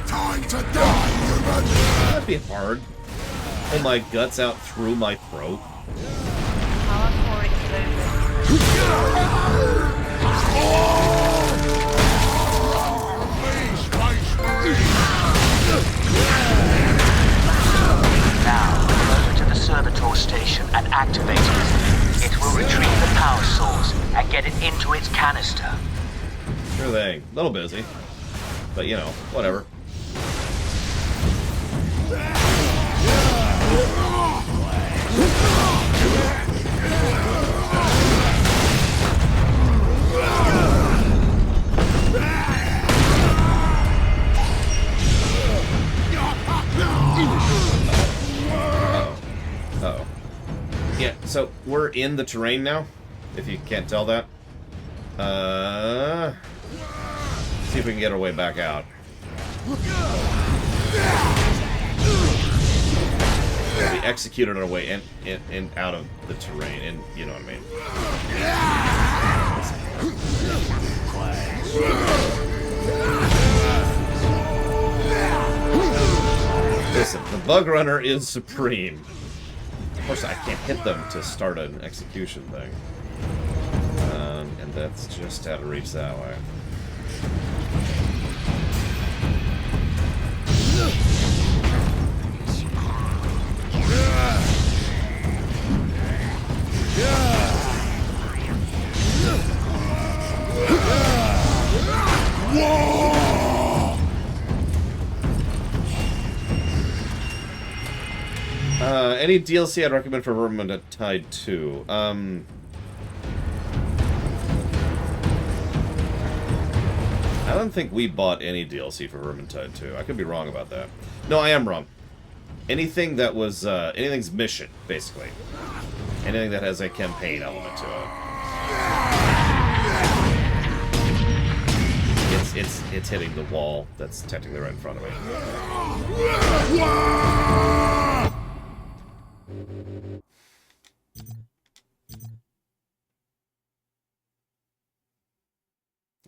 Time to die, human! That'd be hard. Pull my guts out through my throat. Power core exploded. Now, go to the servitor station and activate it. It will retrieve the power source and get it into its canister. Sure thing. A little busy. But, you know, whatever. Uh-oh. Yeah, so we're in the terrain now, if you can't tell that. See if we can get our way back out. We executed our way in out of the terrain, and you know what I mean. Listen, the Bug Runner is supreme. Of course, I can't hit them to start an execution thing. That's just out of reach that way. Any DLC I'd recommend for Vermintide 2? I don't think we bought any DLC for Vermintide 2. I could be wrong about that. No, I am wrong. Anything that was, anything's mission, basically. Anything that has a campaign element to it. It's hitting the wall that's technically right in front of me.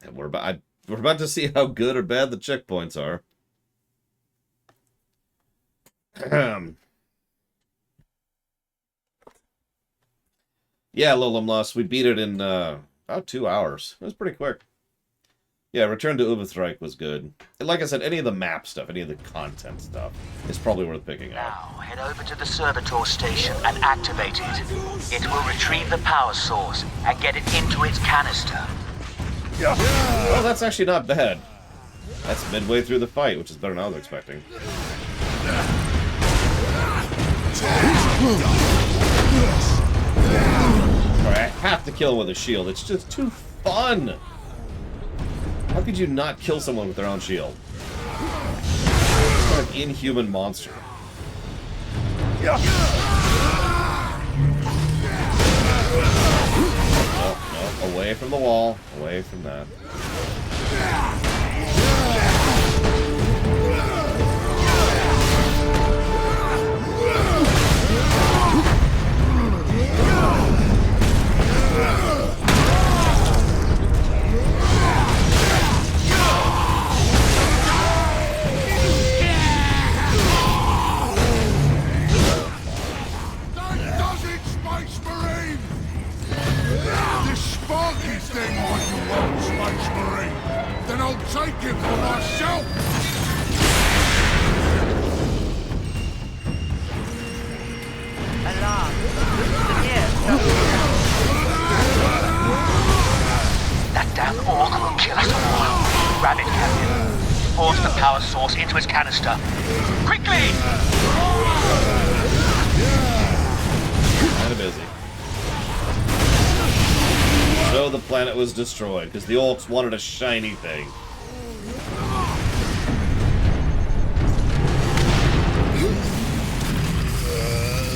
And we're about to see how good or bad the checkpoints are. Yeah, Lolum Lost, we beat it in about 2 hours. It was pretty quick. Yeah, Return to Uberthreich was good. And like I said, any of the map stuff, any of the content stuff, is probably worth picking up. Now, head over to the Servitor station and activate it. It will retrieve the power source and get it into its canister. Oh, that's actually not bad. That's midway through the fight, which is better than I was expecting. Alright, I have to kill him with a shield. It's just too fun! How could you not kill someone with their own shield? It's like an inhuman monster. No, no, away from the wall. Away from that. Sparky's thing what you want, Space Marine. Then I'll take it for myself. Alarm. That damn orc will kill us all. Grab it, Captain. Force the power source into its canister. Quickly! Kind of busy. So the planet was destroyed, because the orcs wanted a shiny thing.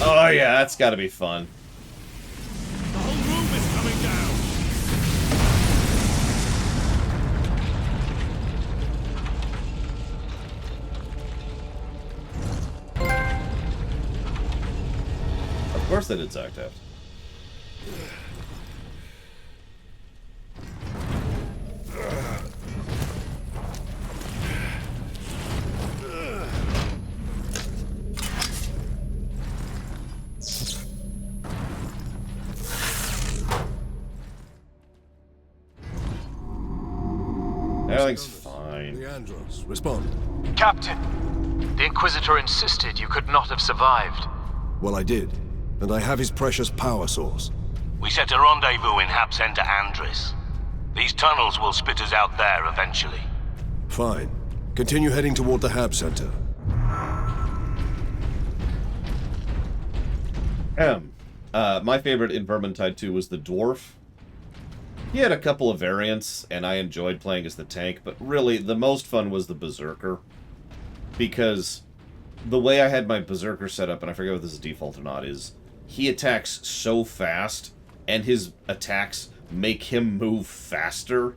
Oh yeah, that's gotta be fun. The whole room is coming down. Of course they did Zactaft. Everything's fine. Leandros, respond. Captain, the Inquisitor insisted you could not have survived. Well, I did. And I have his precious power source. We set a rendezvous in Hab Center Andris. These tunnels will spit us out there eventually. Fine. Continue heading toward the Hab Center. My favorite in Vermintide 2 was the Dwarf. He had a couple of variants, and I enjoyed playing as the tank, but really, the most fun was the Berserker. Because the way I had my Berserker set up, and I forget if this is default or not, is he attacks so fast, and his attacks make him move faster.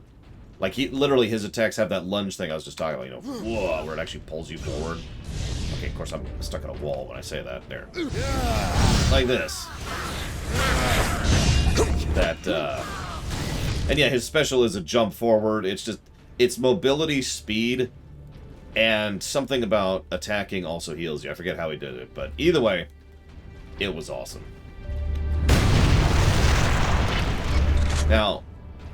Like, literally, his attacks have that lunge thing I was just talking about, you know, whoa, where it actually pulls you forward. Okay, of course, I'm stuck in a wall when I say that. There. Like this. And yeah, his special is a jump forward. It's just, it's mobility, speed, and something about attacking also heals you. I forget how he did it, but either way, it was awesome. Now,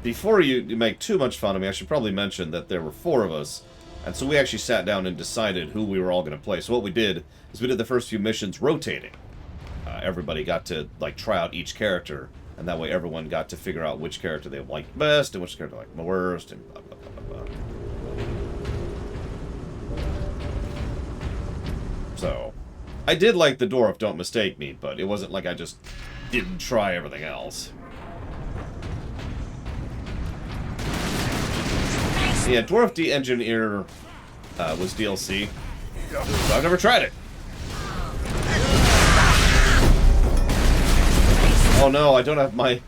before you make too much fun of me, I should probably mention that there were 4 of us, and so we actually sat down and decided who we were all going to play. So what we did is we did the first few missions rotating. Everybody got to, like, try out each character, and that way everyone got to figure out which character they liked best and which character they liked worst, and blah, blah, blah, blah, blah. So, I did like the dwarf, don't mistake me, but it wasn't like I just didn't try everything else. Yeah, Dwarf De-Engineer was DLC, so I've never tried it. Oh no, I don't have my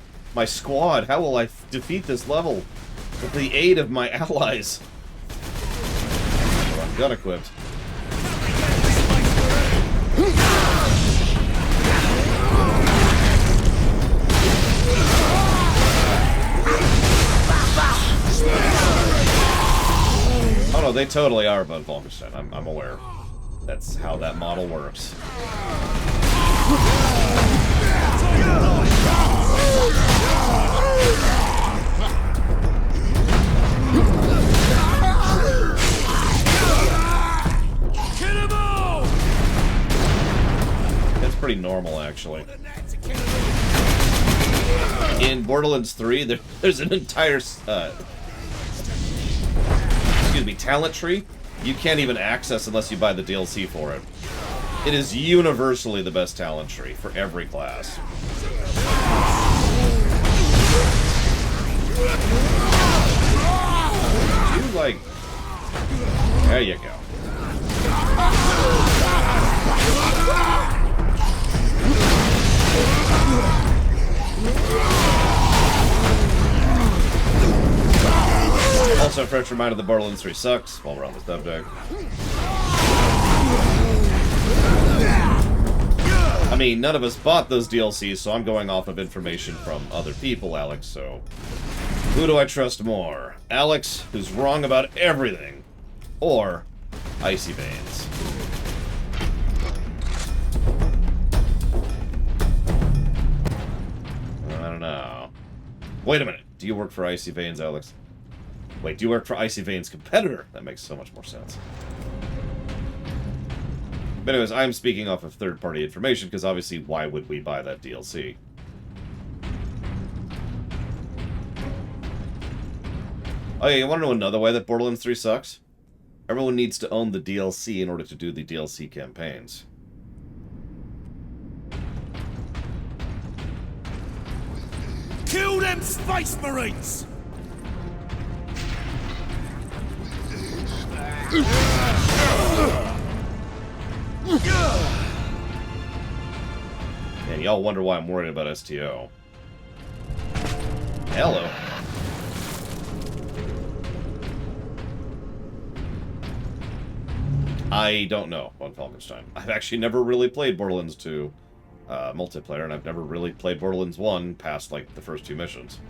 squad. How will I defeat this level with the aid of my allies? Well, I'm gun equipped. Oh no, they totally are above Wolfenstein. I'm aware. That's how that model works. That's pretty normal, actually. In Borderlands 3, there's an entire talent tree you can't even access unless you buy the DLC for it. It is universally the best talent tree for every class. You like... There you go. Also, a fresh reminder that Borderlands 3 sucks while we're on this subject. I mean, none of us bought those DLCs, so I'm going off of information from other people, Alex, so... Who do I trust more? Alex, who's wrong about everything, or Icy Veins? I don't know. Wait a minute. Do you work for Icy Veins, Alex? Wait, do you work for Icy Veins' competitor? That makes so much more sense. But anyways, I'm speaking off of third-party information, because obviously, why would we buy that DLC? Oh yeah, you want to know another way that Borderlands 3 sucks? Everyone needs to own the DLC in order to do the DLC campaigns. Kill them Space Marines! And y'all wonder why I'm worried about STO. Hello. I don't know on Falkenstein. I've actually never really played Borderlands 2 multiplayer, and I've never really played Borderlands 1 past, like, the first 2 missions.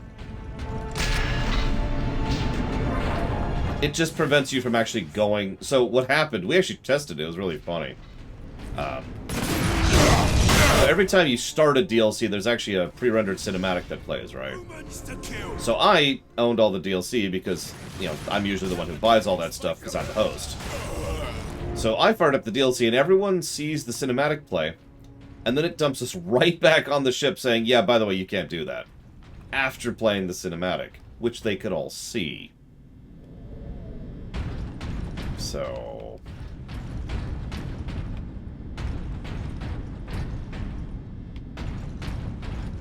It just prevents you from actually going... So, what happened, we actually tested it, it was really funny. Every time you start a DLC, there's actually a pre-rendered cinematic that plays, right? So I owned all the DLC because, you know, I'm usually the one who buys all that stuff because I'm the host. So I fired up the DLC and everyone sees the cinematic play, and then it dumps us right back on the ship saying, yeah, by the way, you can't do that. After playing the cinematic, which they could all see. So...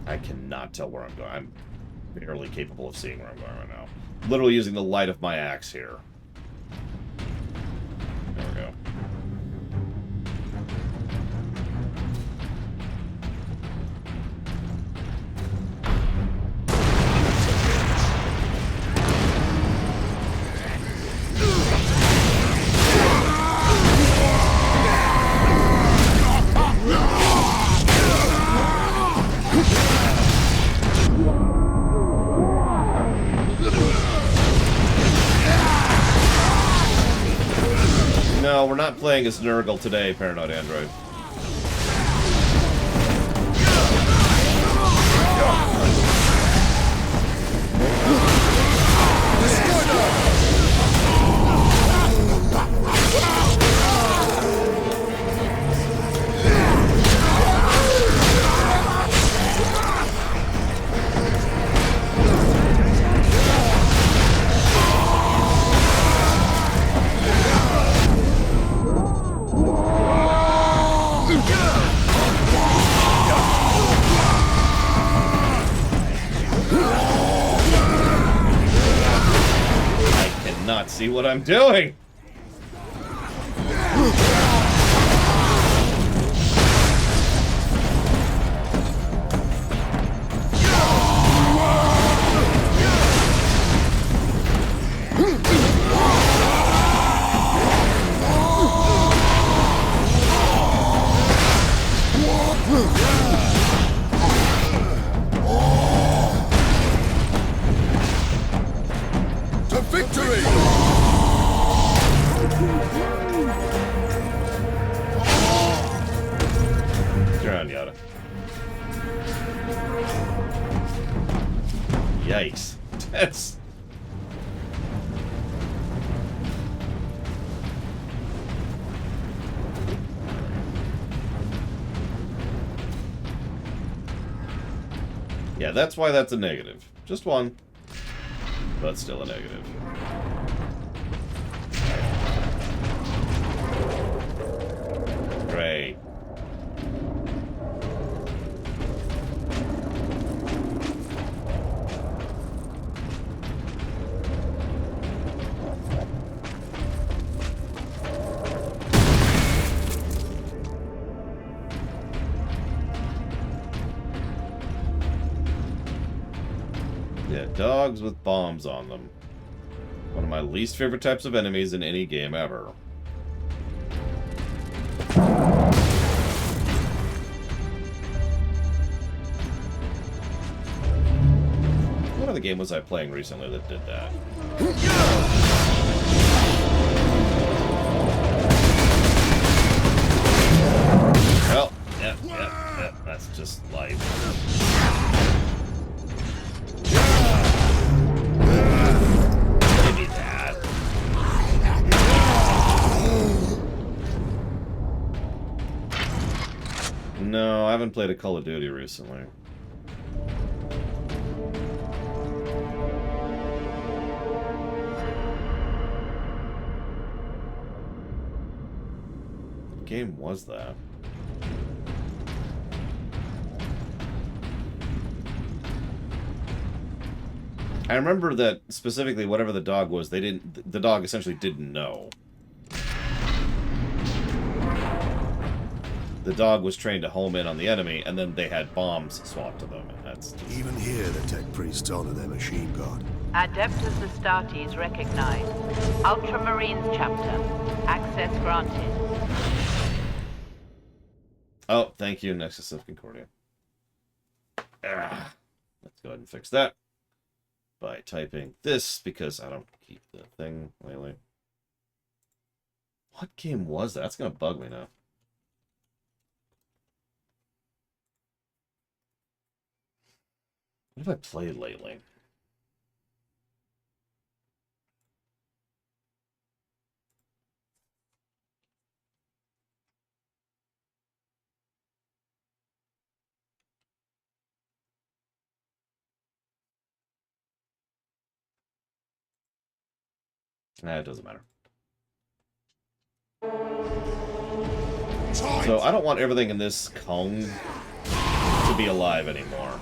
I cannot tell where I'm going. I'm barely capable of seeing where I'm going right now. Literally using the light of my axe here. There we go. No, we're not playing as Nurgle today, Paranoid Android. See what I'm doing? To victory! Turn on, Yoda. Yikes. That's... Yeah, that's why that's a negative. Just one. But still a negative. Great. Yeah, dogs with bombs on them. One of my least favorite types of enemies in any game ever. What other game was I playing recently that did that? Well, yep, that's just life. Maybe that. No, I haven't played a Call of Duty recently. What game was that? I remember that specifically whatever the dog was, the dog essentially didn't know. The dog was trained to home in on the enemy, and then they had bombs swapped to them, and that's just... Even here, the tech priests honor their machine god. Adeptus Astartes recognized. Ultramarines chapter. Access granted. Oh, thank you, Nexus of Concordia. Let's go ahead and fix that by typing this, because I don't keep the thing lately. What game was that? That's going to bug me now. What have I played lately? Nah, it doesn't matter. So I don't want everything in this cone to be alive anymore.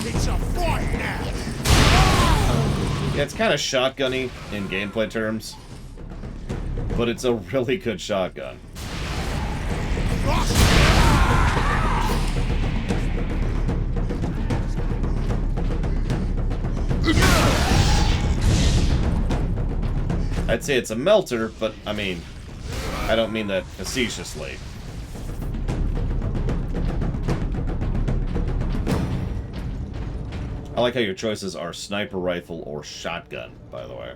It's a fight now! Yeah, it's kind of shotgunny in gameplay terms, but it's a really good shotgun. I'd say it's a melter, but I mean, I don't mean that facetiously. I like how your choices are sniper rifle or shotgun, by the way.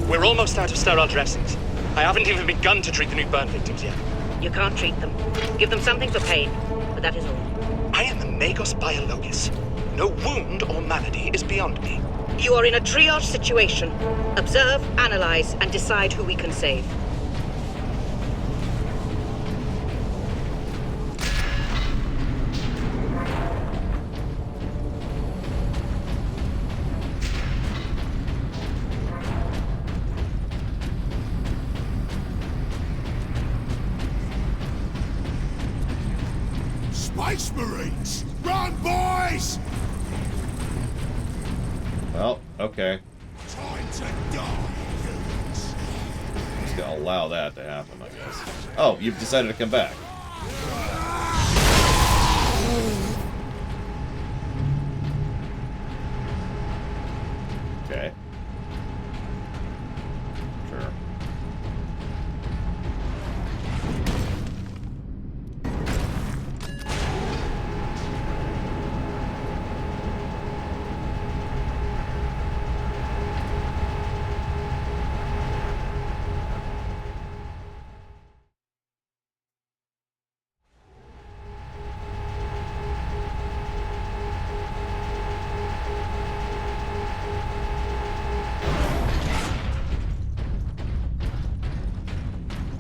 We're almost out of sterile dressings. I haven't even begun to treat the new burn victims yet. You can't treat them. Give them something for pain, but that is all. I am the Magos Biologus. No wound or malady is beyond me. You are in a triage situation. Observe, analyze, and decide who we can save. Space Marines! Run, boys! Well, okay. Time to die. Just gonna allow that to happen, I guess. Oh, you've decided to come back. Okay. Sure.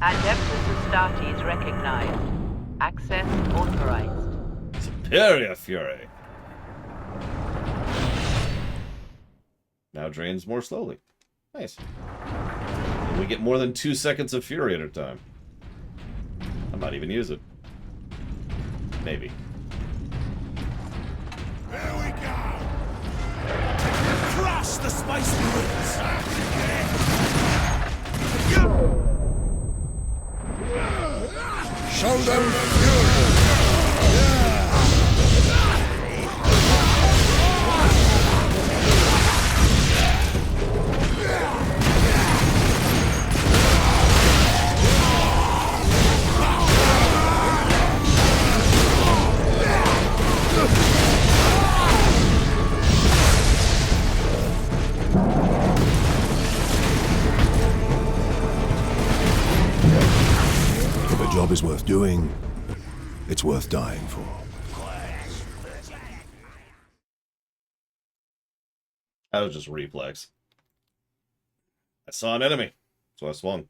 Adeptus Astartes recognized. Access authorized. Superior Fury. Now drains more slowly. Nice. And we get more than 2 seconds of Fury at a time. I might even use it. Maybe. Here we go! Crush the Space Marines! Show them fury! If a job is worth doing, it's worth dying for. That was just reflex. I saw an enemy, so I swung.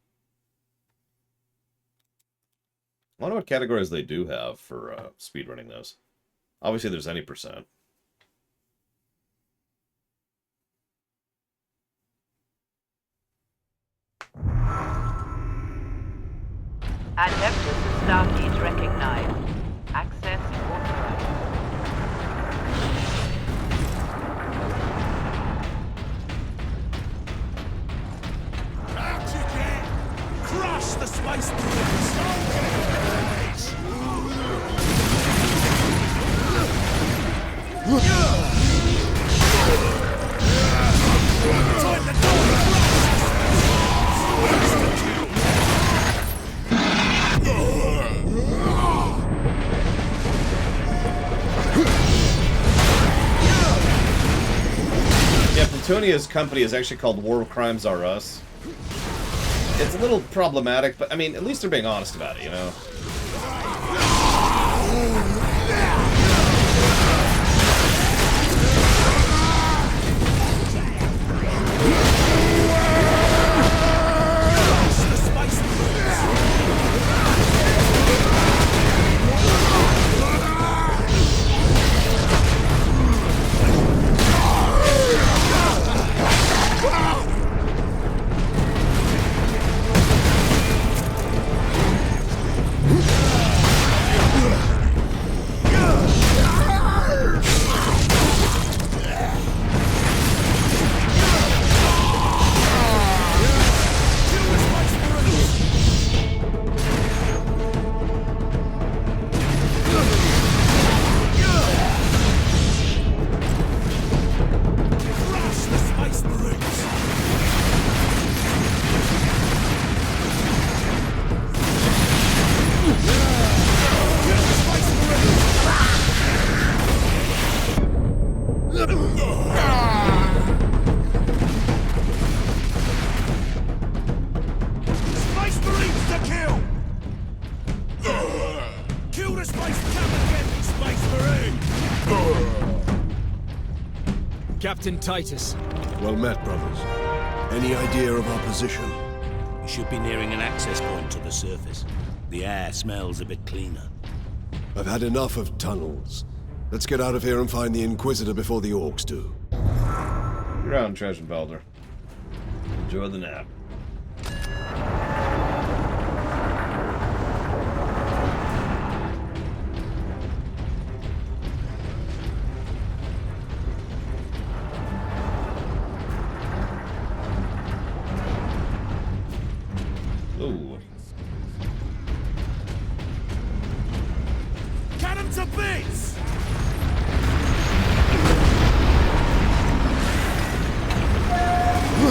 I wonder what categories they do have for speedrunning those. Obviously, there's any percent. Adeptus Astartes recognized. Access authorized. Crush the Space Marines! Time to go! Yeah, Plutonia's company is actually called War Crimes Are Us. It's a little problematic, but I mean, at least they're being honest about it, you know? Captain Titus. Well met, brothers. Any idea of our position? We should be nearing an access point to the surface. The air smells a bit cleaner. I've had enough of tunnels. Let's get out of here and find the Inquisitor before the Orcs do. You're on, Treasure-Belder. Enjoy the nap. Ooh. Cut him to bits!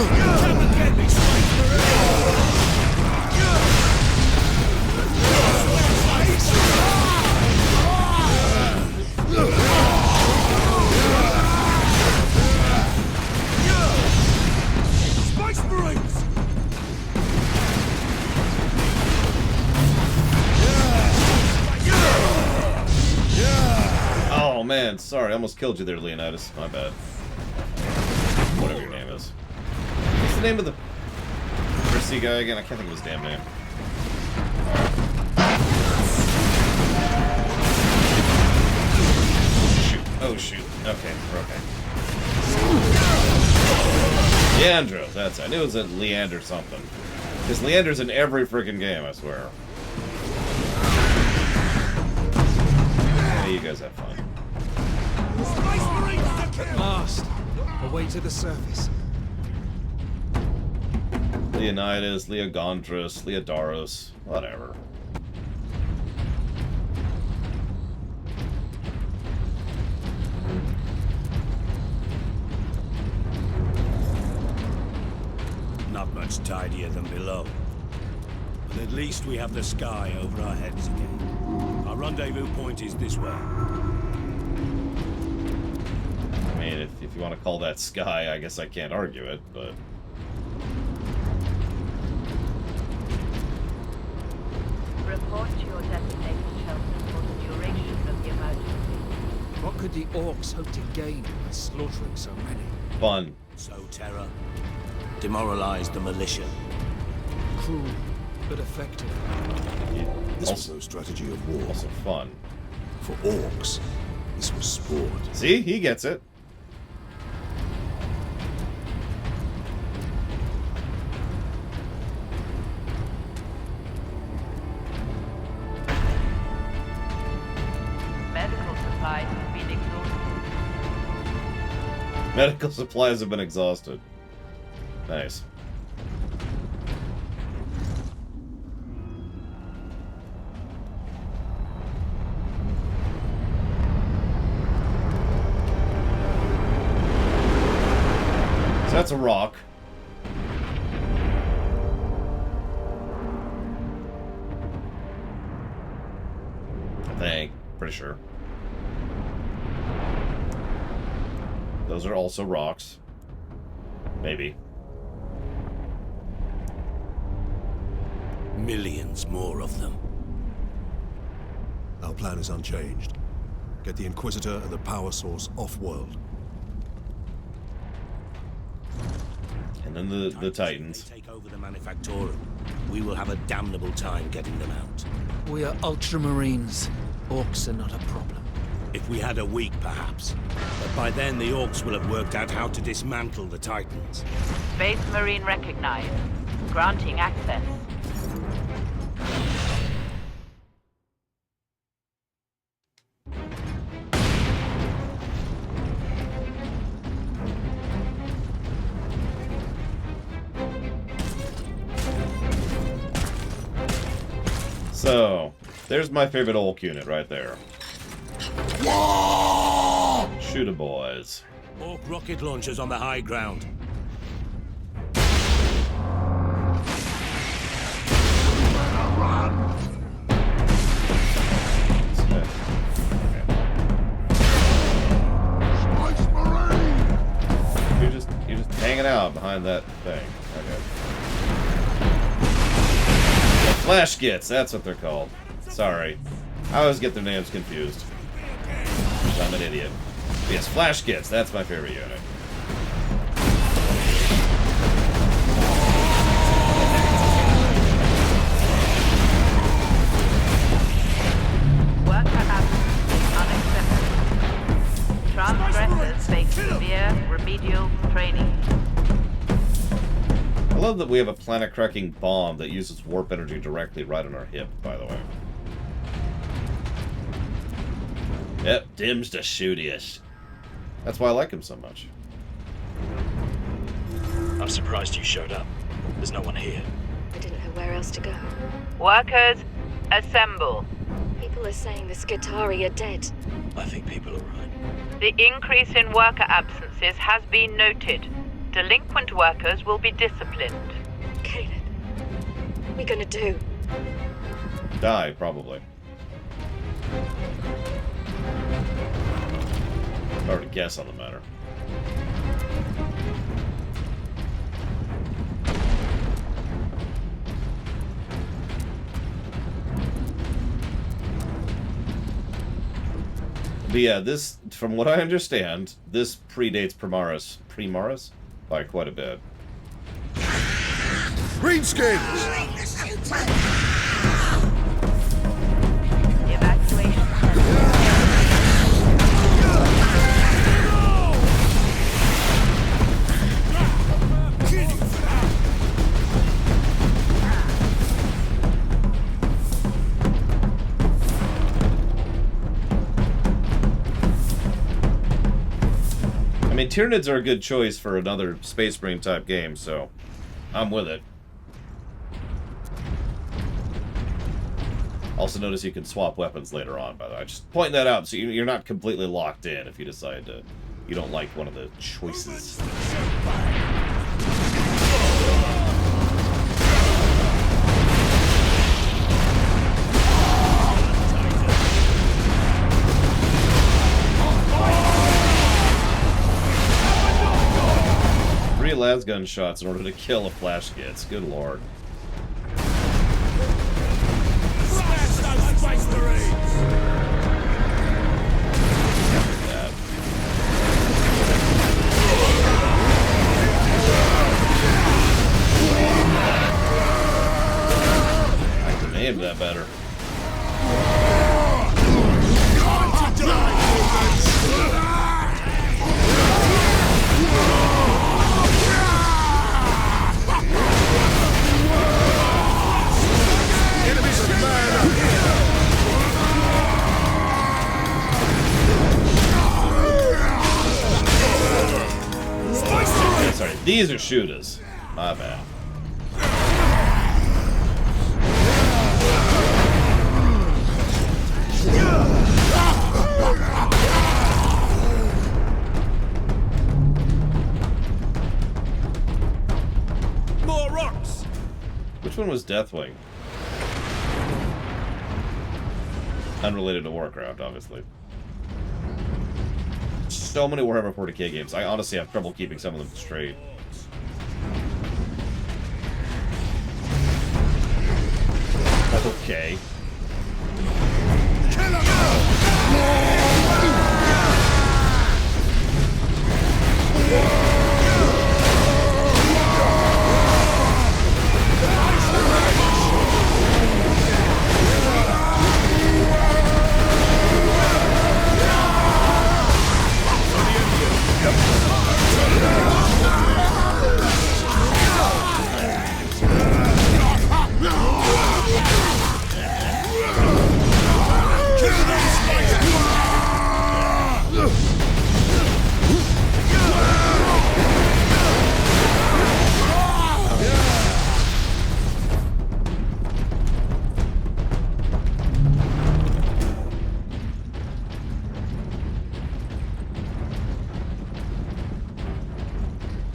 Come and get me, Space Marines! Oh man, sorry, I almost killed you there, Leonidas. My bad. Whatever your name is. What's the name of the Prissy guy again? I can't think of his damn name. Shoot. Oh shoot. Okay, we're okay. Leandro, that's it. I knew it was a Leander something. Because Leander's in every freaking game, I swear. Yeah, you guys have fun. At last, away to the surface. Leonidas, Leogandrus, Leodaros, whatever. Not much tidier than below. But at least we have the sky over our heads again. Our rendezvous point is this way. I mean, if you want to call that sky, I guess I can't argue it, but... Report to your designated shelter for the duration of the emergency. What could the Orcs hope to gain by slaughtering so many? Fun. Sow terror. Demoralize the militia. Cruel, but effective. This was no strategy of war. Also fun. For Orcs, this was sport. See? He gets it. Medical supplies have been exhausted. Medical supplies have been exhausted. Nice. So that's a rock. I think. Pretty sure. Those are also rocks. Maybe. Millions more of them. Our plan is unchanged. Get the Inquisitor and the power source off-world. And then the Titans. Take over the Manufactorum. We will have a damnable time getting them out. We are Ultramarines. Orcs are not a problem. If we had a week, perhaps. But by then, the Orcs will have worked out how to dismantle the Titans. Space Marine recognized. Granting access. So, there's my favorite Orc unit right there. Shooter boys. Orc rocket launchers on the high ground. You're just hanging out behind that thing. Okay. Flash Gits, that's what they're called. Sorry. I always get their names confused. I'm an idiot. But yes, Flash Gits, that's my favorite unit. remedial training. I love that we have a planet-cracking bomb that uses warp energy directly right on our hip, by the way. Yep, Dim's the shootiest. That's why I like him so much. I'm surprised you showed up. There's no one here. I didn't know where else to go. Workers, assemble. People are saying the Skitarii are dead. I think people are right. The increase in worker absences has been noted. Delinquent workers will be disciplined. Caleb, what are we gonna do? Die, probably. Hard to guess on the matter. But yeah, this, from what I understand, this predates Primaris by quite a bit. Greenskins! I mean, Tyranids are a good choice for another Space Marine type game, so I'm with it. Also notice you can swap weapons later on, by the way. Just point that out so you're not completely locked in if you decide to, you don't like one of the choices. Three lasgun shots in order to kill a flash gets. Good lord. I can aim that better. Sorry, these are shooters. My bad. More rocks! Which one was Deathwing? Unrelated to Warcraft, obviously. So many Warhammer 40k games. I honestly have trouble keeping some of them straight. Okay.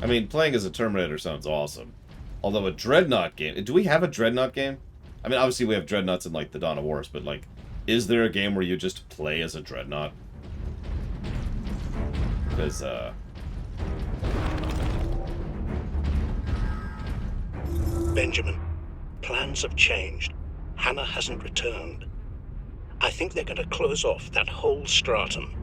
I mean, playing as a Terminator sounds awesome. Although a Dreadnought game... Do we have a Dreadnought game? I mean, obviously we have Dreadnoughts in, like, the Dawn of Wars, but, like, is there a game where you just play as a Dreadnought? Because, Benjamin, plans have changed. Hannah hasn't returned. I think they're going to close off that whole stratum.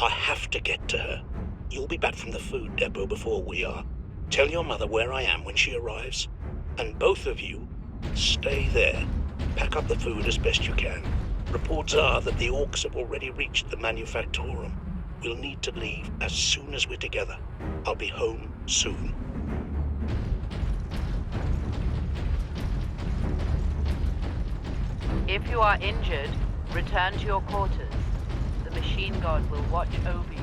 I have to get to her. You'll be back from the food depot before we are. Tell your mother where I am when she arrives. And both of you, stay there. Pack up the food as best you can. Reports are that the orcs have already reached the Manufactorum. We'll need to leave as soon as we're together. I'll be home soon. If you are injured, return to your quarters. The machine god will watch over you.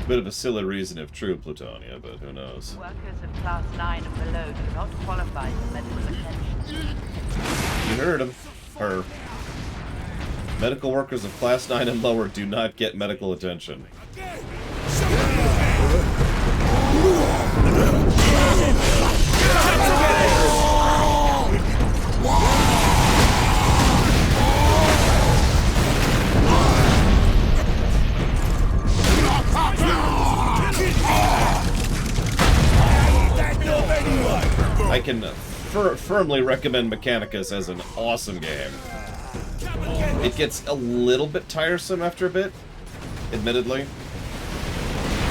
Bit of a silly reason if true, Plutonia, but who knows. Workers of Class 9 and below do not qualify for medical attention. You heard him. Her. Medical workers of Class 9 and lower do not get medical attention. I can firmly recommend Mechanicus as an awesome game. It gets a little bit tiresome after a bit, admittedly.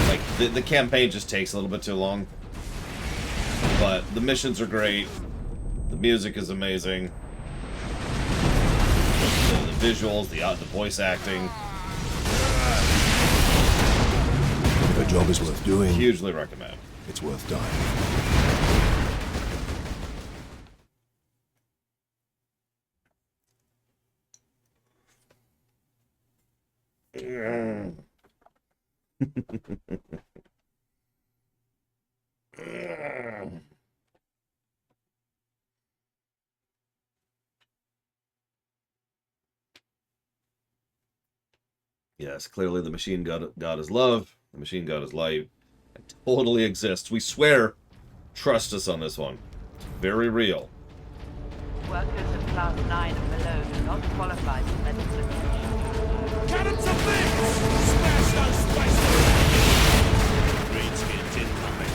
Like, the campaign just takes a little bit too long. But the missions are great. The music is amazing. The visuals, the voice acting. The job is worth doing. Hugely recommend. It's worth dying. Yes, clearly the machine god is love, the machine god is light. It totally exists. We swear. Trust us on this one. It's very real. Workers of Class 9 and below do not qualify for medical attention. Cannons of things! Smash those space! Greenskins incoming.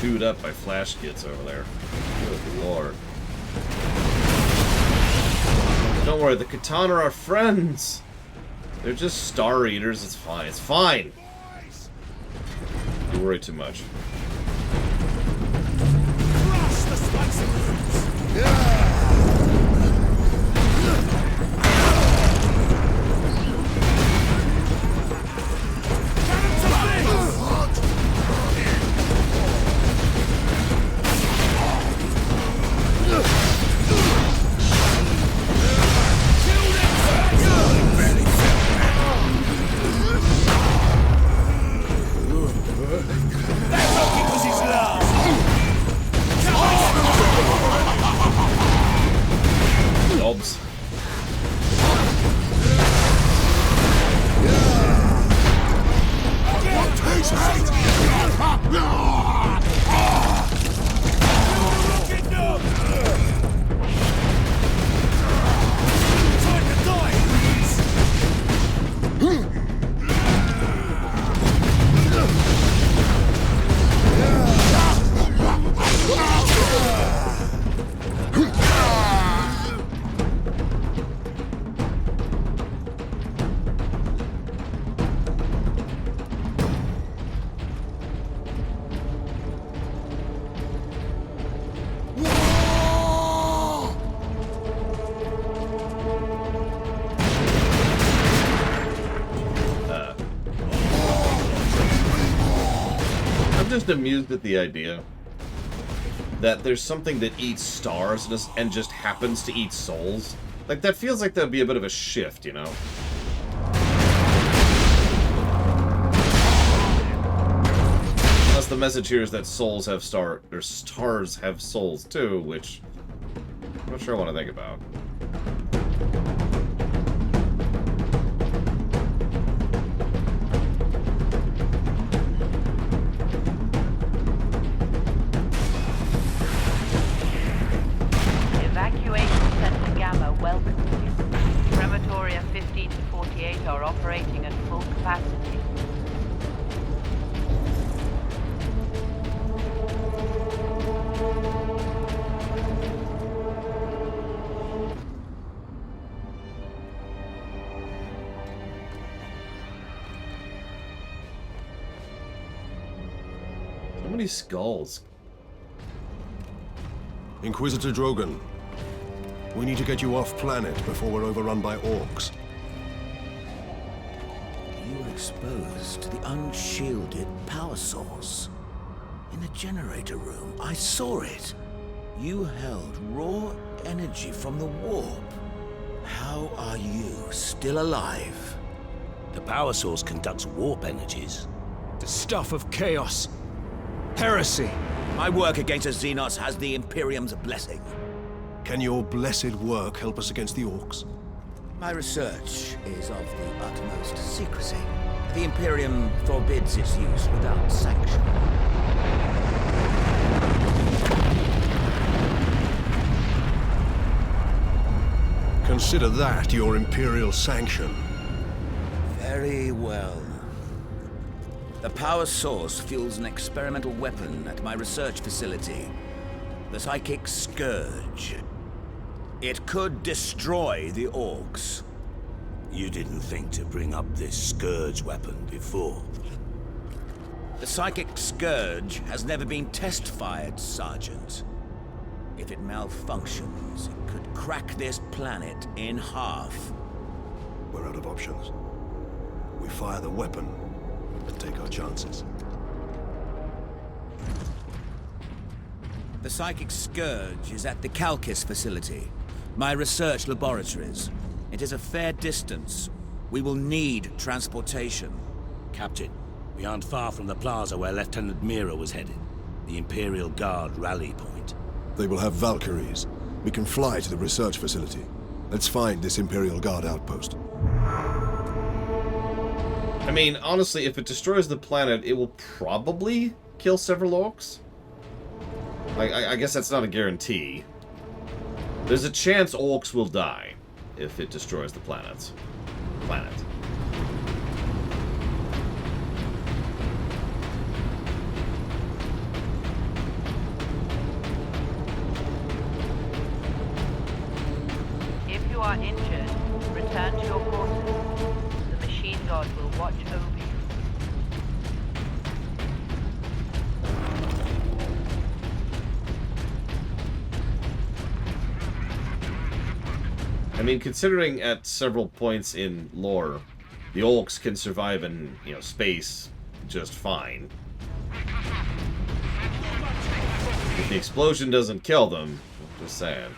Chewed up by flash kits over there. Good lord. Don't worry, the Catan are our friends. They're just Star Eaters. It's fine. It's fine. You worry too much. Dobbs. Just amused at the idea that there's something that eats stars and just happens to eat souls. Like, that feels like that'd be a bit of a shift, you know? Unless the message here is that souls have stars have souls too, which I'm not sure I want to think about. many skulls? Inquisitor Drogon, we need to get you off planet before we're overrun by orcs. You were exposed to the unshielded power source. In the generator room, I saw it. You held raw energy from the warp. How are you still alive? The power source conducts warp energies. The stuff of chaos. Heresy. My work against the Xenos has the Imperium's blessing. Can your blessed work help us against the orcs? My research is of the utmost secrecy. The Imperium forbids its use without sanction. Consider that your Imperial sanction. Very well. The power source fuels an experimental weapon at my research facility. The Psychic Scourge. It could destroy the orcs. You didn't think to bring up this Scourge weapon before. The Psychic Scourge has never been test-fired, Sergeant. If it malfunctions, it could crack this planet in half. We're out of options. We fire the weapon and take our chances. The Psychic Scourge is at the Calkis facility, my research laboratories. It is a fair distance. We will need transportation. Captain, we aren't far from the plaza where Lieutenant Mira was headed. The Imperial Guard rally point. They will have Valkyries. We can fly to the research facility. Let's find this Imperial Guard outpost. I mean, honestly, if it destroys the planet, it will probably kill several orcs. I guess that's not a guarantee. There's a chance orcs will die if it destroys the planet. If you are injured, return to your quarters. The machine god will watch over you. I mean, considering at several points in lore, the orcs can survive in, space just fine. If the explosion doesn't kill them, just saying.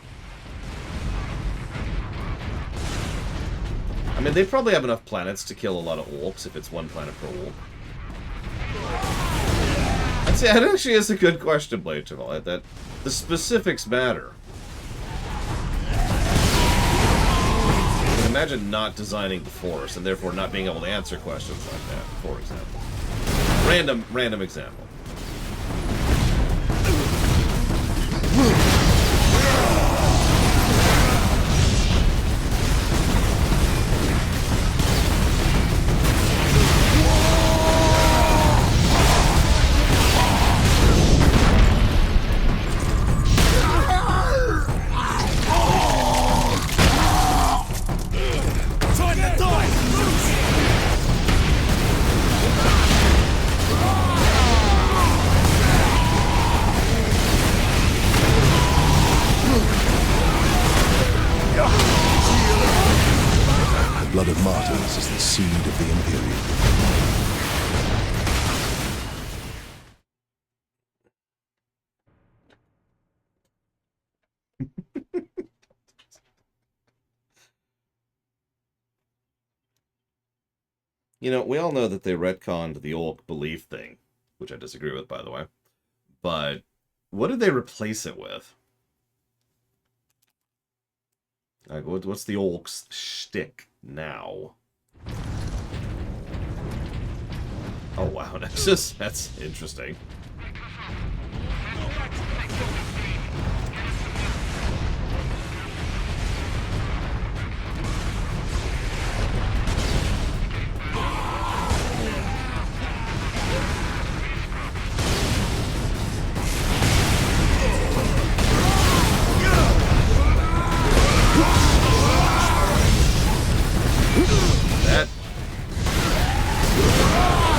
I mean, they probably have enough planets to kill a lot of orcs if it's one planet per orc. I'd say that actually is a good question, Blade Travel, that the specifics matter. Imagine not designing the Force and therefore not being able to answer questions like that, for example. Random example. The blood of martyrs is the seed of the Imperium. We all know that they retconned the orc belief thing, which I disagree with, by the way. But what did they replace it with? Like, what's the orcs' shtick now? Oh wow, that's interesting.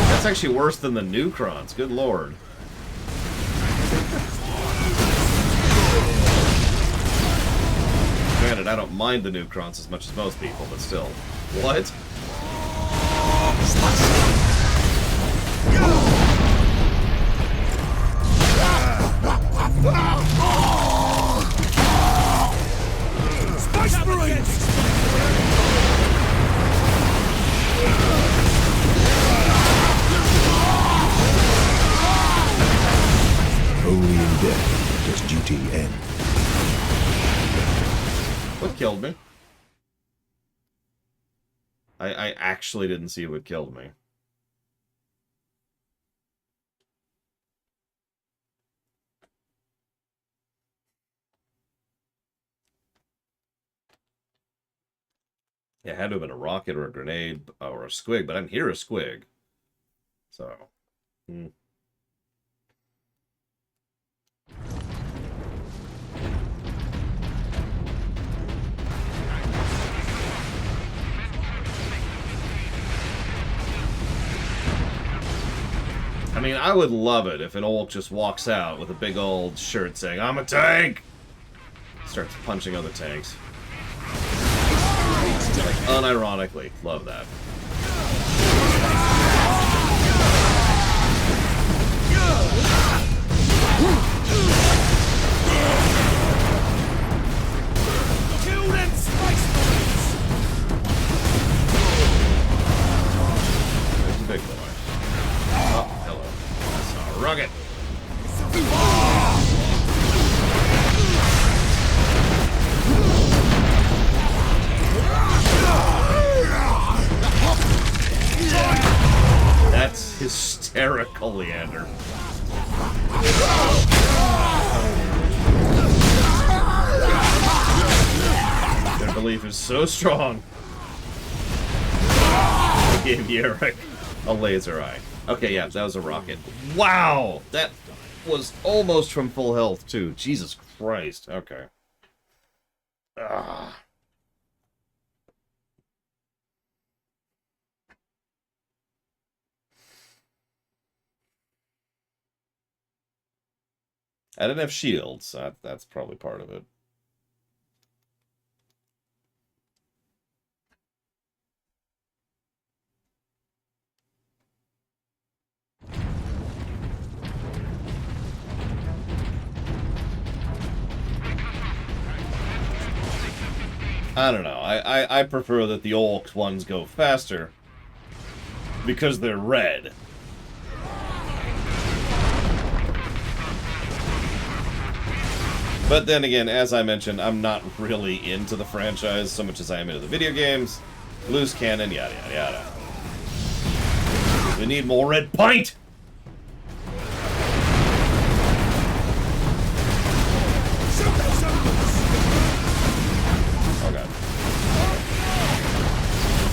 That's actually worse than the Nukrons, good lord. Granted, I don't mind the Nukrons as much as most people, but still. What? Spice Marines! Only in death does duty end. What killed me? I actually didn't see what killed me. Yeah, it had to have been a rocket or a grenade or a squig, but I didn't hear a squig. So, I mean, I would love it if an Olk just walks out with a big old shirt saying, "I'm a tank!" Starts punching other tanks. Like, unironically, love that. Kill them Spice Marines! There's the big boy. Oh, hello. That's a rugged. That's hysterical, Leander. Their belief is so strong. They gave Yerrick a laser eye. Okay, yeah, that was a rocket. Wow! That was almost from full health, too. Jesus Christ. Okay. Ah. I didn't have shields. That's probably part of it. I don't know. I prefer that the Olk ones go faster because they're red. But then again, as I mentioned, I'm not really into the franchise so much as I am into the video games. Loose cannon, yada yada yada. We need more red paint! Oh god.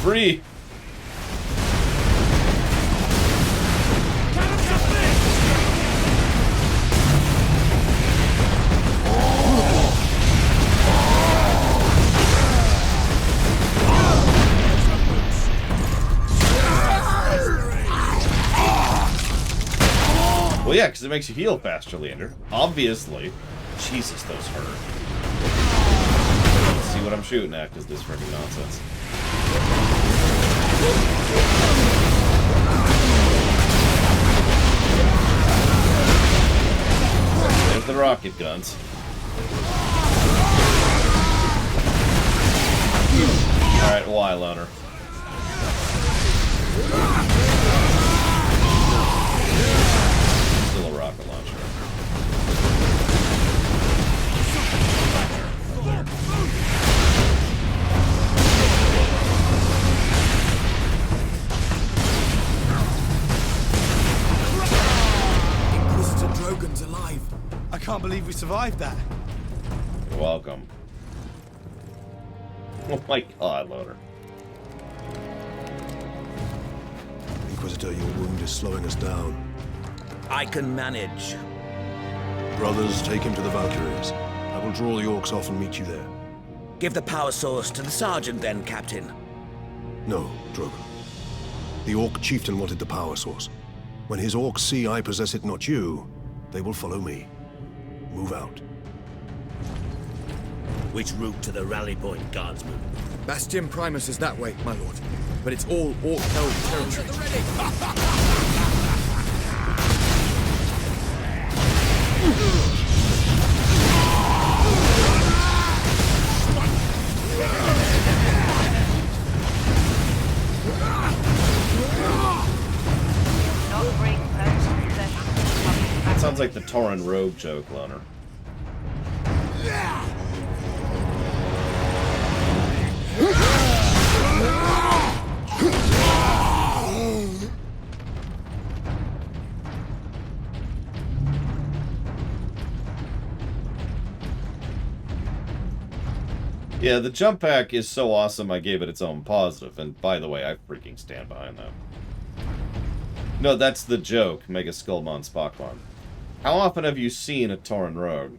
Free! Well, yeah, because it makes you heal faster, Leander. Obviously. Jesus, those hurt. Let's see what I'm shooting at, because this freaking nonsense. There's the rocket guns. Alright, why, Loner? Still a rocket launcher. Inquisitor Drogon's alive. I can't believe we survived that. You're welcome. Oh my god, Loner. Inquisitor, your wound is slowing us down. I can manage. Brothers, take him to the Valkyries. I will draw the Orcs off and meet you there. Give the power source to the Sergeant then, Captain. No, Drogon. The Orc chieftain wanted the power source. When his Orcs see I possess it, not you, they will follow me. Move out. Which route to the rally point, Guardsman? Bastion Primus is that way, my lord. But it's all Orc-held territory. Sounds like the Tauren Rogue joke, Loner. Yeah, the jump pack is so awesome I gave it its own positive, and by the way, I freaking stand behind that. No, that's the joke, Mega Skullmon Spockmon. How often have you seen a Tauren Rogue?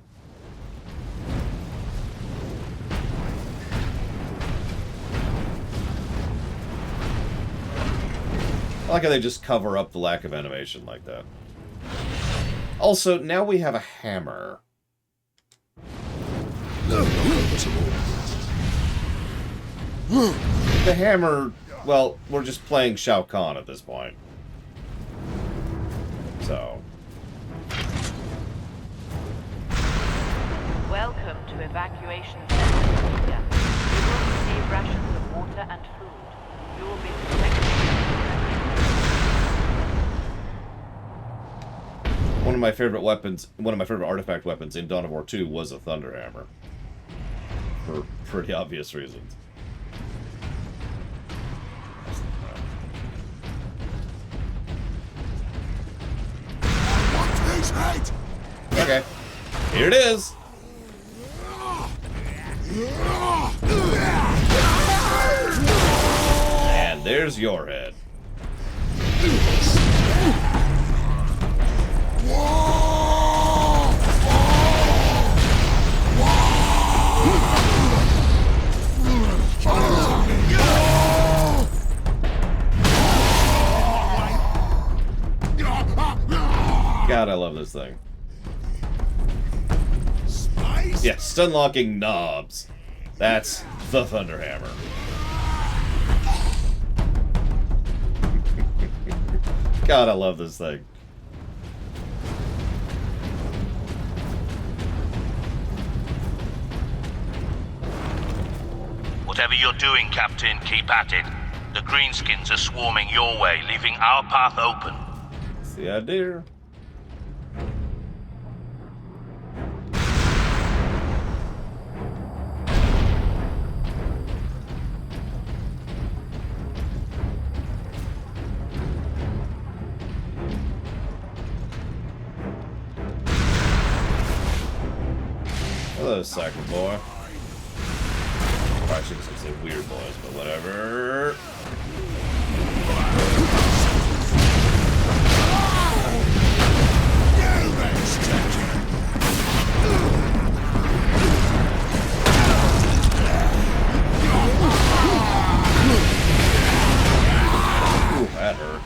I like how they just cover up the lack of animation like that. Also, now we have a hammer. The hammer, well, we're just playing Shao Kahn at this point. So. Welcome to Evacuation Center, Media. You will receive rations of water and food. You will be protected. One of my favorite weapons, one of my favorite artifact weapons in Dawn of War 2 was a Thunderhammer. For pretty obvious reasons. Okay. Here it is. And there's your head. God, I love this thing. Yeah, stun-locking knobs. That's the Thunderhammer. God, I love this thing. Whatever you're doing, Captain, keep at it. The Greenskins are swarming your way, leaving our path open. That's the idea. Hello, Cycle Boy. Probably shouldn't say weird boys, but whatever. Ooh, that hurt.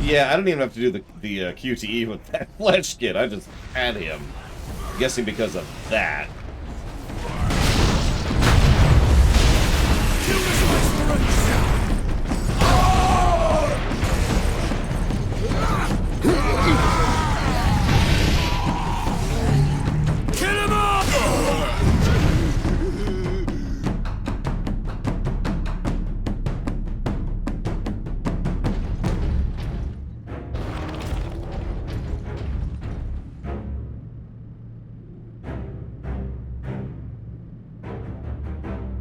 Yeah, I don't even have to do the QTE with that flesh skin. I just had him. I'm guessing because of that. Kill him off!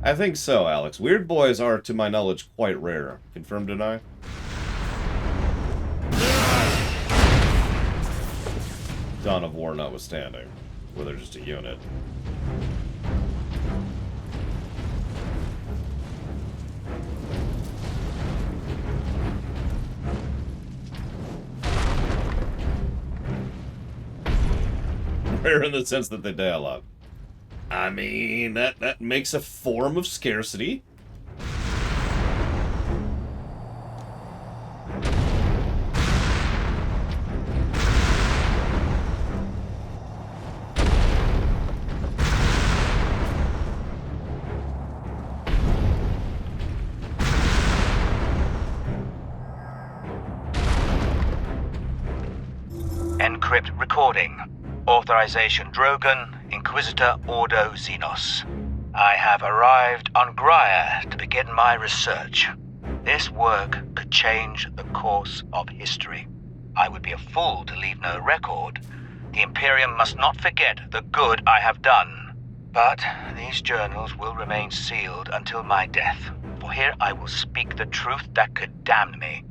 I think so, Alex. Weird boys are, to my knowledge, quite rare. Confirm, deny? Dawn of War notwithstanding. Where they're just a unit. rare in the sense that they die a lot. I mean, that makes a form of scarcity. Encrypt recording. Authorization Drogon, Inquisitor Ordo Xenos. I have arrived on Graia to begin my research. This work could change the course of history. I would be a fool to leave no record. The Imperium must not forget the good I have done. But these journals will remain sealed until my death, for here I will speak the truth that could damn me.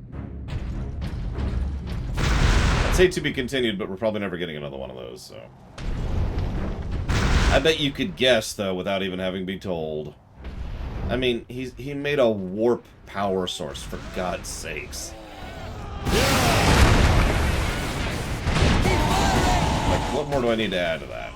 I'd say to be continued, but we're probably never getting another one of those, so... I bet you could guess, though, without even having to be told. I mean, he made a warp power source, for God's sakes. Like, what more do I need to add to that?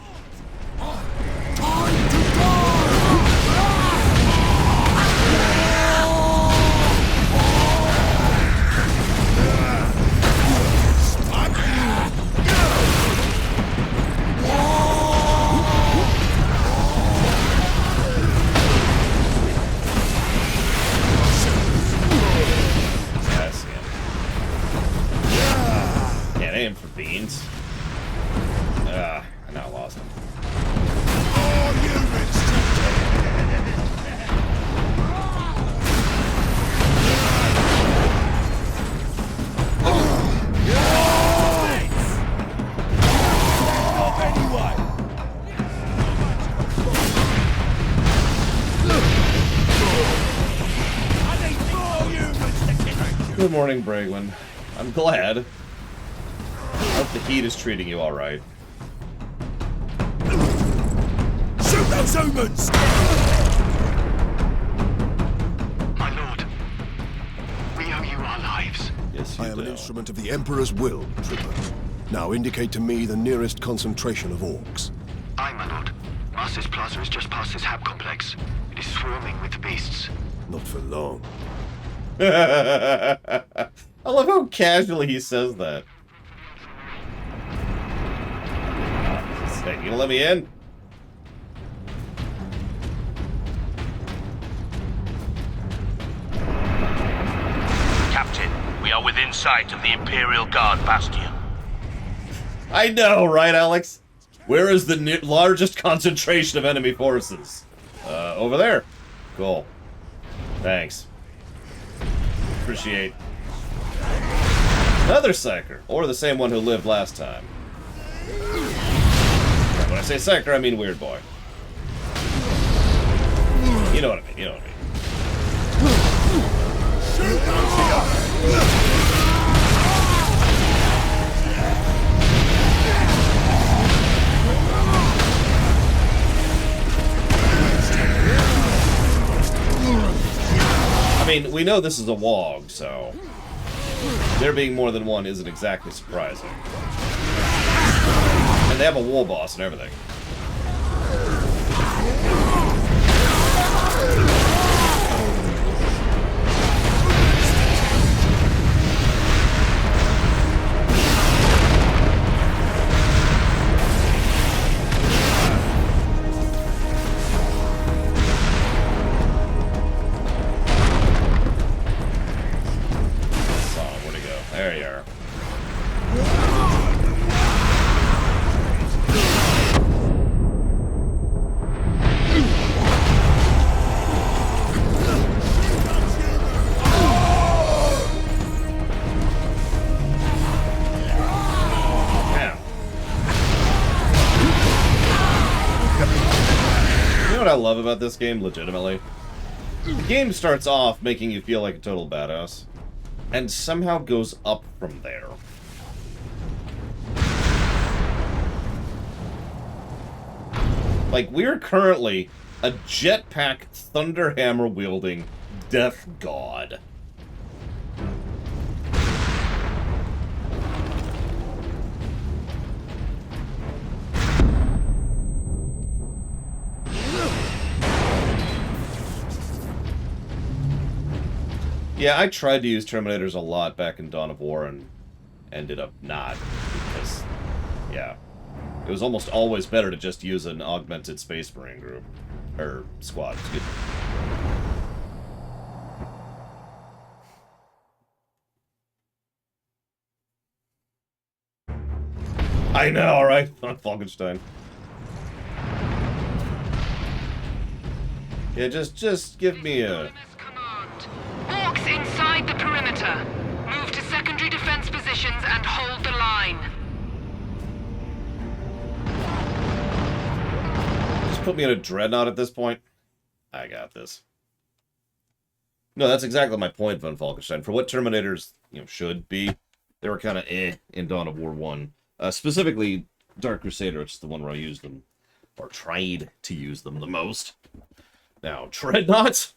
Can't aim for beans. I now lost him. Good morning, Braglin. I'm glad. I hope the heat is treating you alright. Shoot those humans! My lord, we owe you our lives. Yes, I am an instrument of the Emperor's will, Trooper. Now indicate to me the nearest concentration of orcs. Aye, my lord. Marsis Plaza is just past this hab complex. It is swarming with the beasts. Not for long. I love how casually he says that. Hey, you gonna let me in? Captain, we are within sight of the Imperial Guard bastion. I know, right, Alex? Where is the largest concentration of enemy forces? Over there. Cool. Thanks. Appreciate. Another Psyker, or the same one who lived last time. When I say Psyker, I mean Weird Boy. You know what I mean, you know what I mean. I mean, we know this is a WOG, so there being more than one isn't exactly surprising. And they have a war boss and everything. There you are. You know what I love about this game, legitimately? The game starts off making you feel like a total badass, and somehow goes up from there. Like, we're currently a jetpack thunderhammer-wielding death god. Yeah, I tried to use Terminators a lot back in Dawn of War and ended up not, because, yeah, it was almost always better to just use an augmented Space Marine group, or squad, excuse me. I know, right? On Falkenstein. Yeah, just give me a... Orcs inside the perimeter. Move to secondary defense positions and hold the line. Just put me in a Dreadnought at this point. I got this. No, that's exactly my point, Von Falkenstein. For what Terminators, should be, they were kind of in Dawn of War 1. Specifically, Dark Crusader, which is the one where I used them, or tried to use them the most. Now, Dreadnoughts?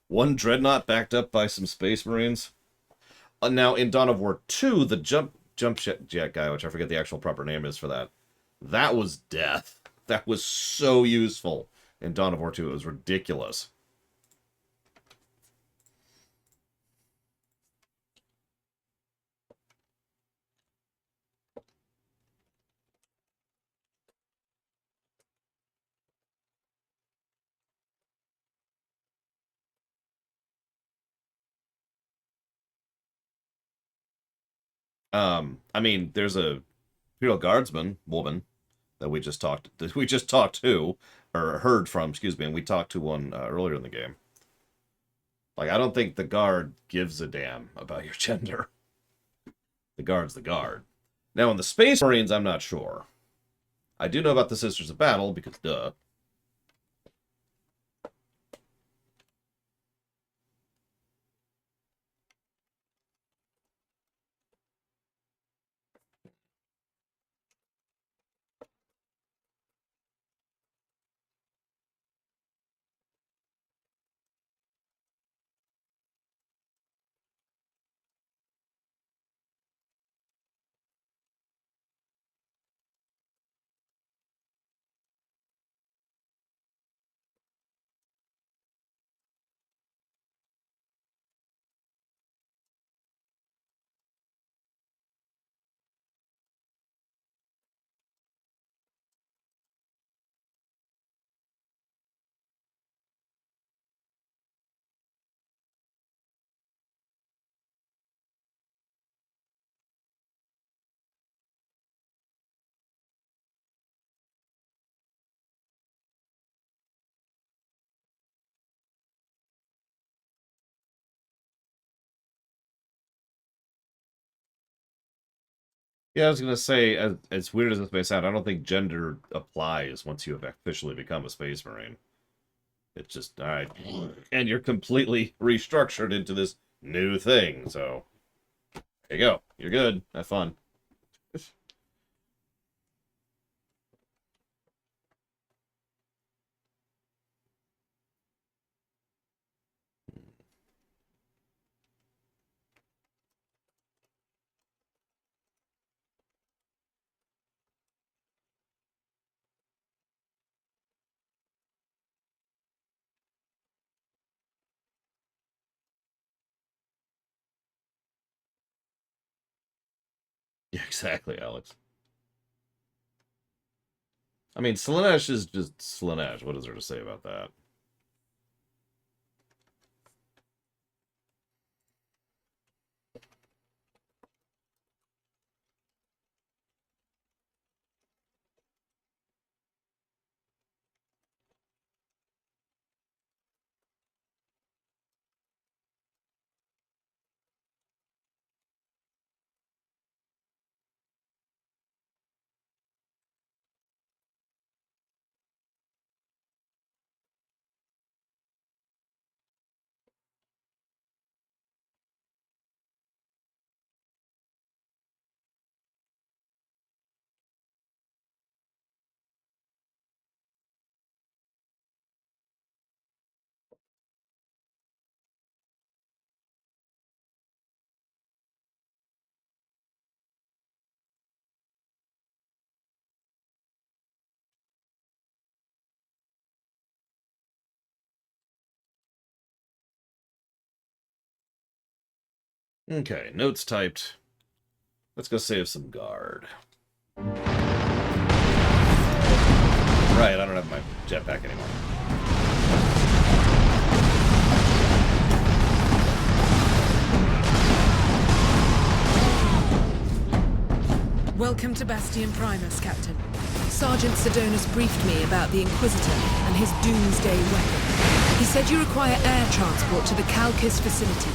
One Dreadnought backed up by some Space Marines. Now, in Dawn of War 2, the jump jet guy, which I forget the actual proper name is for that, that was death. That was so useful in Dawn of War 2. It was ridiculous. I mean, there's a Imperial Guardsman woman that we just talked to, or heard from, excuse me, and we talked to one earlier in the game. Like, I don't think the guard gives a damn about your gender. The guard's the guard. Now, in the Space Marines, I'm not sure. I do know about the Sisters of Battle, because duh. Yeah, I was going to say, as weird as this may sound, I don't think gender applies once you have officially become a Space Marine. It's just, alright. And you're completely restructured into this new thing, so... There you go. You're good. Have fun. Yeah, exactly, Alex. I mean, Slaanesh is just Slaanesh. What is there to say about that? Okay, notes typed. Let's go save some guard. Right, I don't have my jetpack anymore. Welcome to Bastion Primus, Captain. Sergeant Sidonus briefed me about the Inquisitor and his doomsday weapon. He said you require air transport to the Calcis facility.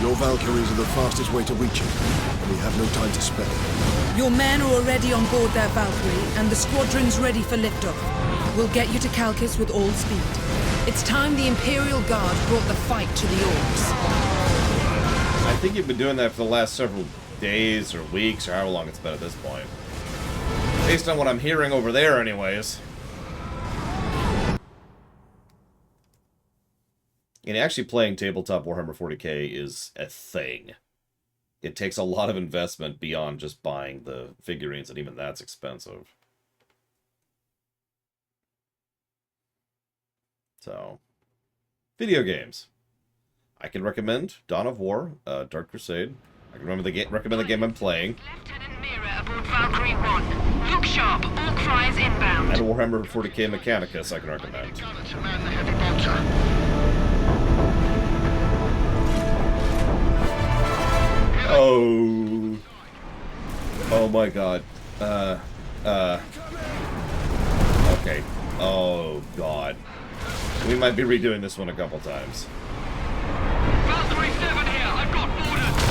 Your Valkyries are the fastest way to reach it, and we have no time to spare. Your men are already on board their Valkyrie, and the squadron's ready for liftoff. We'll get you to Calcis with all speed. It's time the Imperial Guard brought the fight to the Orcs. I think you've been doing that for the last several days or weeks or however long it's been at this point. Based on what I'm hearing over there anyways. And actually playing tabletop Warhammer 40k is a thing. It takes a lot of investment beyond just buying the figurines, and even that's expensive. So, video games. I can recommend Dawn of War, Dark Crusade. I can recommend the game I'm playing. Lieutenant Mira aboard Valkyrie 1. Look sharp, Orc flyers inbound. And Warhammer 40k Mechanicus I can recommend. Oh. Oh my god. Okay. Oh god. We might be redoing this one a couple times. Valkyrie 7 here, I've got orders!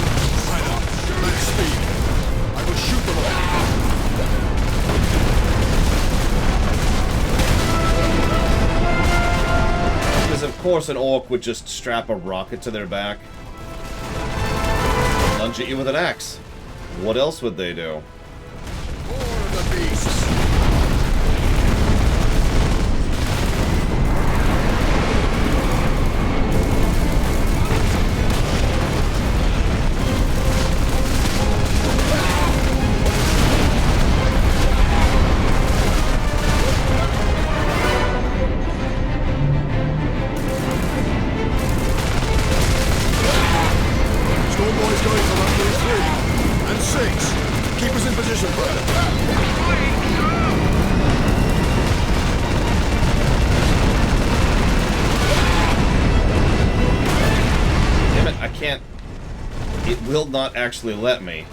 Sign up. Max speed. I will shoot them all. Because of course an orc would just strap a rocket to their back. Lunge at you with an axe. What else would they do? More of the beasts. Not actually let me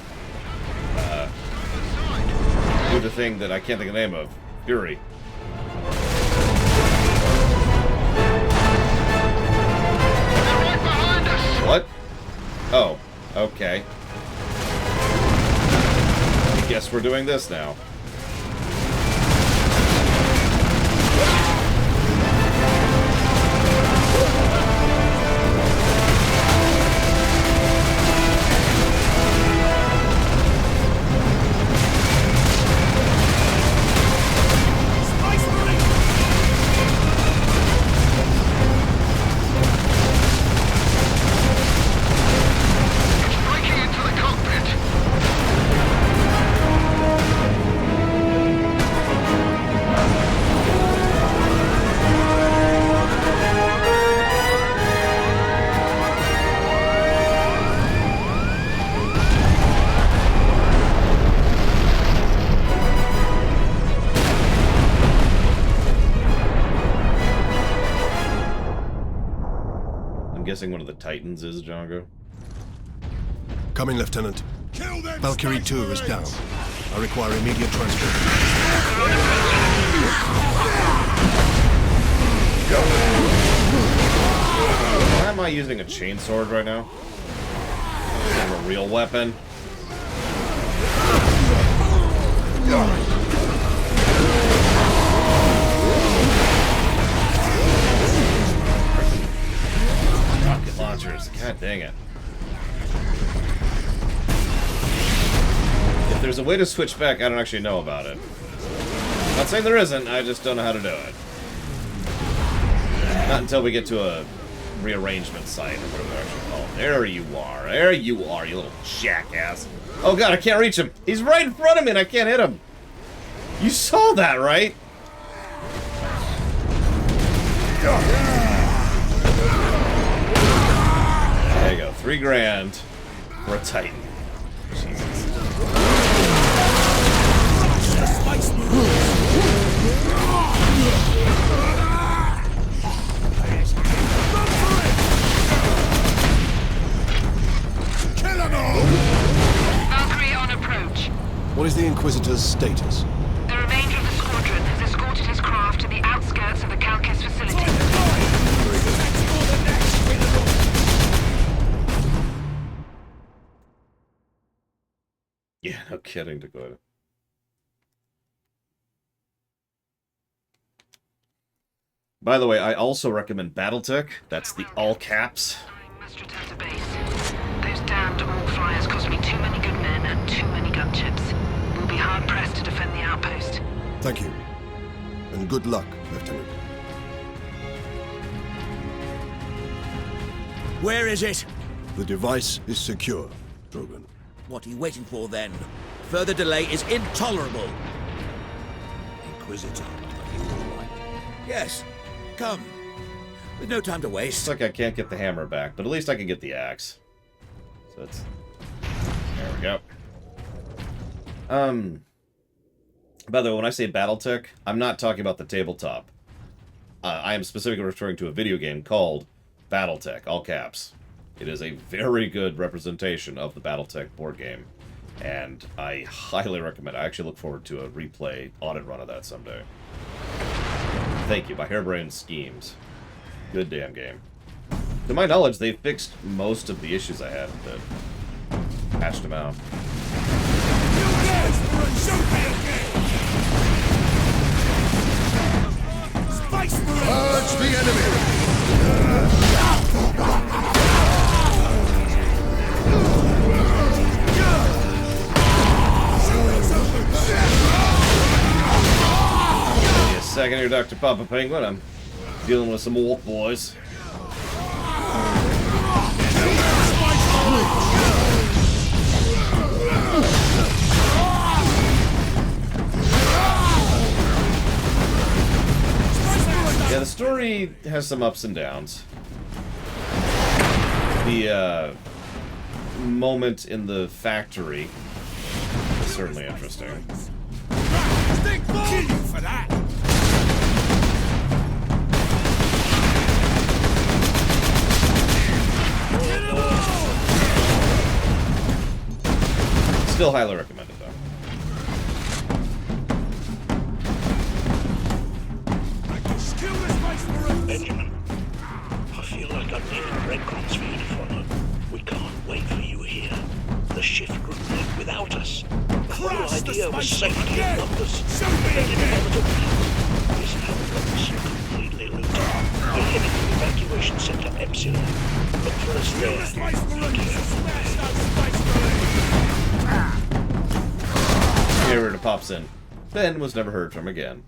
do the thing that I can't think of the name of. Fury. What? Oh, okay. I guess we're doing this now. One of the Titans is Django. Come in, Lieutenant. Valkyrie 2 is down. I require immediate transport. Why am I using a chainsword right now? Is it a real weapon? Launchers. God dang it. If there's a way to switch back, I don't actually know about it. I'm not saying there isn't, I just don't know how to do it. Not until we get to a rearrangement site, or whatever they're actually called. There you are. There you are, you little jackass. Oh god, I can't reach him. He's right in front of me and I can't hit him. You saw that, right? There you go, $3 grand. for a Titan. Jesus. Valkyrie on approach. What is the Inquisitor's status? The remainder of the squadron has escorted his craft to the outskirts of the Calcus facility. Yeah, no kidding, Dakota. By the way, I also recommend Battletech. That's the all caps. Must return to base. Those damned Orc flyers cost me too many good men and too many gunships. We'll be hard pressed to defend the outpost. Thank you. And good luck, Lieutenant. Where is it? The device is secure, Drogon. What are you waiting for, then? Further delay is intolerable. Inquisitor, are you all right? Yes. Come. With no time to waste. Looks like I can't get the hammer back, but at least I can get the axe. So that's... There we go. By the way, when I say Battletech, I'm not talking about the tabletop. I am specifically referring to a video game called Battletech, all caps. It is a very good representation of the Battletech board game, and I highly recommend it. I actually look forward to a replay audit run of that someday. Thank you, by Harebrained Schemes. Good damn game. To my knowledge, they've fixed most of the issues I had with it. Patched them out. Purge the enemy! Give me a second here, Dr. Papa Penguin. I'm dealing with some Orc boys. Yeah, the story has some ups and downs. The moment in the factory is certainly interesting. Kill you for that! Still highly recommended, though. Benjamin, I feel like I'm leaving breadcrumbs for you to follow. We can't wait for you here. The shift grew late without us. The whole idea was safety in numbers. They didn't bother to plan. This outpost is completely looted. We're heading to the evacuation center Epsilon. But first there, Narrator pops in. Ben was never heard from again.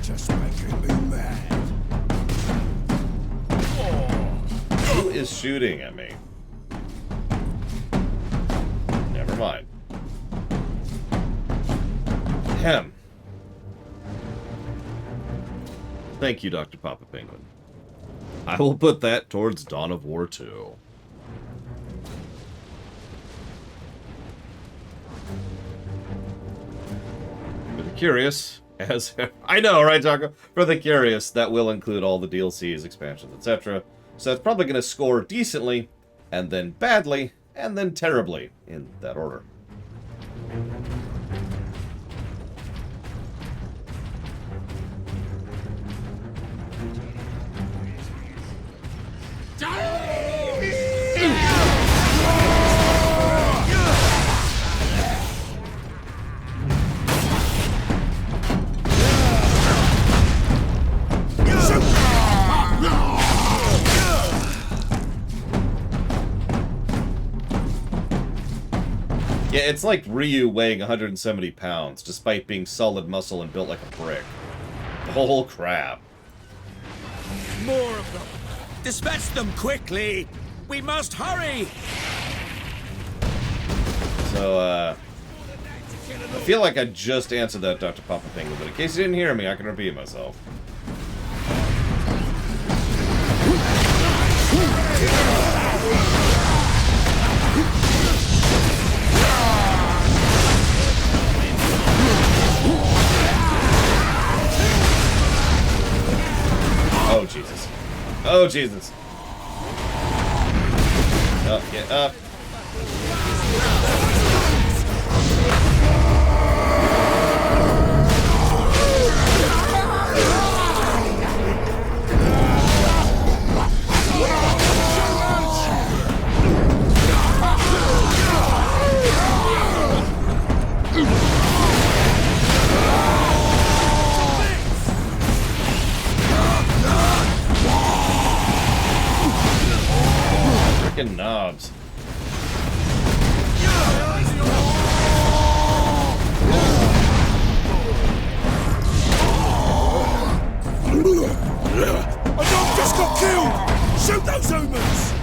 Just making me mad. Who is shooting at me? Never mind. Hem. Thank you, Dr. Papa Penguin. I will put that towards Dawn of War 2. For the curious, as I know, right, Taco? For the curious, that will include all the DLCs, expansions, etc. So it's probably going to score decently, and then badly, and then terribly, in that order. Yeah, it's like Ryu weighing 170 pounds, despite being solid muscle and built like a brick. Oh, crap. More of them! Dispatch them quickly! We must hurry! So, I feel like I just answered that, Dr. Papa Penguin, but in case you didn't hear me, I can repeat myself. Oh, Jesus. Oh, Jesus. Up, get up. Freaking knobs. A dog just got killed! Shoot those humans!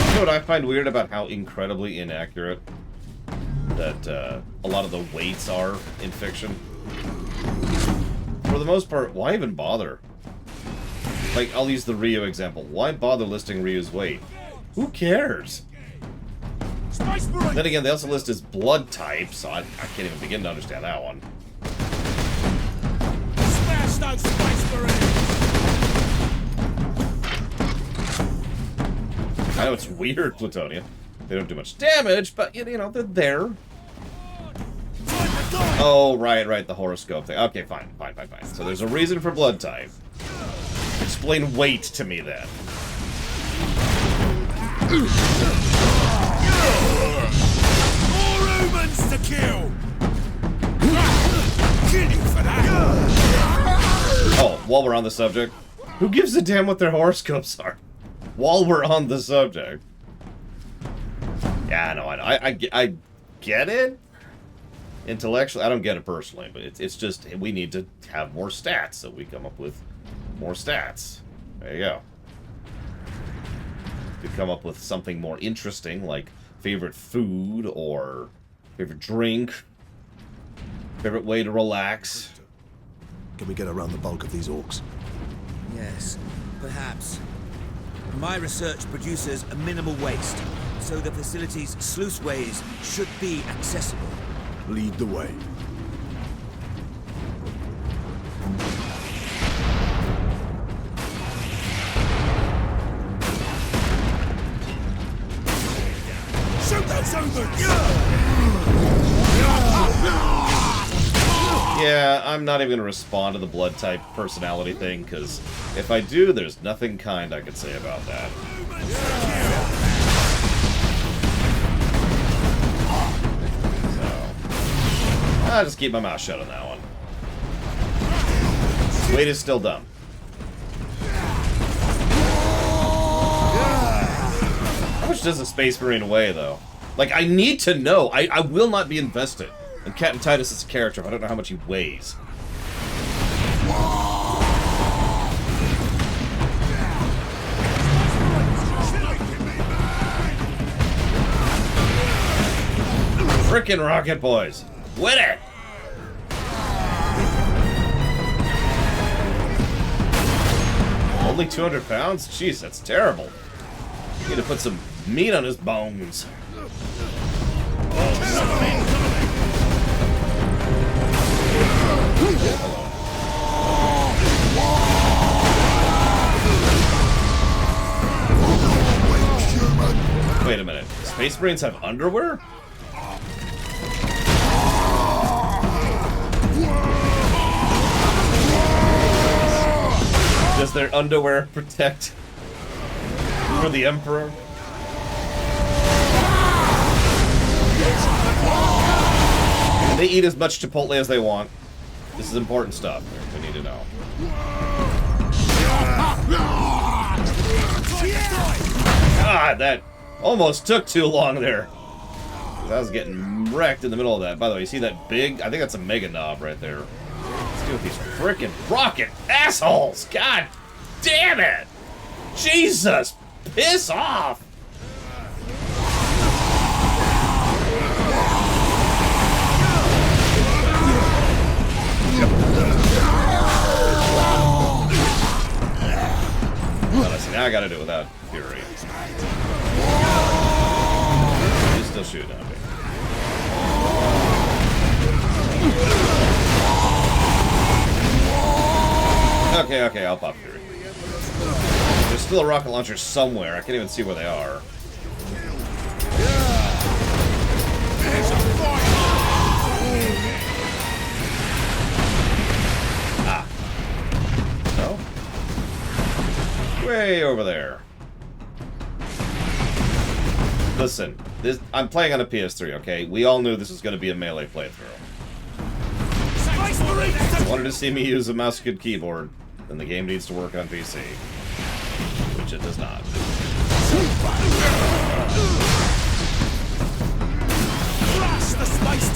You know what I find weird about how incredibly inaccurate that a lot of the weights are in fiction? For the most part, why even bother? Like, I'll use the Ryu example. Why bother listing Ryu's weight? Who cares? Then again, they also list his blood type, so I can't even begin to understand that one. Smash those Space Marines! I know it's weird, Plutonia. They don't do much damage, but, you know, they're there. Oh, right, the horoscope thing. Okay, fine. So there's a reason for blood type. Explain weight to me, then. More humans to kill! Kill you for that! Oh, while we're on the subject, who gives a damn what their horoscopes are? While we're on the subject. Yeah, I know. I get it. Intellectually, I don't get it personally, but it's just we need to have more stats, so we come up with more stats. There you go. To come up with something more interesting, like favorite food or favorite drink, favorite way to relax. Can we get around the bulk of these orcs? Yes, perhaps. My research produces a minimal waste, so the facility's sluiceways should be accessible. Lead the way. Shoot those humans! Yeah, I'm not even going to respond to the blood type personality thing, because if I do, there's nothing kind I could say about that. So, I'll just keep my mouth shut on that one. Weight is still dumb. How much does a Space Marine weigh, though? Like, I need to know. I will not be invested. And Captain Titus is a character, but I don't know how much he weighs. Frickin' Rocket Boys! Win it! Only 200 pounds? Jeez, that's terrible. You need to put some meat on his bones. Wait a minute. Space Marines have underwear? Does their underwear protect for the Emperor? They eat as much Chipotle as they want. This is important stuff we need to know. God, that almost took too long there. I was getting wrecked in the middle of that. By the way, you see that big? I think that's a Mega Knob right there. do with these frickin' rocket assholes? God damn it! Jesus! Piss off! Honestly, now I gotta do it without Fury. He's still shooting at me. Okay, I'll pop Fury. There's still a rocket launcher somewhere. I can't even see where they are. Ah. No? Way over there. Listen, I'm playing on a PS3, okay? We all knew this was going to be a melee playthrough. If you wanted to see me use a mouse and keyboard, then the game needs to work on PC. Which it does not. The space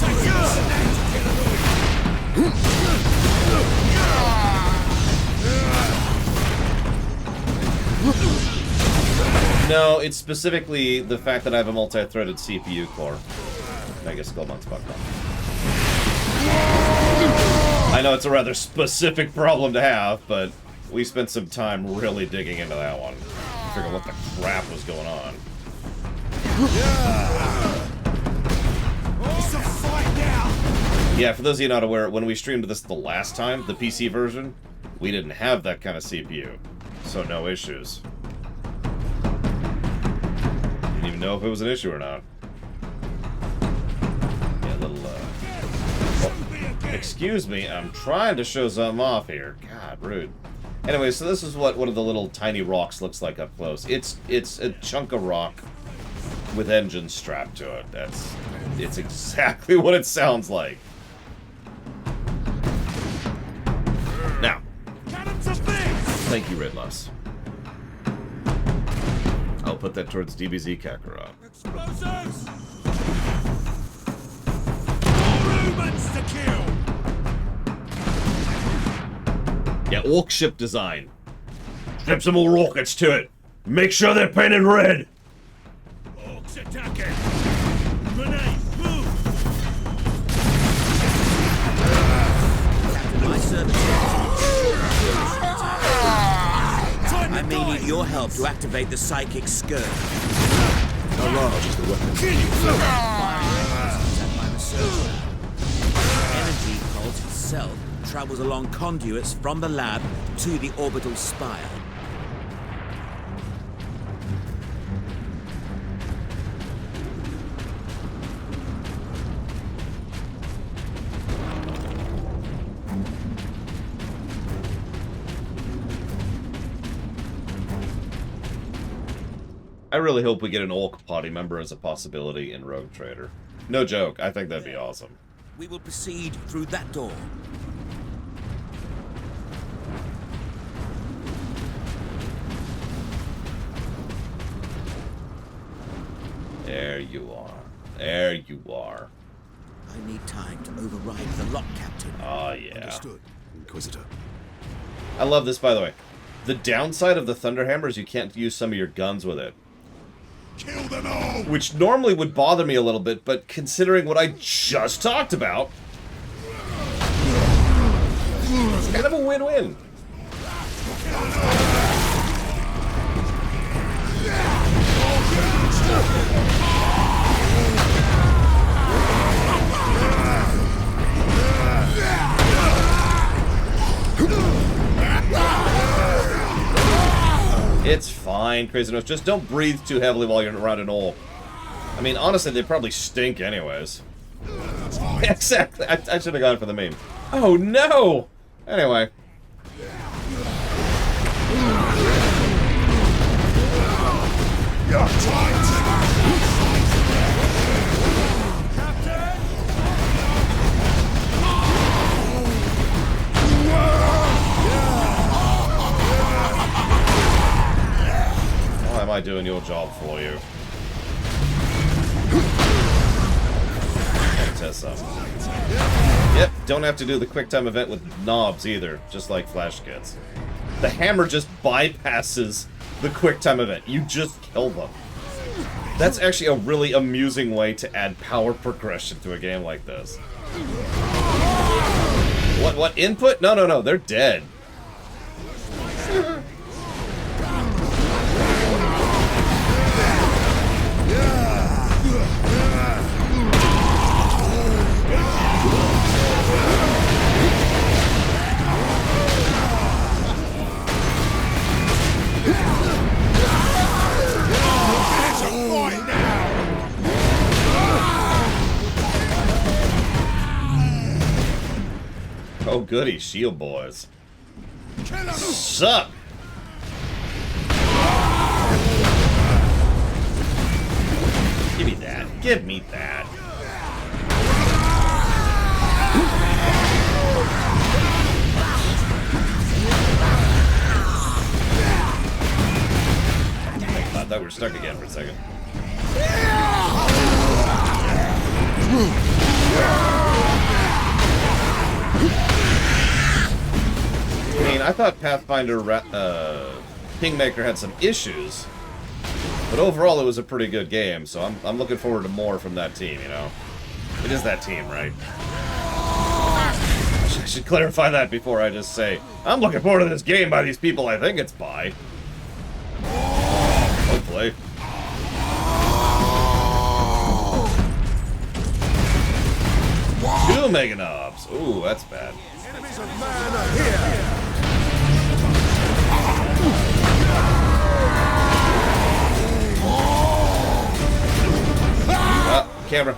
No, it's specifically the fact that I have a multi-threaded CPU core. Mega Skullmonks.com. I know it's a rather specific problem to have, but we spent some time really digging into that one. Figure what the crap was going on. Yeah, for those of you not aware, when we streamed this the last time, the PC version, we didn't have that kind of CPU. So no issues. Didn't even know if it was an issue or not. Yeah, a little, excuse me, I'm trying to show something off here. God, rude. Anyway, so this is what one of the little tiny rocks looks like up close. It's a chunk of rock with engines strapped to it. It's exactly what it sounds like. Now, thank you, Redloss. I'll put that towards DBZ Kakarot. Explosives! More humans to kill! Yeah, Orc ship design. Strap some more rockets to it. Make sure they're painted red. Orcs attacking! Grenade, move! My service. I may need your help to activate the psychic skirt. How large is the weapon? Energy pulse itself travels along conduits from the lab to the orbital spire. I really hope we get an Orc party member as a possibility in Rogue Trader. No joke, I think that'd be awesome. We will proceed through that door. There you are. There you are. I need time to override the lock, Captain. Oh, yeah. Understood, Inquisitor. I love this, by the way. The downside of the Thunderhammer is you can't use some of your guns with it. Kill them all! Which normally would bother me a little bit, but considering what I just talked about, it's kind of a win-win. It's fine, Crazy Nose. Just don't breathe too heavily while you're around an orc. I mean, honestly, they probably stink anyways. Exactly. I should have gone for the meme. Oh, no! Anyway. You're tight! Why am I doing your job for you? Tessa. Yep, don't have to do the QuickTime event with knobs either, just like Flash gets. The hammer just bypasses the QuickTime event. You just kill them. That's actually a really amusing way to add power progression to a game like this. What input? No, they're dead. Oh goody, shield boys. Sup? Give me that. Give me that. I thought we were stuck again for a second. I mean, I thought Pathfinder Kingmaker had some issues, but overall it was a pretty good game, so I'm looking forward to more from that team, you know? It is that team, right? I should clarify that before I just say, I'm looking forward to this game by these people I think it's by. Hopefully. Two Mega Knobs. Ooh, that's bad. Enemies of man are here. Camera.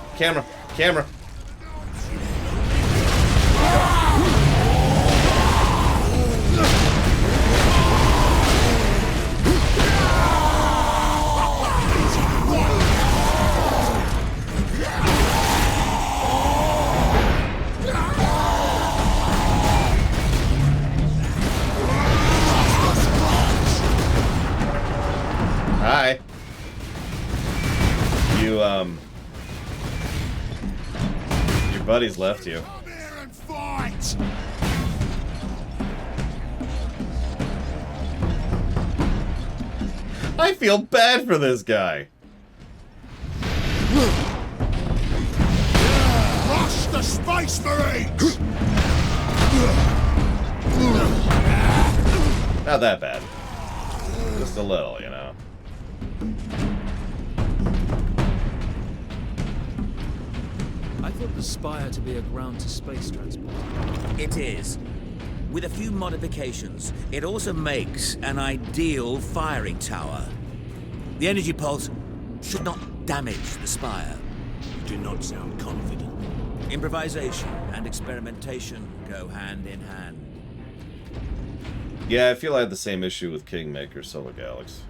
Hi. Your buddies left you. Come here and fight. I feel bad for this guy. Rush the Space Marines. Not that bad. Just a little, you know. I thought the Spire to be a ground-to-space transport. It is. With a few modifications, it also makes an ideal firing tower. The energy pulse should not damage the Spire. You do not sound confident. Improvisation and experimentation go hand in hand. Yeah, I feel I had the same issue with Kingmaker Solar Galaxy.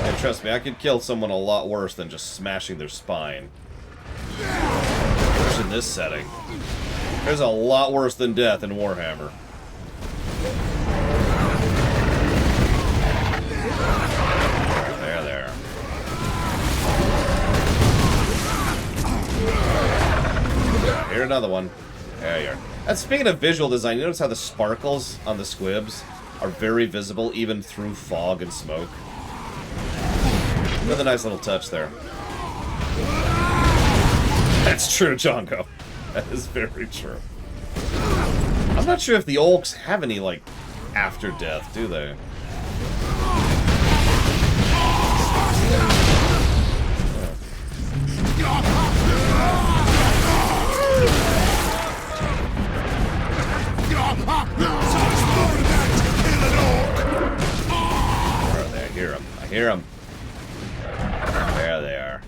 And trust me, I could kill someone a lot worse than just smashing their spine. Especially in this setting. There's a lot worse than death in Warhammer. There. Here another one. There you are. And speaking of visual design, you notice how the sparkles on the squibs are very visible even through fog and smoke? Another nice little touch there. That's true, Jonko. That is very true. I'm not sure if the Olks have any, like, after death, do they? Where are they? I hear them. I hear them. There they are.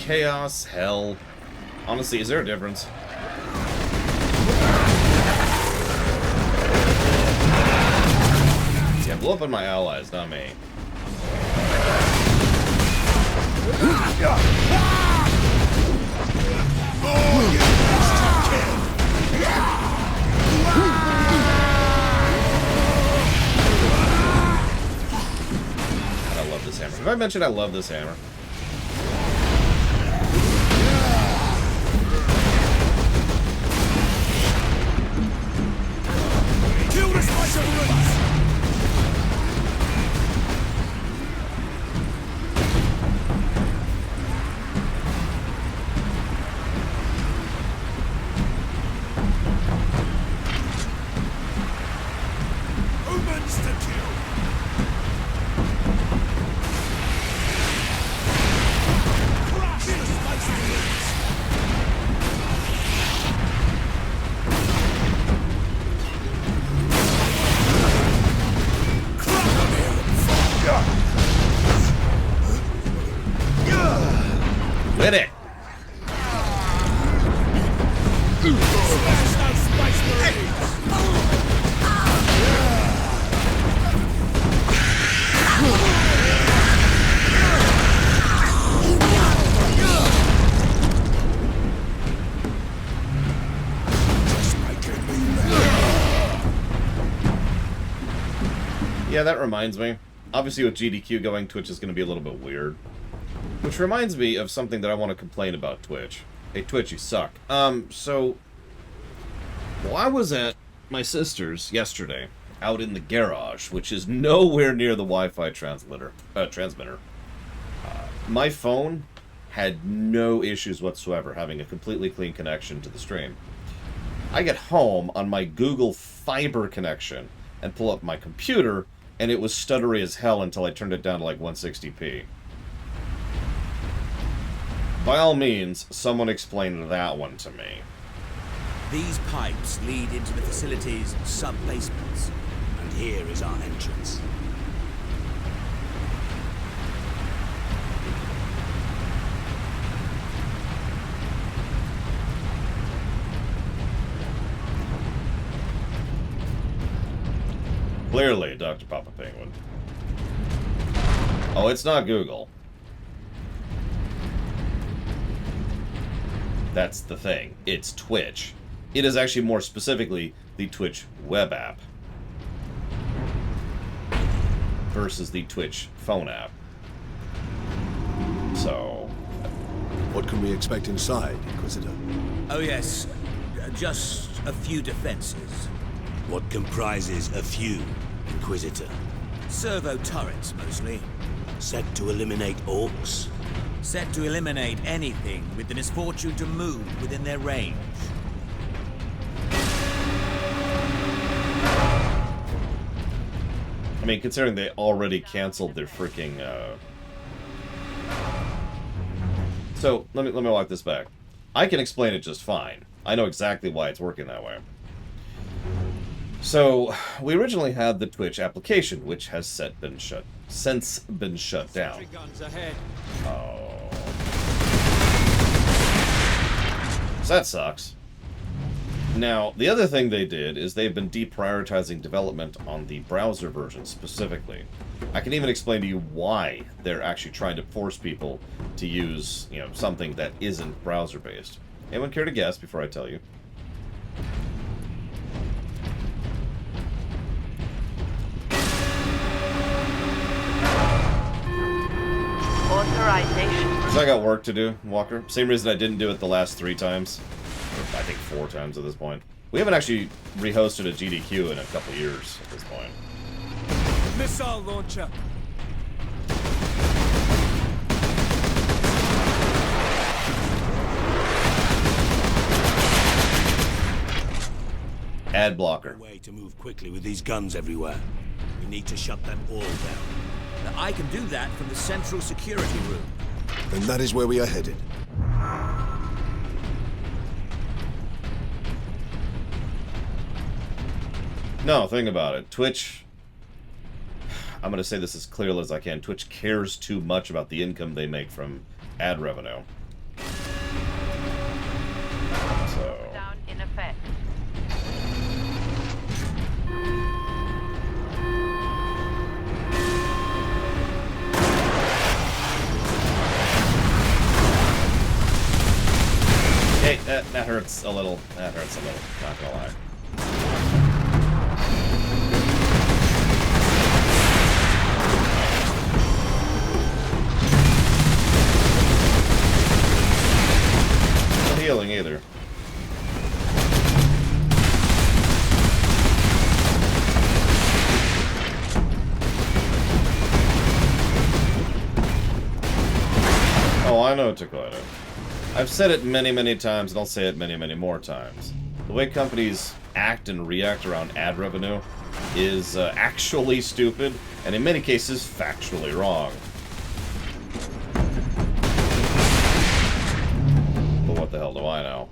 chaos, hell. Honestly, is there a difference? Yeah, blow up on my allies, not me. I love this hammer. Have I mentioned I love this hammer? Kill the spice of roots! Hit it! Yeah, that reminds me. Obviously with GDQ going, Twitch is going to be a little bit weird. Which reminds me of something that I want to complain about Twitch. Hey, Twitch, you suck. So... Well, I was at my sister's yesterday, out in the garage, which is nowhere near the Wi-Fi transmitter. My phone had no issues whatsoever having a completely clean connection to the stream. I get home on my Google Fiber connection and pull up my computer, and it was stuttery as hell until I turned it down to like 160p. By all means, someone explain that one to me. These pipes lead into the facility's sub-basements. And here is our entrance. Clearly, Dr. Papa Penguin. Oh, it's not Google. That's the thing. It's Twitch. It is actually more specifically the Twitch web app versus the Twitch phone app. So... What can we expect inside, Inquisitor? Oh yes, just a few defenses. What comprises a few, Inquisitor? Servo turrets, mostly. Set to eliminate orcs? Set to eliminate anything with the misfortune to move within their range. I mean, considering they already canceled their freaking, So, let me walk this back. I can explain it just fine. I know exactly why it's working that way. So, we originally had the Twitch application, which has since been shut down. Oh. So that sucks. Now, the other thing they did is they've been deprioritizing development on the browser version specifically. I can even explain to you why they're actually trying to force people to use, you know, something that isn't browser-based. Anyone care to guess before I tell you? Authorization. So I got work to do, Walker. Same reason I didn't do it the last 3 times. Or I think 4 times at this point. We haven't actually rehosted a GDQ in a couple years at this point. Missile launcher. Ad blocker. Way to move quickly with these guns everywhere. We need to shut them all down. Now, I can do that from the central security room. And that is where we are headed. No, think about it. Twitch, I'm going to say this as clearly as I can, Twitch cares too much about the income they make from ad revenue. That hurts a little. That hurts a little. Not gonna lie. Not healing either. Oh, I know, Takoda. I've said it many, many times, and I'll say it many, many more times. The way companies act and react around ad revenue is actually stupid, and in many cases, factually wrong. But what the hell do I know?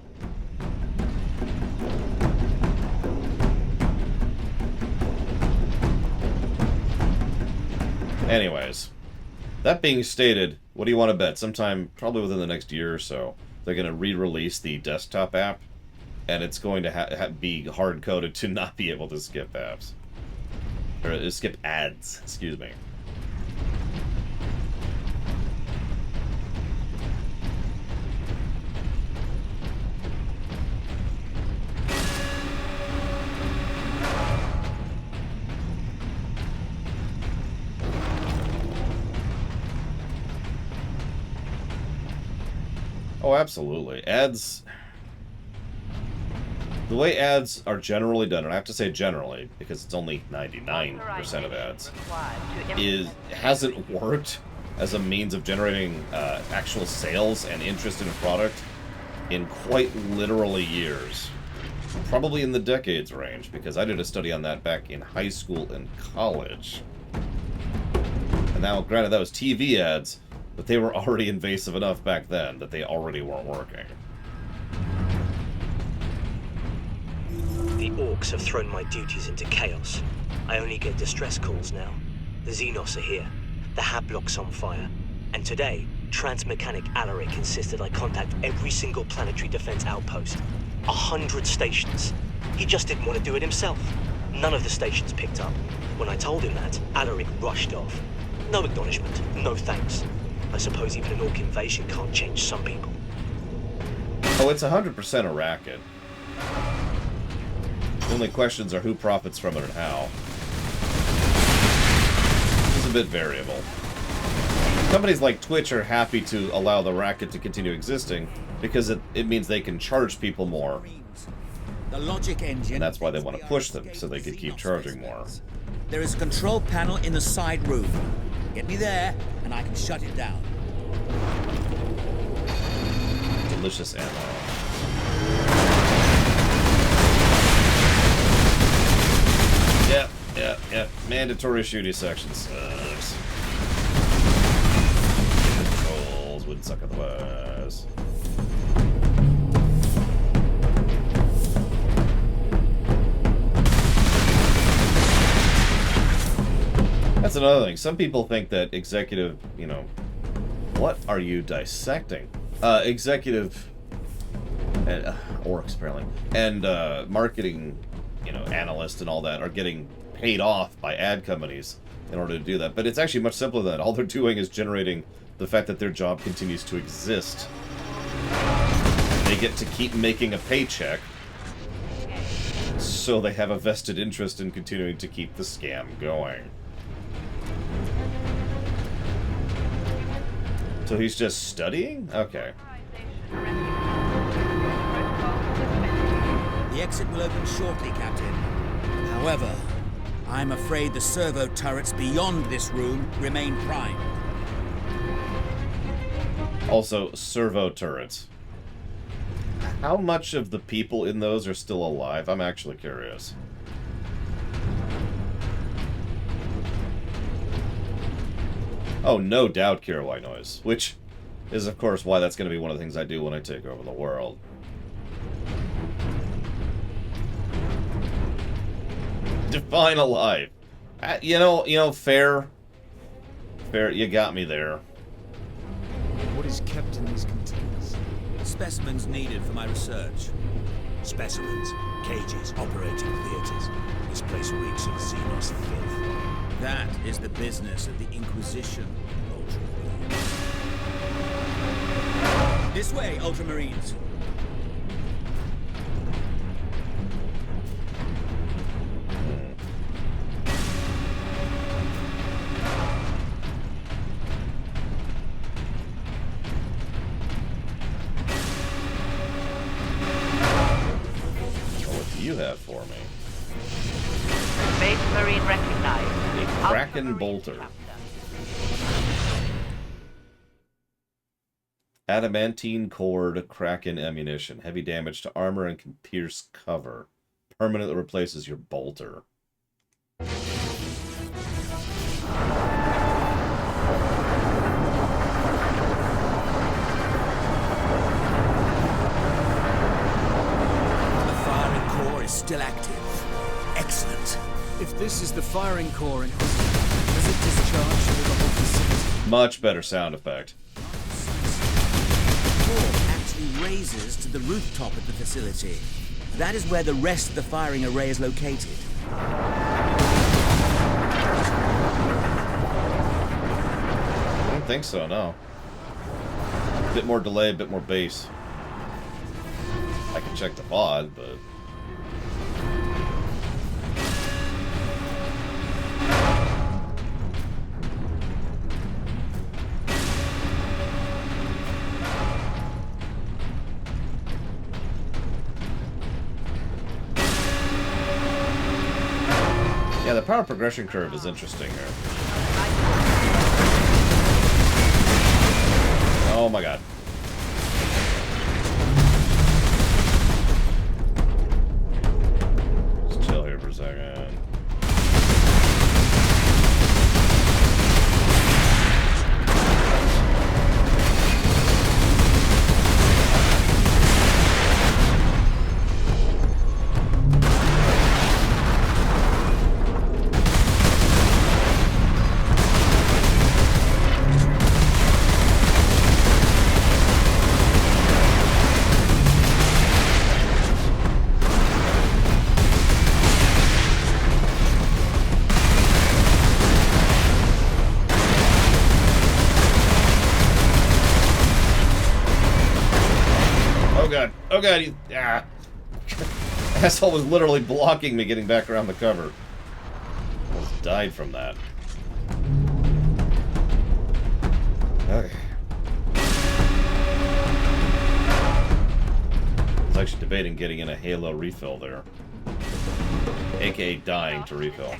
Anyways, that being stated, what do you want to bet? Sometime, probably within the next year or so, they're going to re-release the desktop app, and it's going to be hard-coded to not be able to skip apps. Or skip ads, excuse me. Oh, absolutely. Ads... The way ads are generally done, and I have to say generally, because it's only 99% of ads, hasn't worked as a means of generating actual sales and interest in a product in quite literally years. Probably in the decades range, because I did a study on that back in high school and college. And now, granted, that was TV ads, but they were already invasive enough back then that they already weren't working. The Orcs have thrown my duties into chaos. I only get distress calls now. The Xenos are here. The Hablock's on fire. And today, Transmechanic Alaric insisted I contact every single planetary defense outpost. 100 stations. He just didn't want to do it himself. None of the stations picked up. When I told him that, Alaric rushed off. No acknowledgement, no thanks. I suppose even an Orc invasion can't change some people. Oh, it's 100% a racket. The only questions are who profits from it and how. It's a bit variable. Companies like Twitch are happy to allow the racket to continue existing because it means they can charge people more. The logic engine. And that's why they want to push them, so they can keep charging more. There is a control panel in the side room. Get me there, and I can shut it down. Delicious ammo. Yep. Mandatory shooty section sucks. Controls would suck otherwise. That's another thing. Some people think that executive, what are you dissecting? Executive, orcs apparently, and marketing, analysts and all that are getting paid off by ad companies in order to do that. But it's actually much simpler than that. All they're doing is generating the fact that their job continues to exist. They get to keep making a paycheck, so they have a vested interest in continuing to keep the scam going. So he's just studying? Okay. The exit will open shortly, Captain. However, I'm afraid the servo turrets beyond this room remain primed. Also, servo turrets. How much of the people in those are still alive? I'm actually curious. Oh, no doubt Kirawai noise, which is, of course, why that's going to be one of the things I do when I take over the world. Define alive. Fair. Fair, you got me there. What is kept in these containers? Specimens needed for my research. Specimens, cages, operating theaters. This place reeks of Xenos filth. That is the business of the Inquisition, Ultramarines. This way, Ultramarines. you have for me? Space Marine recognized. A Kraken bolter. Adamantine cord Kraken ammunition. Heavy damage to armor and can pierce cover. Permanently replaces your bolter. Still active. Excellent. If this is the firing core, does it discharge through the whole facility? Much better sound effect. The core actually raises to the rooftop of the facility. That is where the rest of the firing array is located. I don't think so, no. Bit more delay, bit more bass. I can check the VOD, but... yeah, the power progression curve is interesting here. Oh my god. Just chill here for a second. Oh god, he... ah. Asshole was literally blocking me getting back around the cover. Almost died from that. Okay. I was actually debating getting in a Halo refill there. AKA dying to refill.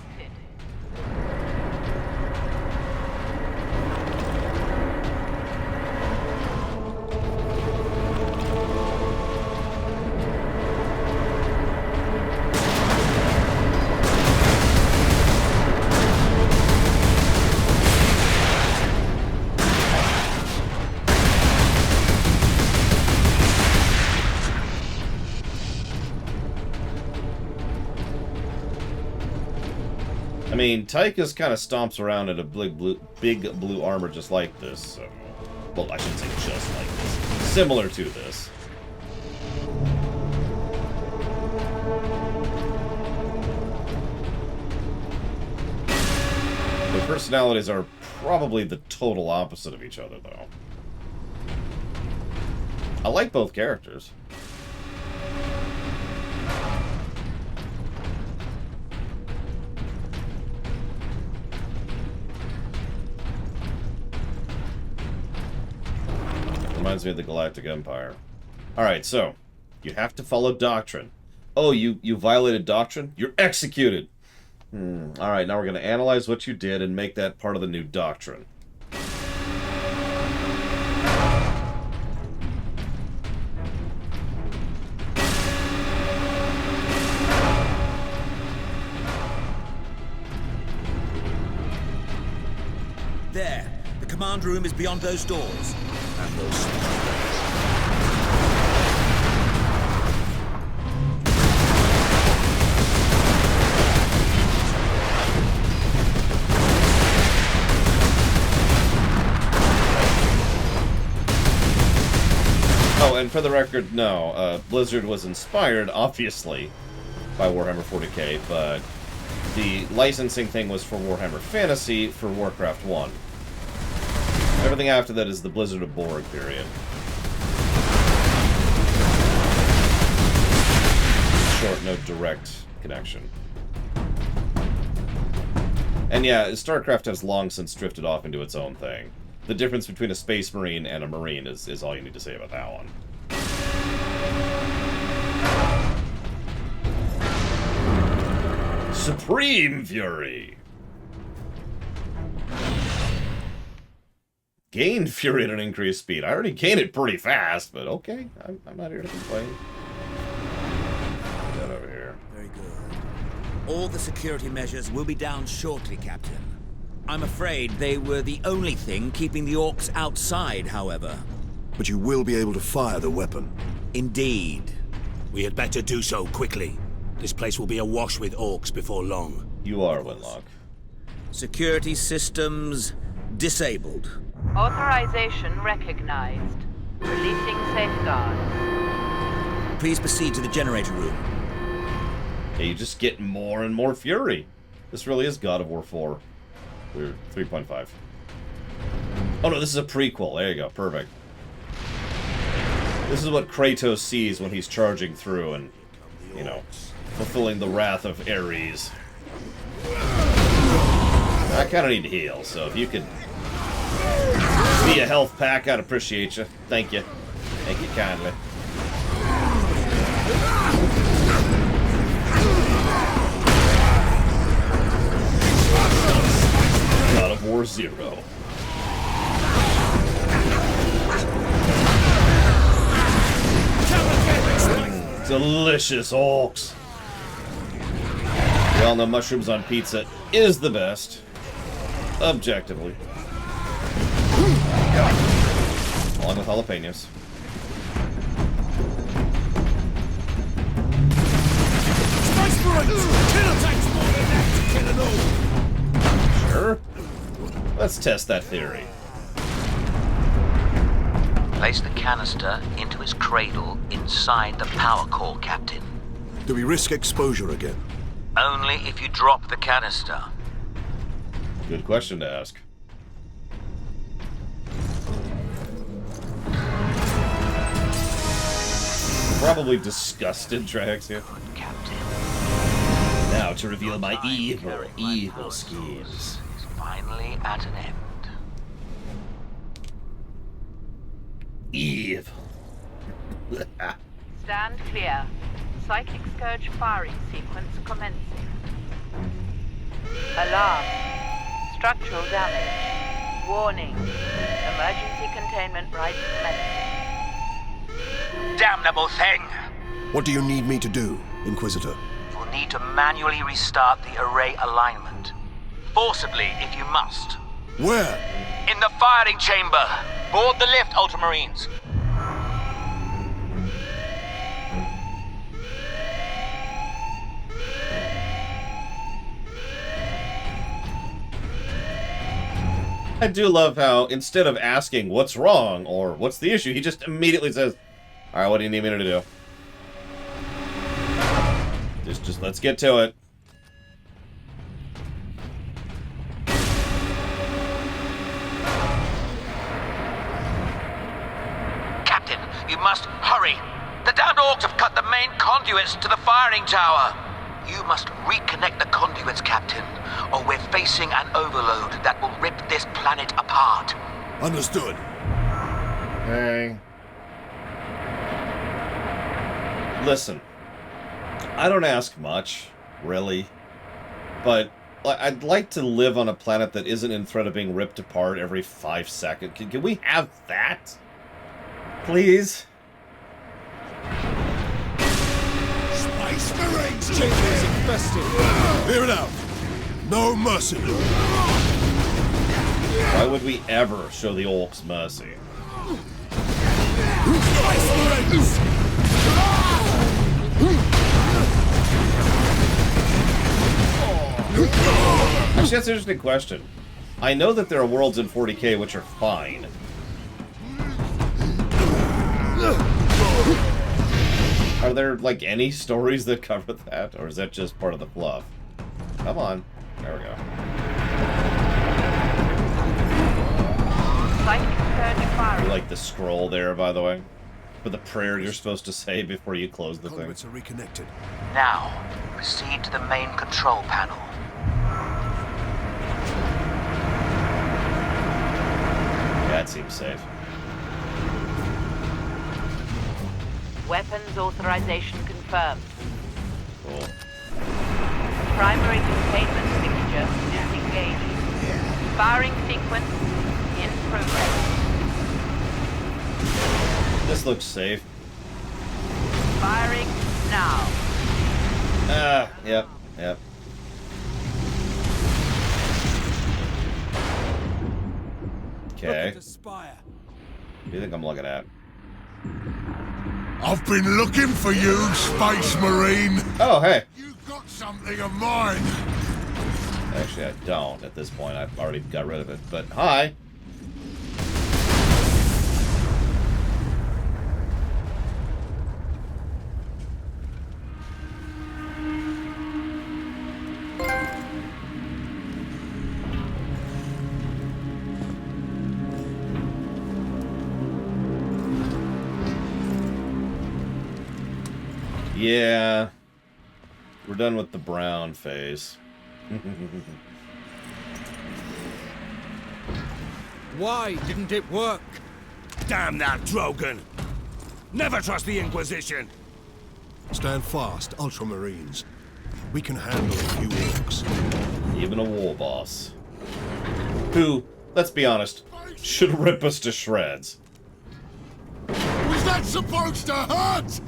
I mean, Tychus kind of stomps around in a big blue armor just like this. So, well, I shouldn't say just like this. Similar to this. Their personalities are probably the total opposite of each other, though. I like both characters. Reminds me of the Galactic Empire. Alright, so, you have to follow Doctrine. Oh, you violated Doctrine? You're executed! Alright, now we're going to analyze what you did and make that part of the new Doctrine. There. The command room is beyond those doors. And those... Oh, and for the record, no. Blizzard was inspired, obviously, by Warhammer 40k, but the licensing thing was for Warhammer Fantasy for Warcraft 1. Everything after that is the Blizzard of Borg period. Short, no direct connection. And yeah, StarCraft has long since drifted off into its own thing. The difference between a Space Marine and a Marine is all you need to say about that one. Supreme Fury. Gain Fury at an increased speed. I already gained it pretty fast, but okay. I'm not here to complain. Get over here. Very good. All the security measures will be down shortly, Captain. I'm afraid they were the only thing keeping the orcs outside, however. But you will be able to fire the weapon. Indeed. We had better do so quickly. This place will be awash with orcs before long. You are, Winlock. Security systems disabled. Authorization recognized. Releasing safeguards. Please proceed to the generator room. Yeah, you just get more and more fury. This really is God of War 4. We're 3.5. Oh no, this is a prequel. There you go. Perfect. This is what Kratos sees when he's charging through and, you know, fulfilling the wrath of Ares. I kind of need to heal, so if you could be a health pack, I'd appreciate you. Thank you. Thank you kindly. God of War 0. Delicious orcs. We all know mushrooms on pizza is the best. Objectively. Along with jalapenos. Sure. Let's test that theory. Place the canister into his cradle inside the power core, Captain. Do we risk exposure again? Only if you drop the canister. Good question to ask. Probably disgusted, Drax here. Now to reveal my evil schemes. Is finally at an end. Evil. Stand clear. Psychic Scourge firing sequence commencing. Alarm. Structural damage. Warning. Emergency containment rights commencing. Damnable thing! What do you need me to do, Inquisitor? You'll need to manually restart the array alignment. Forcibly, if you must. Where? In the firing chamber. Board the lift, Ultramarines. I do love how, instead of asking what's wrong or what's the issue, he just immediately says, alright, what do you need me to do? Just let's get to it. Captain, you must hurry. The downed orcs have cut the main conduits to the firing tower. You must reconnect the conduits, Captain, or we're facing an overload that will rip this planet apart. Understood. Hey. Listen, I don't ask much, really, but I'd like to live on a planet that isn't in threat of being ripped apart every 5 seconds. Can we have that? Please? Space Marines! Chambers infested! Clear it out! No mercy! Why would we ever show the orcs mercy? Space Marines! Actually, that's an interesting question. I know that there are worlds in 40K which are fine. Are there, like, any stories that cover that? Or is that just part of the fluff? Come on. There we go. I like the scroll there, by the way. For the prayer you're supposed to say before you close the thing. Conduits are reconnected. Now, proceed to the main control panel. That seems safe. Weapons authorization confirmed. Cool. Primary containment fixture disengaged. Firing sequence in progress. This looks safe. Firing now. Yep. Okay. What do you think I'm looking at? I've been looking for you, Space Marine. Oh, hey. You got something of mine. Actually, I don't at this point. I've already got rid of it. But hi. Yeah, we're done with the brown phase. Why didn't it work? Damn that Drogon! Never trust the Inquisition! Stand fast, Ultramarines. We can handle a few orcs. Even a war boss. Who, let's be honest, should rip us to shreds. Was that supposed to hurt?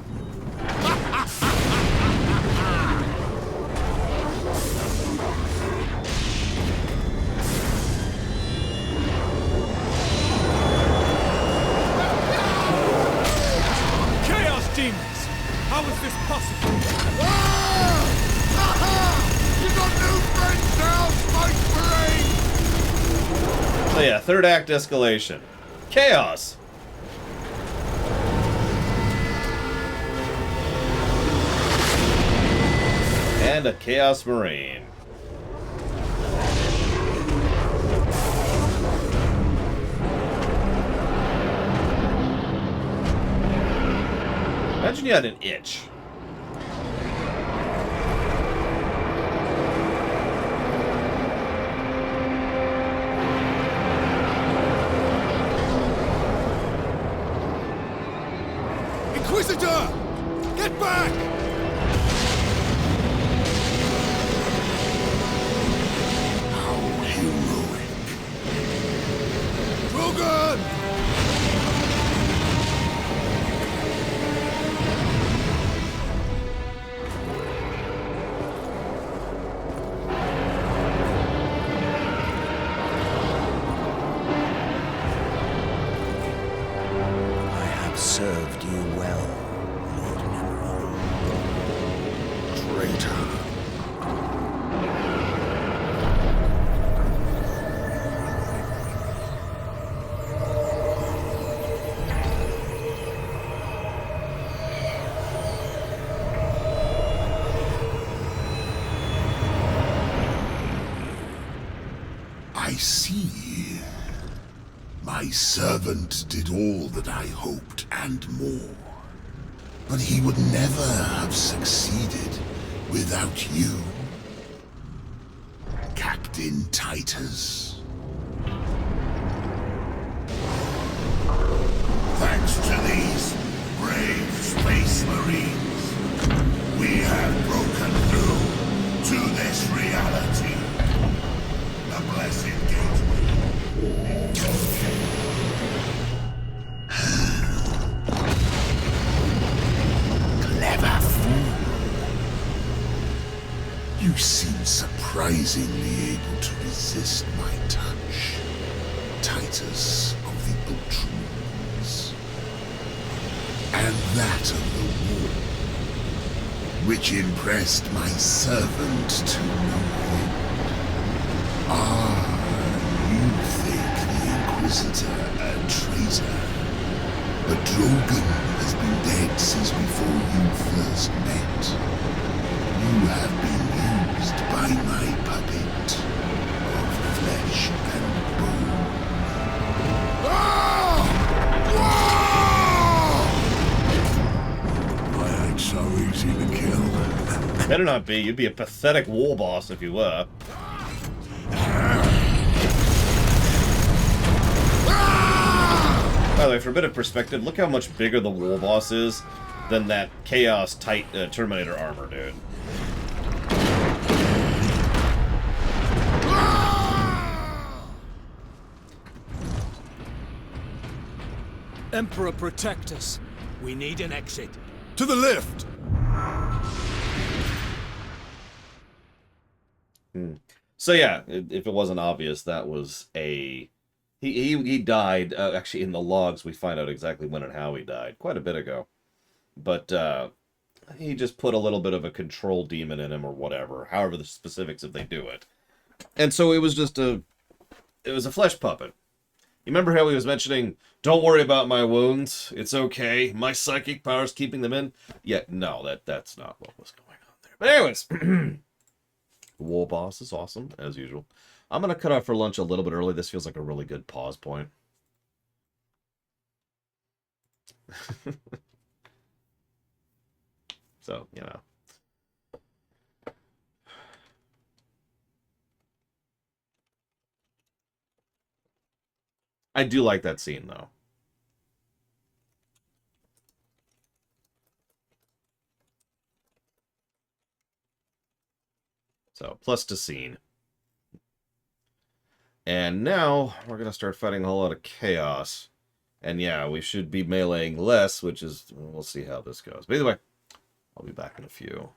Chaos demons! How is this possible? You got new friends now, Space Marine! So yeah, third act escalation. Chaos! And a Chaos Marine. Imagine you had an itch. Inquisitor! Get back! Drogon! I have served you well, Lord Nimrod. Traitor. I see. My servant did all that I hoped and more. But he would never have succeeded without you, Captain Titus. Thanks to these brave Space Marines, we have broken through to this reality. The blessed gateway. Clever fool. You seem surprisingly able to resist my touch, Titus of the Ultramarines. And that of the war, which impressed my servant to no end. You think the Inquisitor a traitor, but Drogon has been dead since before you first met. You have been used by my puppet of flesh and bone. I ain't so easy to kill. Better not be. You'd be a pathetic war boss if you were. By the way, for a bit of perspective, look how much bigger the war boss is than that Chaos Terminator armor, dude. Emperor, protect us. We need an exit. To the lift! So yeah, if it wasn't obvious, that was a... He died, actually in the logs we find out exactly when and how he died, quite a bit ago. But he just put a little bit of a control demon in him or whatever, however the specifics if they do it. And so it was just it was a flesh puppet. You remember how he was mentioning, don't worry about my wounds, it's okay, my psychic power's keeping them in? Yeah, no, that's not what was going on there. But anyways, War Boss is awesome, as usual. I'm going to cut off for lunch a little bit early. This feels like a really good pause point. So, you know. I do like that scene, though. So, plus to scene. And now, we're going to start fighting a whole lot of chaos. And yeah, we should be meleeing less, which is... We'll see how this goes. But either way, I'll be back in a few.